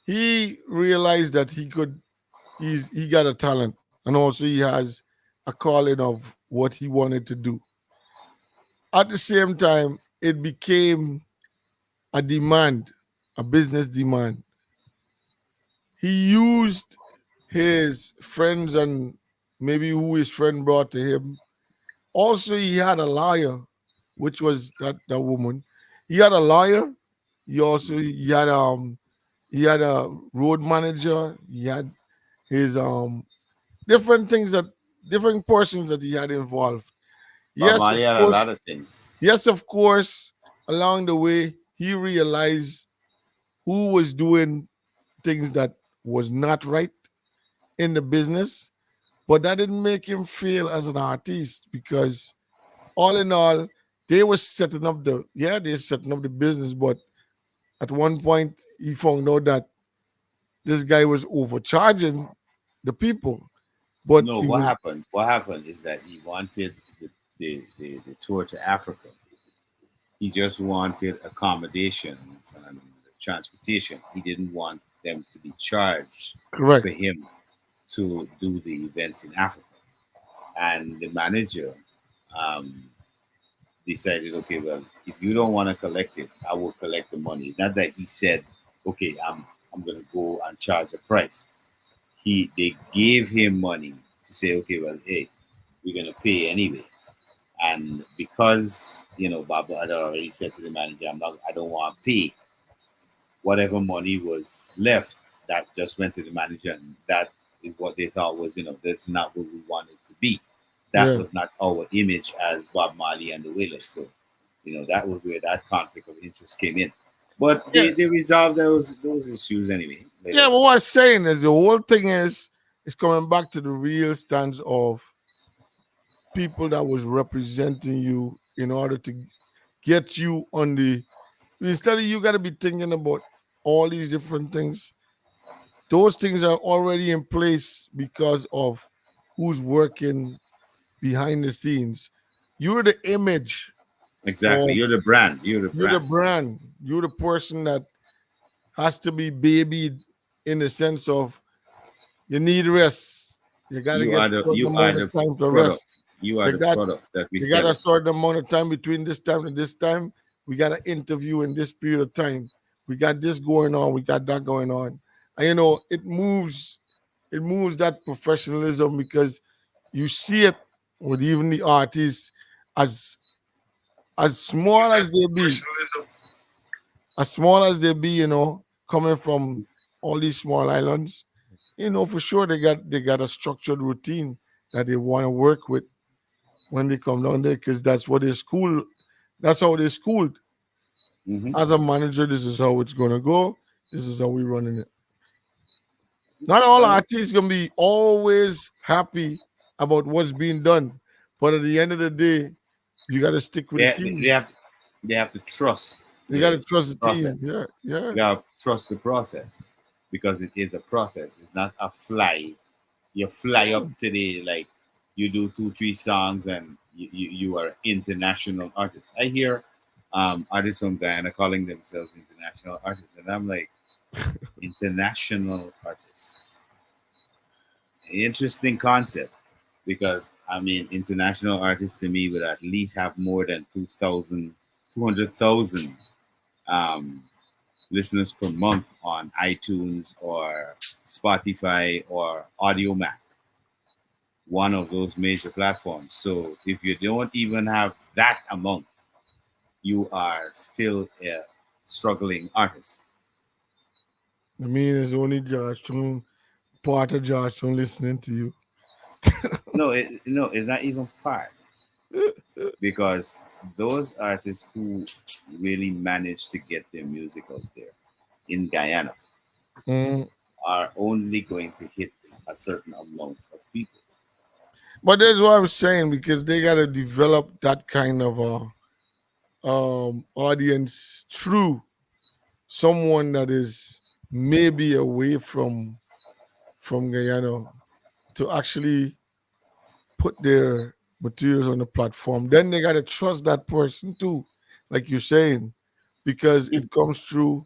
he realized that he got a talent and also he has a calling of what he wanted to do. At the same time, it became a demand, a business demand. He used his friends and maybe who his friend brought to him. Also, he had a lawyer, which was that woman. He had a lawyer. He had a road manager. He had his different things that different persons that he had involved. Bob Yes, of Marley had a course. lot of things. Yes, of course. Along the way, he realized who was doing things that was not right in the business, but that didn't make him fail as an artist because all in all, they're setting up the business, but at one point he found out that this guy was overcharging the people. But No, he what was happened? What happened is that he wanted the tour to Africa. He just wanted accommodations and transportation. He didn't want them to be charged correct. for him to do the events in Africa. And the manager um, decided, okay, well, if you don't want to collect it, I will collect the money. It's not that he said, okay, I'm going to go and charge a price. They gave him money to say, okay, well, hey, we're going to pay anyway. And because Baba had already said to the manager, I don't want to pay. Whatever money was left, that just went to the manager, and that is what they thought was, that's not what we wanted to be. That Yeah. was not our image as Bob Marley and the Wailers. So, that was where that conflict of interest came in. But Yeah. they resolved those issues anyway. later. Yeah, but what I'm saying is the whole thing is coming back to the real stance of people that was representing you in order to get you on the instead of you gotta be thinking about all these different things. Those things are already in place because of who's working behind the scenes. You're the image Exactly. of You're the brand. You're the you're the brand. brand. You're the person that has to be babied in the sense of you need rest. You gotta You get are a certain you are amount the of time to product. rest. You are They the got product that we they got a sell. certain amount of time between this time and this time. We got an interview in this period of time. We got this going on. We got that going on. And it moves that professionalism because you see it with even the artists as small as they be, coming from all these small islands, for sure they got a structured routine that they want to work with when they come down there because that's how they're schooled. Hmm. As a manager, this is how it's gonna go. This is how we running it. Not all artists gonna be always happy about what's being done, but at the end of the day, you got to stick with the They team. have they have to trust You got to the trust the team. process. Yeah, yeah. You have to trust the process because it is a process. It's not a fly. You fly Yeah. up today like you do two, three songs and you are international artists. I hear artists from Guyana calling themselves international artists, and I'm like, international artists. Interesting concept because I mean, international artists to me would at least have more than 200,000 um, listeners per month on iTunes or Spotify or AudioMac, one of those major platforms. So if you don't even have that amount, you are still a struggling artist. I mean, it's only Georgetown, part of Georgetown listening to you. No, it's not even part because those artists who really manage to get their music out there in Guyana Mm. are only going to hit a certain amount of people. But that's what I'm saying because they got to develop that kind of audience through someone that is maybe away from Guyana to actually put their materials on the platform. Then they got to trust that person too, like you're saying, because it comes through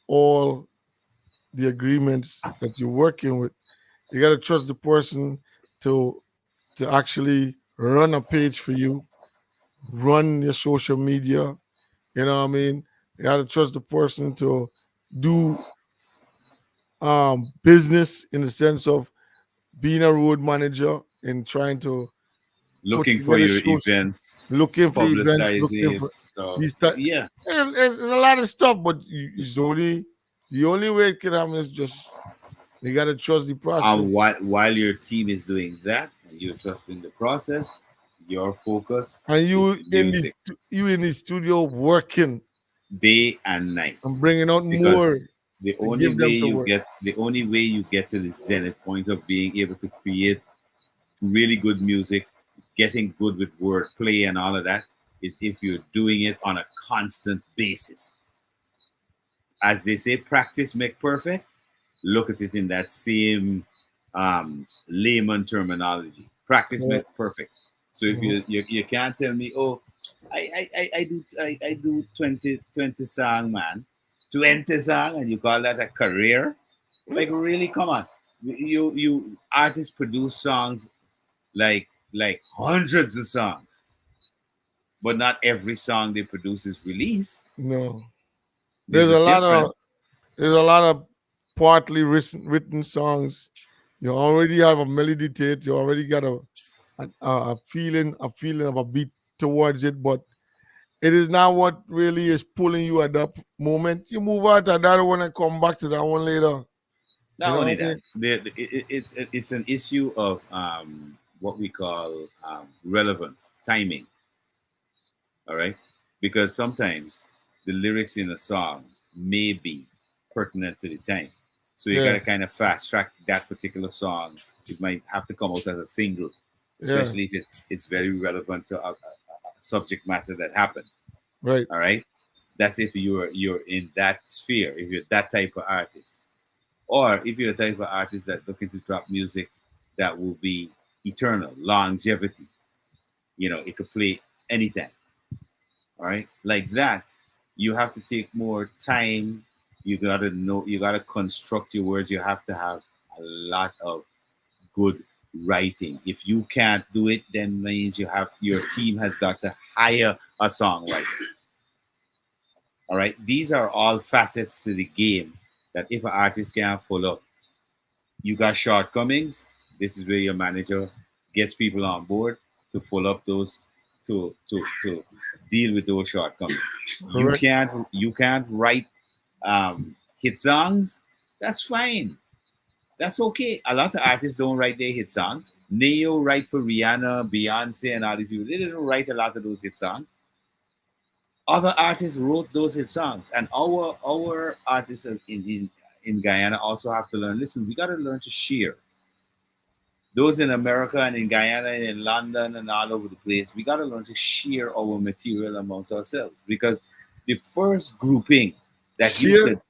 all the agreements that you're working with. You got to trust the person to actually run a page for you, run your social media. You know what I mean? You got to trust the person to do business in the sense of being a road manager and trying to put Looking for together your shows, events, looking for events, looking publicizing it. for So these type. yeah, There's a lot of stuff, but it's only the only way it can happen is just you got to trust the process. and while your team is doing that, and you're trusting the process, your focus And is music you in the studio working day and night. and bringing out Because more to give them to work. the only way you get to the zenith point of being able to create really good music, getting good with wordplay and all of that, is if you're doing it on a constant basis. As they say, practice make perfect. Look at it in that same layman terminology. Practice Yeah. makes perfect. So if Mhm. you can't tell me, oh, I do 20 song, man, 20 song, and you call that a career? Like really, come on. You artists produce songs like hundreds of songs, but not every song they produce is released. No, there's There's a a lot of difference. there's a lot of partly written songs. You already have a melody to it. You already got a feeling of a beat towards it, but it is not what really is pulling you at that moment. You move out to that one and come back to that one later. You Not know only what I that, mean? it's an issue of what we call relevance, timing. All right, because sometimes the lyrics in a song may be pertinent to the time, so you got Yeah, to kind of fast track that particular song. It might have to come out as a single, yeah, especially if it's very relevant to a subject matter that happened. right. All right, that's if you're in that sphere, if you're that type of artist. Or if you're the type of artist that looking to drop music that will be eternal, longevity, it could play anytime. All right. Like that, you have to take more time. You gotta construct your words. You have to have a lot of good writing. If you can't do it, then means your team has got to hire a songwriter. All right, these are all facets to the game that if an artist can't follow, you got shortcomings. This is where your manager gets people on board to follow up those to deal with those shortcomings. You Correct. can't write hit songs. That's fine. That's okay. A lot of artists don't write their hit songs. Neo write for Rihanna, Beyonce, and all these people. They didn't write a lot of those hit songs. Other artists wrote those hit songs, and our artists in Guyana also have to learn. Listen, we got to learn to share. Those in America and in Guyana and in London and all over the place, we got to learn to share our material amongst ourselves because the first grouping that you Share. could,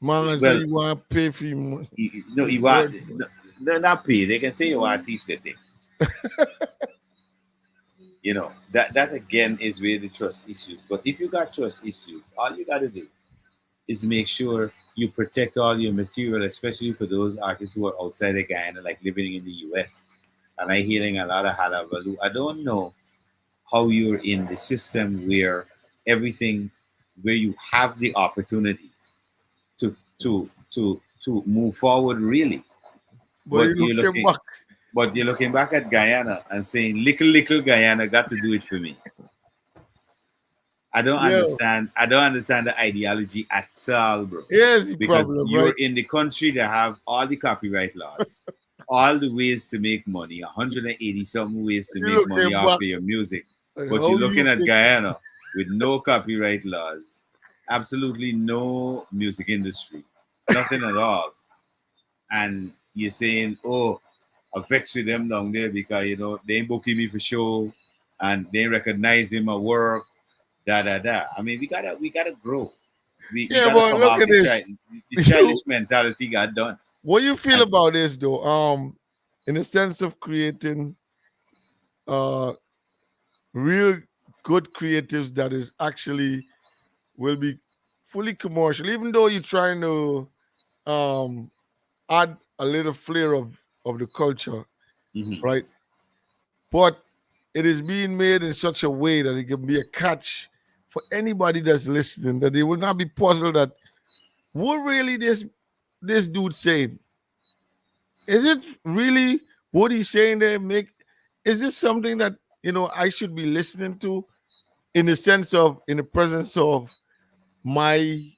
Man, I say well, you want to pay for you. no, you want no, not pay. They can say you want to teach the thing. You know that again is where the trust issues. But if you got trust issues, all you got to do is make sure you protect all your material, especially for those artists who are outside of Guyana, like living in the US. And I'm hearing a lot of halabaloo. I don't know how you're in the system where everything, where you have the opportunities to move forward really. But But you you're came looking back. but you're looking back at Guyana and saying, little Guyana got to do it for me. Yeah. I don't understand the ideology at all, bro. Here's the Because problem, you're right? in the country that have all the copyright laws, all the ways to make money, 180 something ways to You make money came off back. of your music. And But how you're looking you at think? Guyana with no copyright laws, absolutely no music industry, nothing at all. And you're saying, oh, I vex with them down there because they ain't booking me for show and they ain't recognizing my work, da da da. I mean, we gotta grow. We Yeah, gotta but come look off at this. the You, childish mentality got done. what you feel And about this though? In the sense of creating uh real good creatives that is actually will be fully commercial, even though you're trying to um add a little flair of the culture, mhm. right? But it is being made in such a way that it can be a catch for anybody that's listening, that they will not be puzzled that what really this dude saying. Is it really what he's saying there? Is this something that I should be listening to in the sense of in the presence of my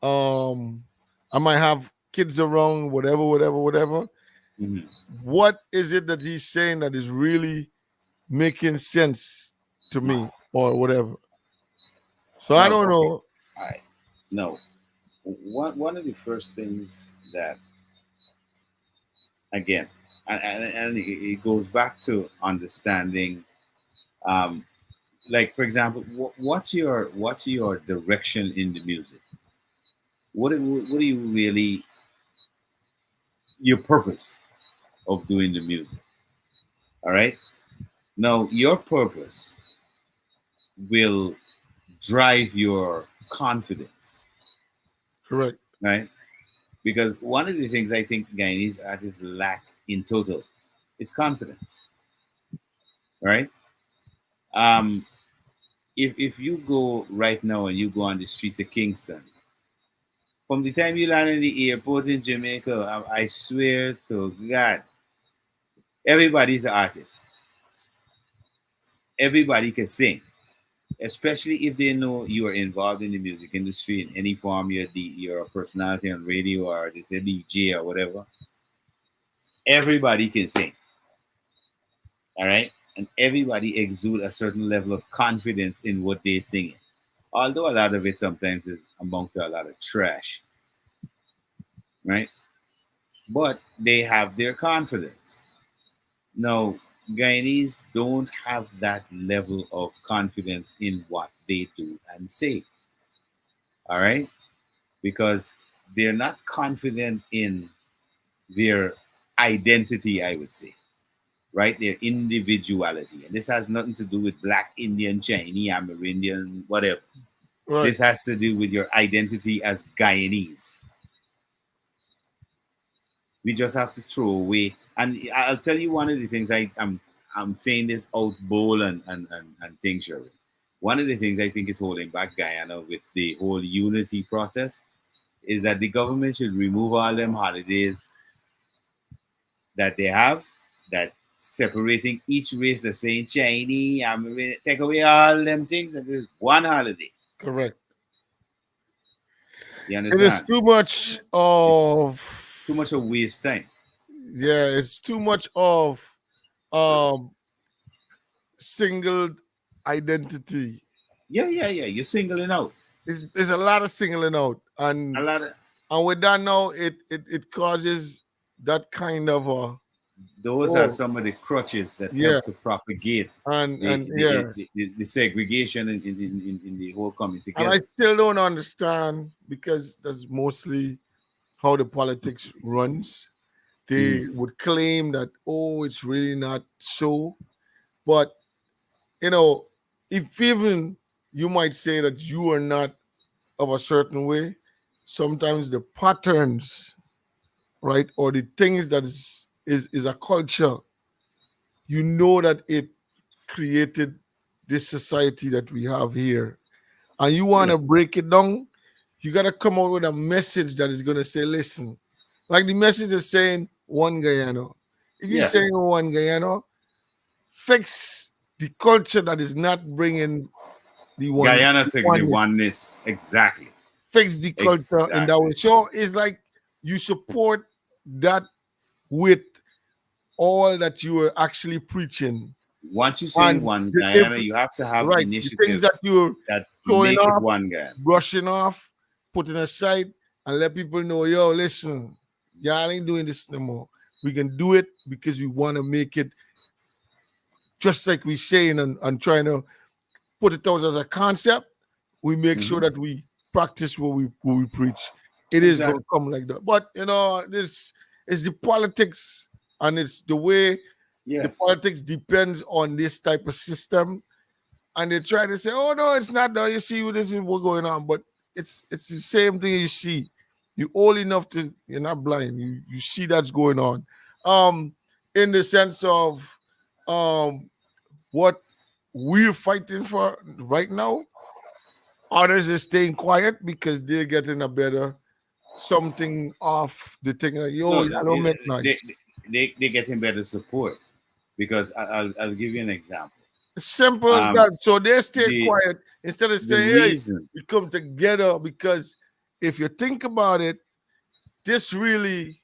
um I might have kids around, whatever, whatever, whatever. Mhm. What is it that he's saying that is really making sense to me or whatever? So I No, don't okay. know. All right. No. One of the first things that again, and it goes back to understanding, um, like for example, what's your direction in the music? What do you really your purpose of doing the music? All right. Now your purpose will drive your confidence, Correct. right? Because one of the things I think Guyanese artists lack in total is confidence, right? Um, if you go right now and you go on the streets of Kingston, from the time you land in the airport in Jamaica, I swear to God, everybody's an artist. Everybody can sing, especially if they know you are involved in the music industry in any form. You're a personality on radio or this a DJ or whatever. Everybody can sing, all right, and everybody exude a certain level of confidence in what they're singing. Although a lot of it sometimes is among to a lot of trash, right? But they have their confidence. Now, Guyanese don't have that level of confidence in what they do and say, all right? Because they're not confident in their identity, I would say, right? Their individuality. And this has nothing to do with Black, Indian, Chinese, Amerindian, whatever. Right. This has to do with your identity as Guyanese. We just have to throw away. And I'll tell you one of the things I'm saying this out bold and things, Sherwin. One of the things I think is holding back Guyana with the whole unity process is that the government should remove all them holidays that they have, that separating each race, the saying Chinese, take away all them things and there's one holiday. Correct. You It is understand? too much It's of too much of waste time. yeah, it's too much of um single identity. Yeah. You're singling out It's a lot of singling out, a lot of and with that now, it causes that kind of those are oh some of the crutches that yeah, help to propagate and yeah, the segregation in the whole coming and I together. still don't understand because that's mostly how the politics runs. They Mhm. would claim that oh, it's really not so, but you know, if even you might say that you are not of a certain way, sometimes the patterns, right, or the things that is a culture, you know that it created this society that we have here, and you want Yeah, to break it down, you got to come out with a message that is going to say, listen, like the message is saying one Guyana. If you're yeah. saying one Guyana, fix the culture that is not bringing Guyana the took the oneness. oneness exactly, Fix the culture in that way. exactly. So it's like you support that with all that you are actually preaching. Once you say And one the, Guyana, you have to have right, the things that initiatives you're that showing make it off, one Guyana. brushing off, putting aside, and let people know, yo, listen, y'all ain't doing this no more. We can do it because we want to make it just like we saying and trying to put it out as a concept. We make sure Hmm. that we practice what we preach. It is going Exactly. to come like that. But you know, this is the politics, and it's the way the Yeah. politics depends on this type of system. And they try to say, "Oh no, it's not. Though. You see, this is what's going on." But it's the same thing you see. You old enough to you're not blind. You see that's going on. Um, in the sense of um what we're fighting for right now, others are staying quiet because they're getting a better something off the thing. Like, yo, No, I don't make they, noise. they're getting better support because I'll give you an example. Simple as Um, that. So they stay the quiet instead of the saying, hey, reason, we come together because if you think about it, this really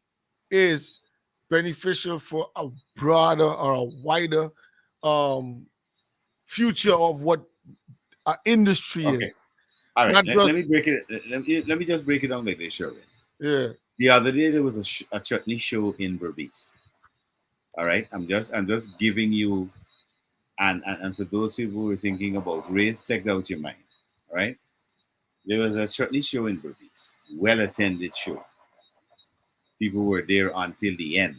is beneficial for a broader or a wider um, future of what our industry okay, is. all right. Not just, Let me break it. Let me just break it down like this, Sherwin. yeah, The other day there was a chutney show in Berbice. All right, I'm just giving you and for those people who are thinking about race, take that out your mind. All right, there was a chutney show in Berbice, well attended show. People were there until the end.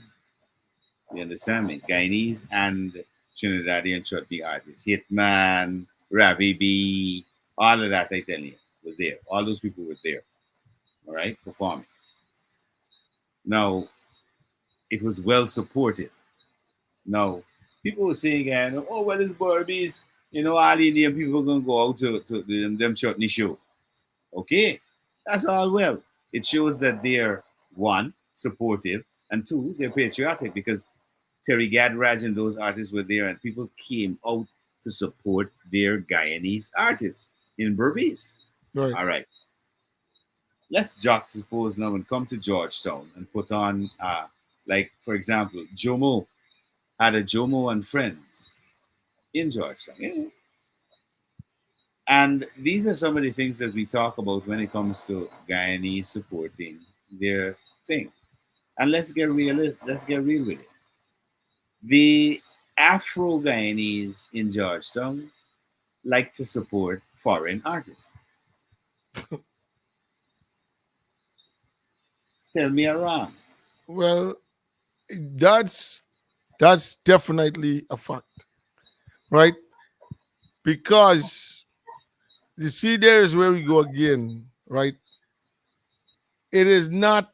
You understand me? Guyanese and Trinidadian chutney artists, Hitman, Ravi B, all of that I tell you was there. All those people were there. All right, performing. Now it was well supported. Now, people were saying, oh, well, it's Barbies. You know, all Indian people gonna go out to them chutney show. Okay, that's all well. It shows that they're one, supportive, and two, they're patriotic because Terry Gadraj and those artists were there and people came out to support their Guyanese artists in Berbice. right. All right, let's juxtapose now and come to Georgetown and put on, like, for example, Jomo had a Jomo and Friends in Georgetown. Yeah. And these are some of the things that we talk about when it comes to Guyanese supporting their thing. And let's get realist. Let's get real with it. The Afro Guyanese in Georgetown like to support foreign artists. Tell me I'm wrong. Well, that's that's definitely a fact, right? Because you see, there is where we go again, right? It is not.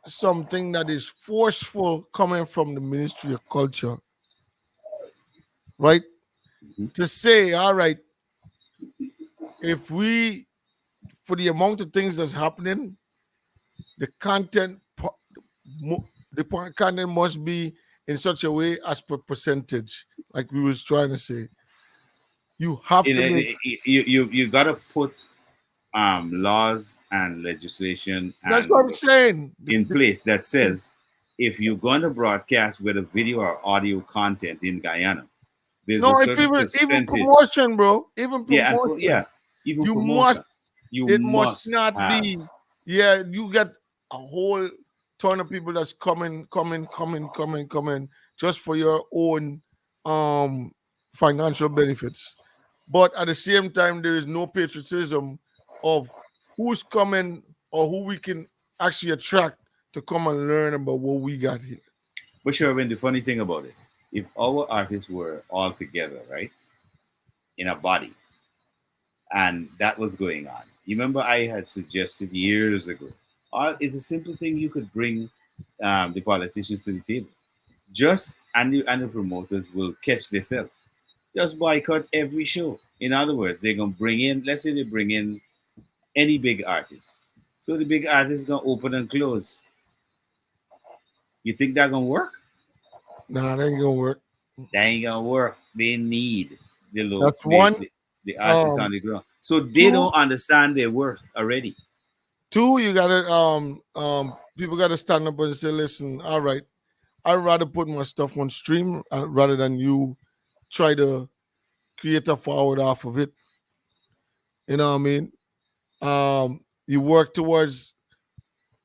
something that is forceful coming from the Ministry of Culture, right? Mhm. To say, all right, if we, for the amount of things that's happening, the content must be in such a way as per percentage, like we was trying to say. You have to make. You gotta put laws and legislation That's what I'm and saying. in place that says if you're going to broadcast with a video or audio content in Guyana, there's No, a if certain even percentage. promotion, bro, even Yeah, promotion, even you promotion. must. You It must must not have. be. Yeah, you get a whole ton of people that's coming, just for your own um financial benefits. But at the same time, there is no patriotism of who's coming or who we can actually attract to come and learn about what we got here. But sure, when the funny thing about it, if our artists were all together, right, in a body, and that was going on. You remember I had suggested years ago. It's a simple thing you could bring the politicians to the table. Just and the promoters will catch themselves. Just boycott every show. In other words, they're gonna bring in. Let's say they bring in any big artist. So the big artist is gonna open and close. You think that gonna work? Nah, that ain't gonna work. That ain't gonna work. They need the low That's one. the artists on the ground. So they Two, don't understand their worth already. two, you gotta people gotta stand up and say, listen, all right, I'd rather put my stuff on stream rather than you try to create a forward off of it. You know what I mean? You work towards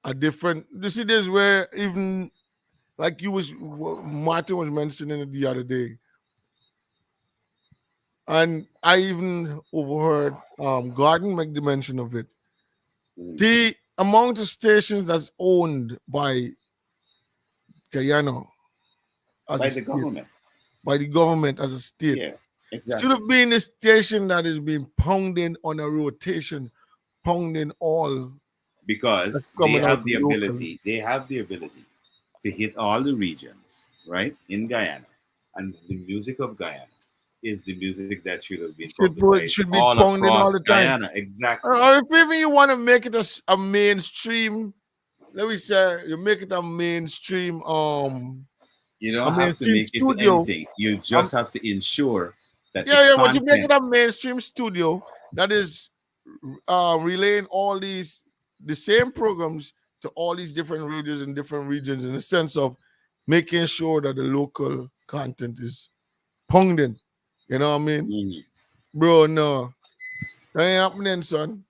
a different. You see, this where even like Martin was mentioning it the other day, and I even overheard Gordon make the mention of it. The amount of stations that's owned by Guyana as By a the state, government. by the government as a state, Yeah, should exactly. have been a station that is being pounding on a rotation, pounding all that's Because coming out locally. they have the ability to hit all the regions, right, in Guyana. And the music of Guyana is the music that should have been publicized Should be all pounding all across the time. Guyana. Exactly. Or if even you want to make it a mainstream, let me say you make it a mainstream You a don't have to mainstream make it studio. anything. You Um just have to ensure that the yeah, but you make it content, a mainstream studio that is relaying all these the same programs to all these different radios in different regions in the sense of making sure that the local content is pounding. You know what I mean? Mhm. Bro, no. That ain't happening, son.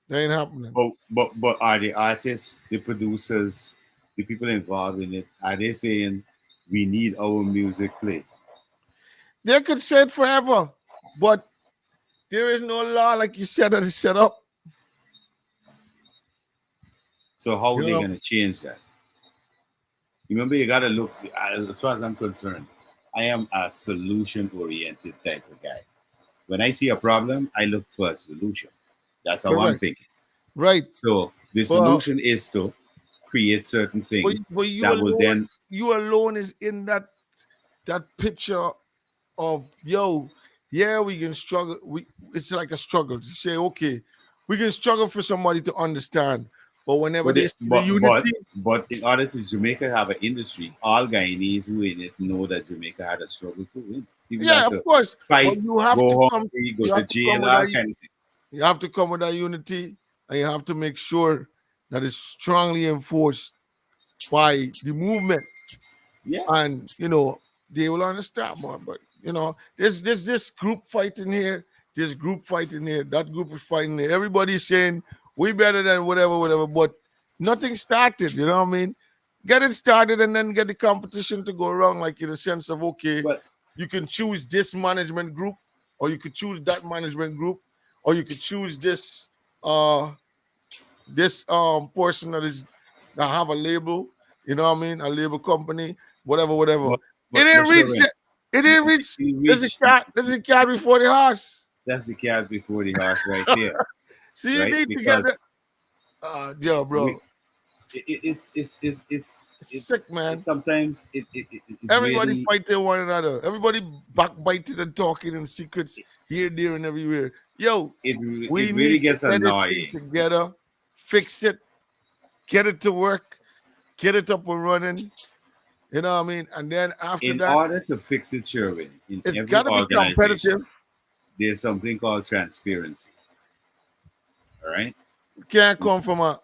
That ain't happening. But are the artists, the producers, the people involved in it, are they saying we need our music played? They could say it forever, but there is no law, like you said, that is set up. So how are You they know, gonna change that? Remember, you gotta look. As far as I'm concerned, I am a solution-oriented type of guy. When I see a problem, I look for a solution. That's how I'm correct. thinking. Right. So the But solution is to create certain but, things but that will then. you alone is in that picture of yo, yeah, we can struggle. It's like a struggle. You say, okay, we can struggle for somebody to understand. But whenever But they it, see the unity, but in order to Jamaica have an industry, all Guyanese who in it know that Jamaica had a struggle to win. People yeah, got of to course. But fight, go hungry, go you to have to come jail, with all that kind of things. you have to come with that unity and you have to make sure that it's strongly enforced by the movement. Yeah. And they will understand more. But there's this group fighting here, this group fighting here, that group is fighting here. Everybody's saying we better than whatever, but nothing started. You know what I mean? Get it started and then get the competition to go around, like in the sense of okay, But you can choose this management group, or you could choose that management group, or you could choose this person that have a label, you know what I mean, a label company, whatever. but It but didn't reach Sherwin, it. It didn't reach. you There's a reach cat. There's a cat before the horse. that's the cat before the horse right there, So you right? need to get Because that. Yeah, we bro. It's sick, it's man. sometimes it Everybody really fighting one another. Everybody backbiting and talking in secrets here, there, and everywhere. Yo, we it really need to gets get this thing annoying. together, fix it, get it to work, get it up and running. You know what I mean? And then after In that, order to fix it, Sherwin, in it's every got to be competitive. organization, there's something called transparency. All right, It can't come from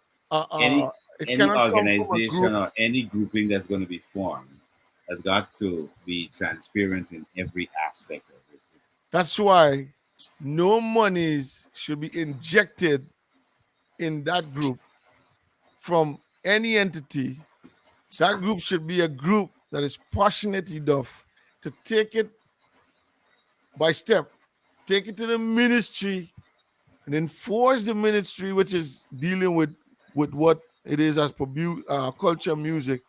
any it any cannot come from a group. organization or any grouping that's going to be formed has got to be transparent in every aspect of it. That's why no monies should be injected in that group from any entity. That group should be a group that is passionate enough to take it by step, take it to the ministry, and enforce the ministry, which is dealing with what it is as per culture, music.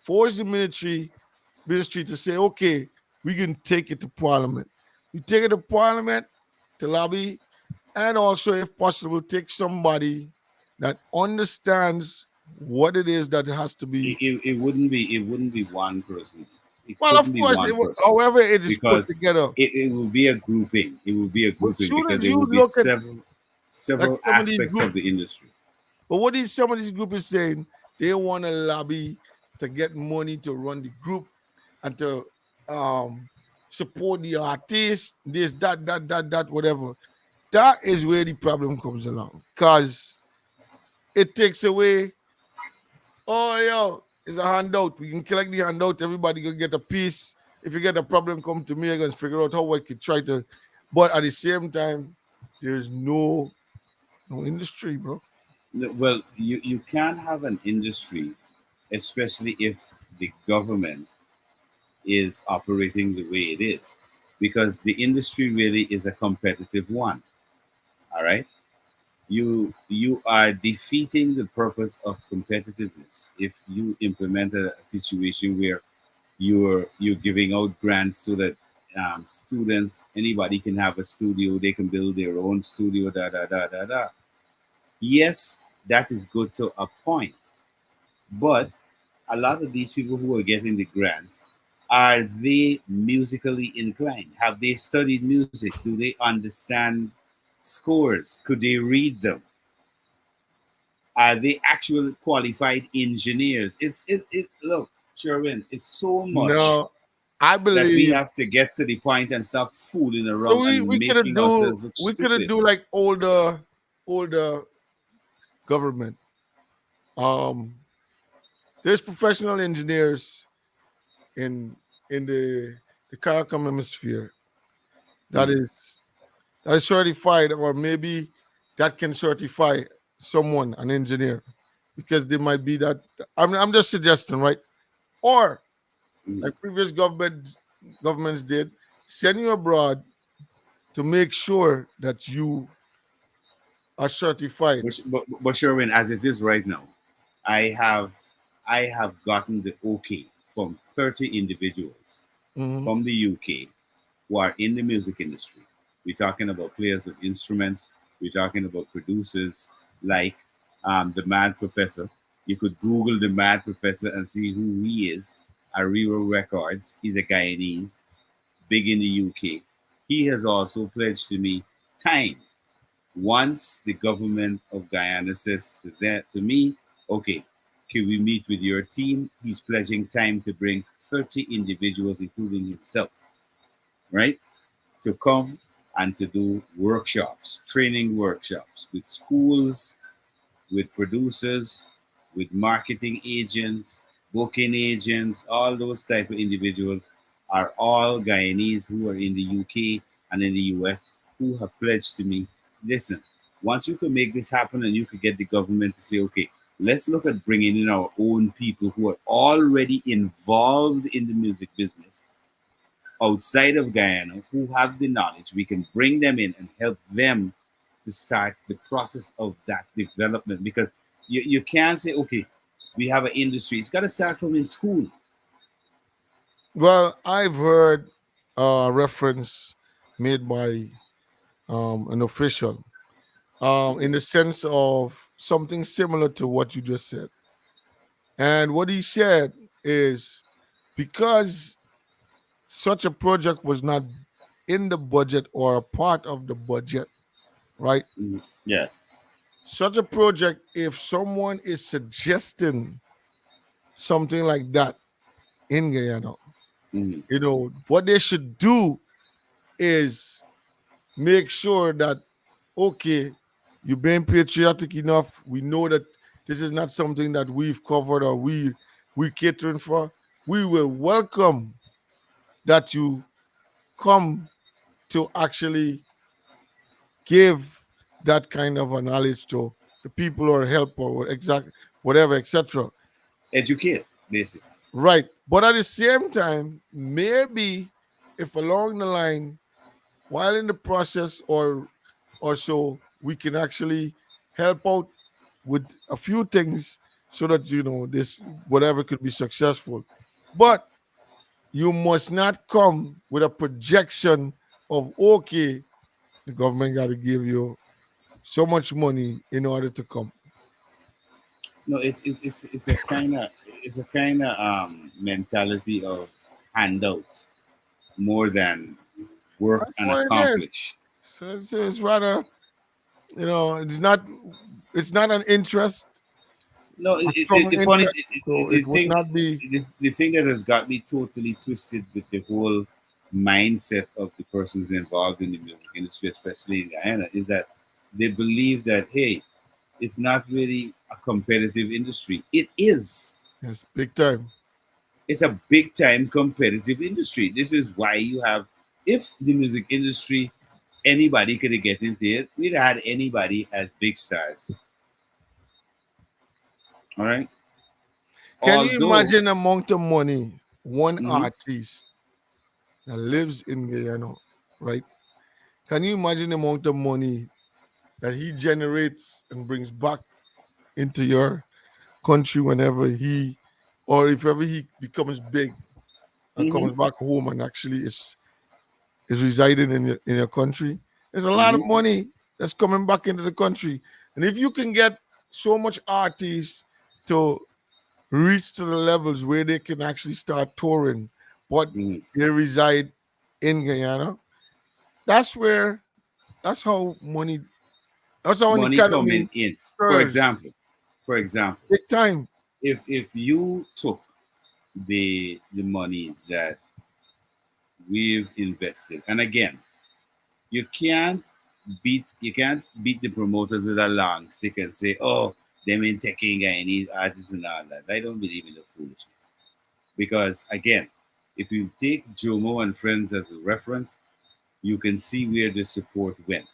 Force the ministry to say, okay, we can take it to Parliament. We take it to Parliament to lobby, and also, if possible, take somebody that understands what it is that has to be. It wouldn't be one person. It Well, couldn't of be course, one person however it is put because together. it will be a grouping. It will be a But grouping soon because as there you will be look at like several some of these aspects of groups, the industry. but what is some of these groups is saying, they want to lobby to get money to run the group and to um support the artist, this, that, whatever. That is where the problem comes along. Because it takes away, oh yo, it's a handout. We can collect the handout, everybody can get a piece. If you get a problem, come to me, I can figure out how I could try to. But at the same time, there's no industry, bro. No, well, you can't have an industry, especially if the government is operating the way it is, because the industry really is a competitive one. All right, you are defeating the purpose of competitiveness if you implement a situation where you're giving out grants so that students, anybody can have a studio, they can build their own studio, da da da da da. Yes, that is good to a point, but a lot of these people who are getting the grants, are they musically inclined? Have they studied music? Do they understand scores? Could they read them? Are they actual qualified engineers? It look, Sherwin, it's so much No, I that we believe have to get to the point and stop fooling so. around We and we could making do ourselves look we could stupid. do like older government. Um, there's professional engineers in the CARICOM hemisphere that Mm. is that is certified, or maybe that can certify someone an engineer, because they might be that. I'm just suggesting, right? Or Mm. like previous governments did, send you abroad to make sure that you are certified. But Sherwin, as it is right now, I have I have gotten the okay from 30 individuals Mhm. from the UK who are in the music industry. We're talking about players of instruments. We're talking about producers like the Mad Professor. You could Google the Mad Professor and see who he is. Ariro Records. He's a Guyanese, big in the UK. He has also pledged to me time. Once the government of Guyana says to me, okay, can we meet with your team? He's pledging time to bring 30 individuals, including himself, right? To come and to do workshops, training workshops with schools, with producers, with marketing agents, booking agents, all those type of individuals are all Guyanese who are in the UK and in the US who have pledged to me, listen, once you can make this happen and you could get the government to say, okay, let's look at bringing in our own people who are already involved in the music business outside of Guyana who have the knowledge. We can bring them in and help them to start the process of that development because you can't say, okay, we have an industry. It's got to start from in school. Well, I've heard a reference made by an official in the sense of something similar to what you just said. And what he said is because such a project was not in the budget or a part of the budget, right? Yeah. Such a project, if someone is suggesting something like that in Guyana, Mhm. what they should do is make sure that, okay, you've been patriotic enough. We know that this is not something that we've covered or we're catering for. We will welcome that you come to actually give that kind of a knowledge to the people or help or exact whatever, etc. Educate, basically. Right. But at the same time, maybe if along the line, while in the process or so, we can actually help out with a few things so that this whatever could be successful. But you must not come with a projection of, okay, the government got to give you so much money in order to come. No, it's a kind of mentality of handout more than work That's and what it is. accomplish. So it's rather, it's not an interest, No, a strong the funny interest. So the it would thing not be. the thing that has got me totally twisted with the whole mindset of the persons involved in the music industry, especially in Guyana, is that they believe that, hey, it's not really a competitive industry. It is. Yes, big time. It's a big time competitive industry. This is why you have, if the music industry, anybody could get into it, we'd had anybody as big stars. All right. Can you Although, imagine the amount of money one mhm, artist that lives in Guyana, right? Can you imagine the amount of money that he generates and brings back into your country whenever he, or if ever he becomes big and mhm, comes back home and actually is residing in your country? There's a lot of mhm, money that's coming back into the country, and if you can get so much artists to reach to the levels where they can actually start touring, but mhm. they reside in Guyana, that's where that's how an Money coming economy in. For stirs example, for example, big time. if you took the monies that we've invested, and again, you can't beat the promoters with a long stick and say, oh, them ain't taking Guyanese artists and all that. I don't believe in the foolishness. Because again, if you take Jomo and Friends as a reference, you can see where the support went.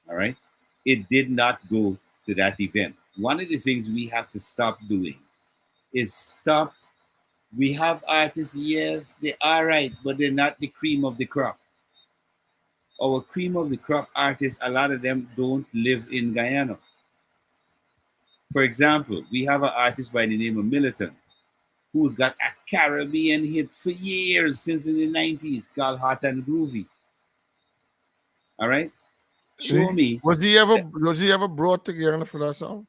All right. It did not go to that event. One of the things we have to stop doing is stop. We have artists, yes, they are right, but they're not the cream of the crop. Our cream of the crop artists, a lot of them don't live in Guyana. For example, we have an artist by the name of Militant who's got a Caribbean hit for years since in the 90s called Hot and Groovy. All right? Show me. Was he ever brought together for that song?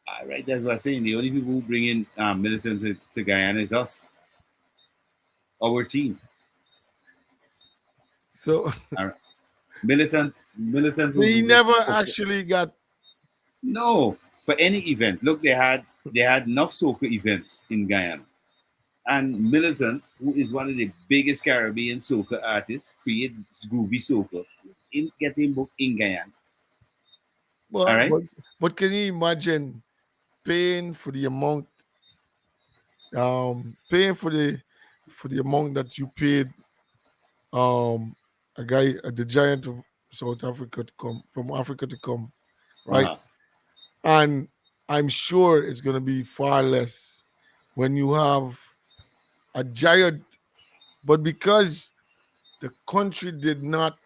All right, that's what I'm saying. The only people who bring in Militant to Guyana is us, our team. So All right. Militant he was never actually got. no, for any event. Look, they had enough soca events in Guyana. And Militant, who is one of the biggest Caribbean soca artists, create groovy soca in getting booked in Guyana. All Well, right. but can you imagine paying for the amount, paying for the amount that you paid a guy, the giant of South Africa to come from Africa to come, right? Uh-huh. And I'm sure it's gonna be far less when you have a giant, but because the country did not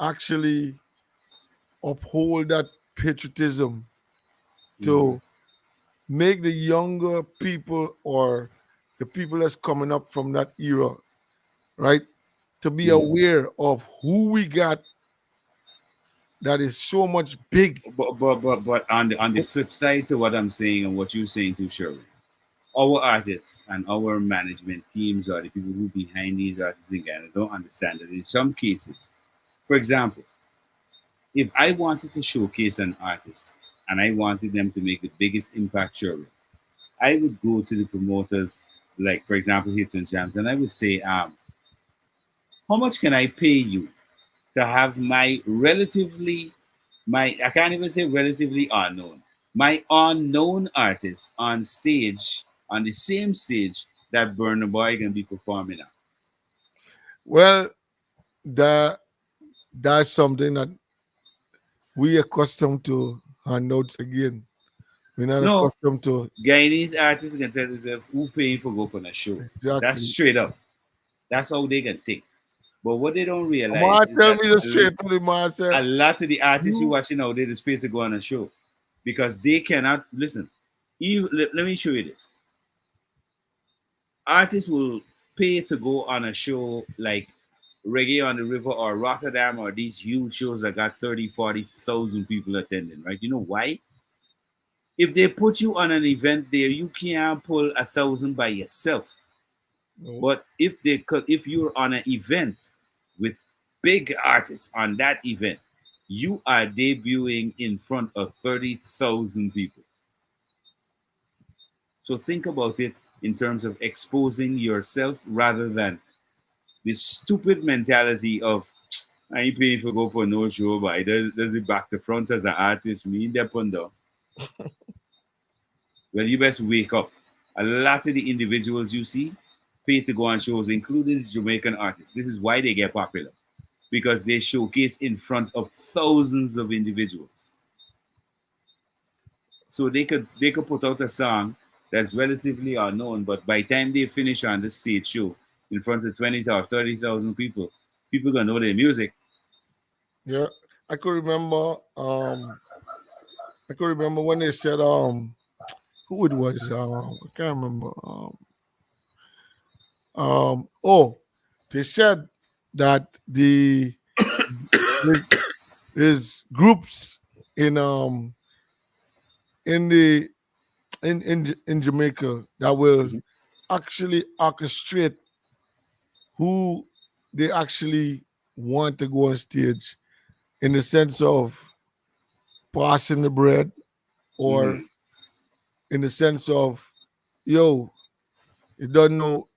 actually uphold that patriotism Mhm. to make the younger people or the people that's coming up from that era, right, to be Mhm. aware of who we got that is so much big. But on the flip side to what I'm saying and what you're saying too, Sherwin, our artists and our management teams or the people who behind these artists in Ghana don't understand that in some cases, for example, if I wanted to showcase an artist and I wanted them to make the biggest impact, Sherwin, I would go to the promoters, like for example, Hits and Jams, and I would say, how much can I pay you to have my I can't even say relatively unknown, my unknown artist on stage, on the same stage that Burna Boy can be performing at. Well, that that's something that we accustomed to handouts again. We're not No, accustomed to Guyanese artists can tell themselves who paying for go on a show. That's exactly. straight up. That's how they can think. But what they don't realize Ma is tell that me the straight to the man a say, lot of the artists you you watching now, they just pay to go on a show because they cannot listen. Let me show you this. Artists will pay to go on a show like Reggae on the River or Rotterdam or these huge shows that got 30, 40,000 people attending, right? You know why? If they put you on an event there, you can't pull 1,000 by yourself. no. But if you're on an event with big artists on that event, you are debuting in front of 30,000 people. So think about it in terms of exposing yourself rather than this stupid mentality of I ain't paying for go for no show, but does it back to front as an artist, me in the punda. Well, you best wake up. A lot of the individuals you see pay to go on shows, including Jamaican artists. This is why they get popular. Because they showcase in front of thousands of individuals. So they could put out a song that's relatively unknown, but by the time they finish on the stage show in front of 20,000 or 30,000 people, people gonna know their music. Yeah. I could remember when they said who it was, I can't remember. Oh, they said that there's groups in the in Jamaica that will Mhm. actually orchestrate who they actually want to go on stage in the sense of passing the bread or Mhm. in the sense of yo, you don't know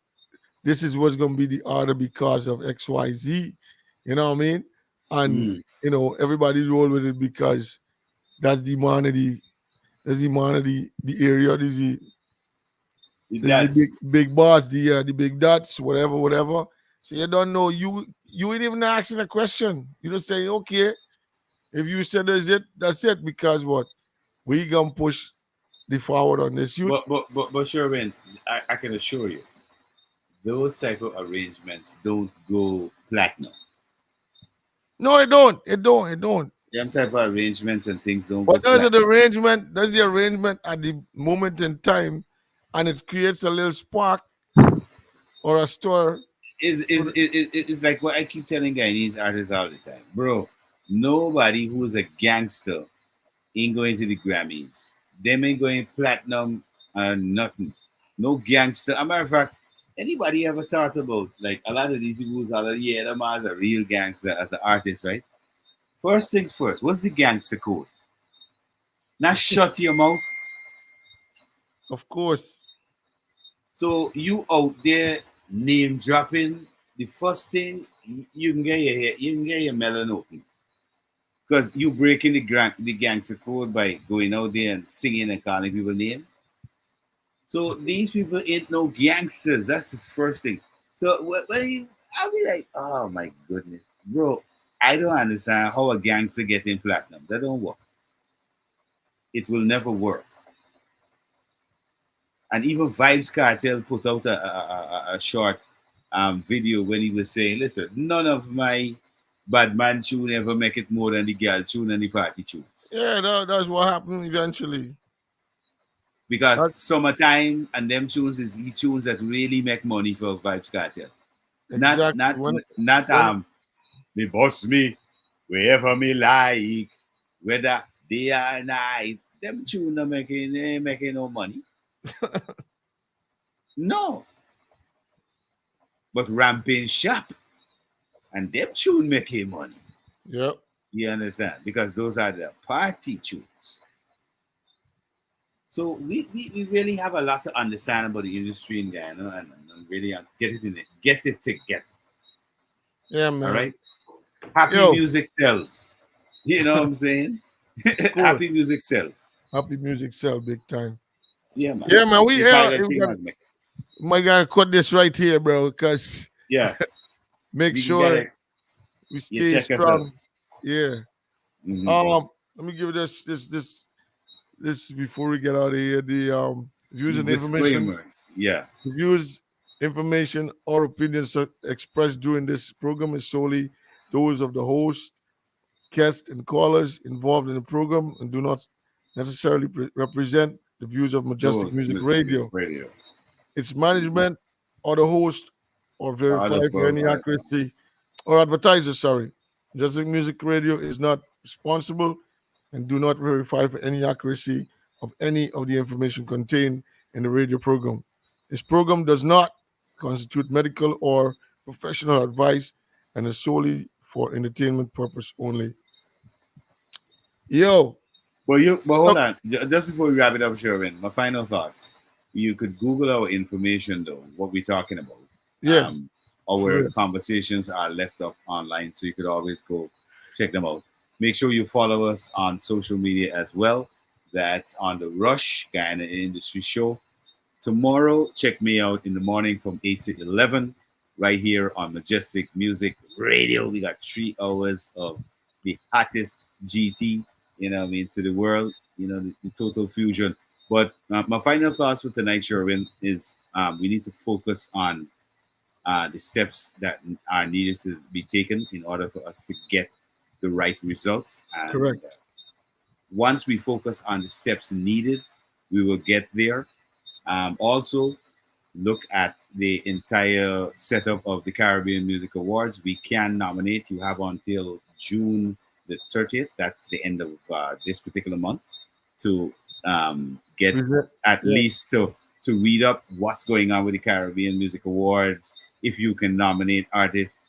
this is what's gonna be the order because of XYZ. You know what I mean? And Mhm. everybody roll with it because that's the man of the area, this is the That's big boss, the big dots, whatever, whatever. So you don't know you ain't even asking a question. You just say, okay, if you said that's it, because what? We gonna push the forward on this youth. but Sherwin, I can assure you, those type of arrangements don't go platinum. No, it don't. It don't. Them type of arrangements and things don't go But platinum. there's the arrangement at the moment in time, and it creates a little spark or a stir. It's like what I keep telling Guyanese artists all the time, bro. Nobody who's a gangster ain't going to the Grammys. Them ain't going platinum or nothing. No gangster. As a matter of fact, anybody ever thought about like a lot of these people who's all yeah, them as a real gangster as an artist, right? First things first, what's the gangster code? Not shut your mouth. Of course. So you out there name dropping, the first thing you can get your melon open. Because you breaking the gangster code by going out there and singing and calling people name. So these people ain't no gangsters. That's the first thing. So I'll be like, oh my goodness, bro. I don't understand how a gangster get in platinum. That don't work. It will never work. And even Vibes Cartel put out a short video when he was saying, listen, none of my bad man tune ever make it more than the girl tune and the party tunes. Yeah, that's what happened eventually. Because That summertime and them tunes is the tunes that really make money for Vibes Cartel. Not exactly not when not when me boss me. Wherever me like, whether day or night. Them tune not making ain't making no money. No. But Ramping Shop and them tune making money. Yep. You understand? Because those are the party tunes. So we really have a lot to understand about the industry in Ghana and really get it in it. Get it together. Yeah, man. All right. Happy Yo. music sells. You know what I'm saying? Happy music sells. Happy music sell big time. Yeah, man. Yeah, man. We You buy are. that We thing, got, man. my guy, cut this right here, bro, because Yeah. make We can sure get it. we You stay check us out. strong. Yeah. Mhm. Let me give you this before we get out of here. The views and information. Disclaimer. Yeah. The views, information, or opinions expressed during this program is solely those of the host, guests, and callers involved in the program and do not necessarily represent the views of Majestic Those Music Radio, Radio. its management, or the host, or verify Other for any provider. accuracy, or advertiser, sorry. Majestic Music Radio is not responsible and do not verify for any accuracy of any of the information contained in the radio program. This program does not constitute medical or professional advice and is solely for entertainment purpose only. Yo, But hold on. Just before we wrap it up, Sherwin, my final thoughts. You could Google our information though, what we're talking about. yeah, Our Sure. conversations are left up online, so you could always go check them out. Make sure you follow us on social media as well. That's on the Rush Guyana Industry Show. Tomorrow, check me out in the morning from 8 to 11 right here on Majestic Music Radio. We got 3 hours of the hottest GT, you know what I mean, to the world, you know, the total fusion. But my final thoughts for tonight, Sherwin, is we need to focus on the steps that are needed to be taken in order for us to get the right results. And Correct. once we focus on the steps needed, we will get there. Also, look at the entire setup of the Caribbean Music Awards. We can nominate. You have until June the 30th. That's the end of this particular month to get at least to read up what's going on with the Caribbean Music Awards. If you can nominate artists,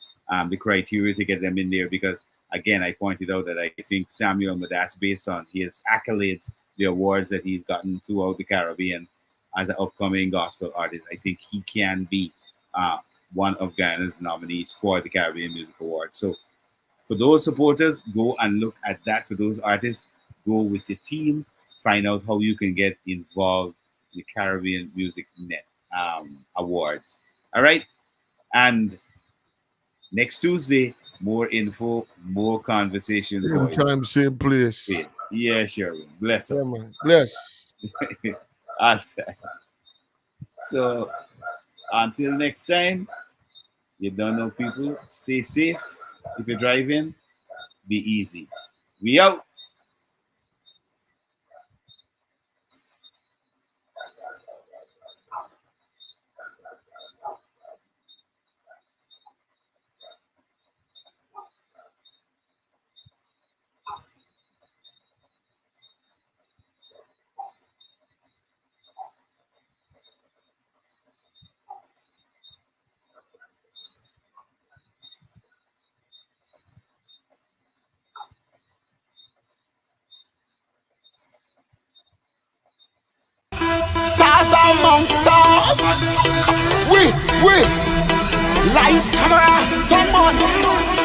the criteria to get them in there. Because again, I pointed out that I think Samuel Madas, based on his accolades, the awards that he's gotten throughout the Caribbean as an upcoming gospel artist, I think he can be one of Guyana's nominees for the Caribbean Music Awards. So for those supporters, go and look at that. For those artists, go with your team, find out how you can get involved in the Caribbean Music Net Awards. All right. And next Tuesday, more info, more conversation. Same time, same place. Yeah, sure. Bless Yeah, her. man. Bless. So until next time, you don't know people, stay safe. If you're driving, be easy. We out. Stars among stars. We, lights, camera, someone.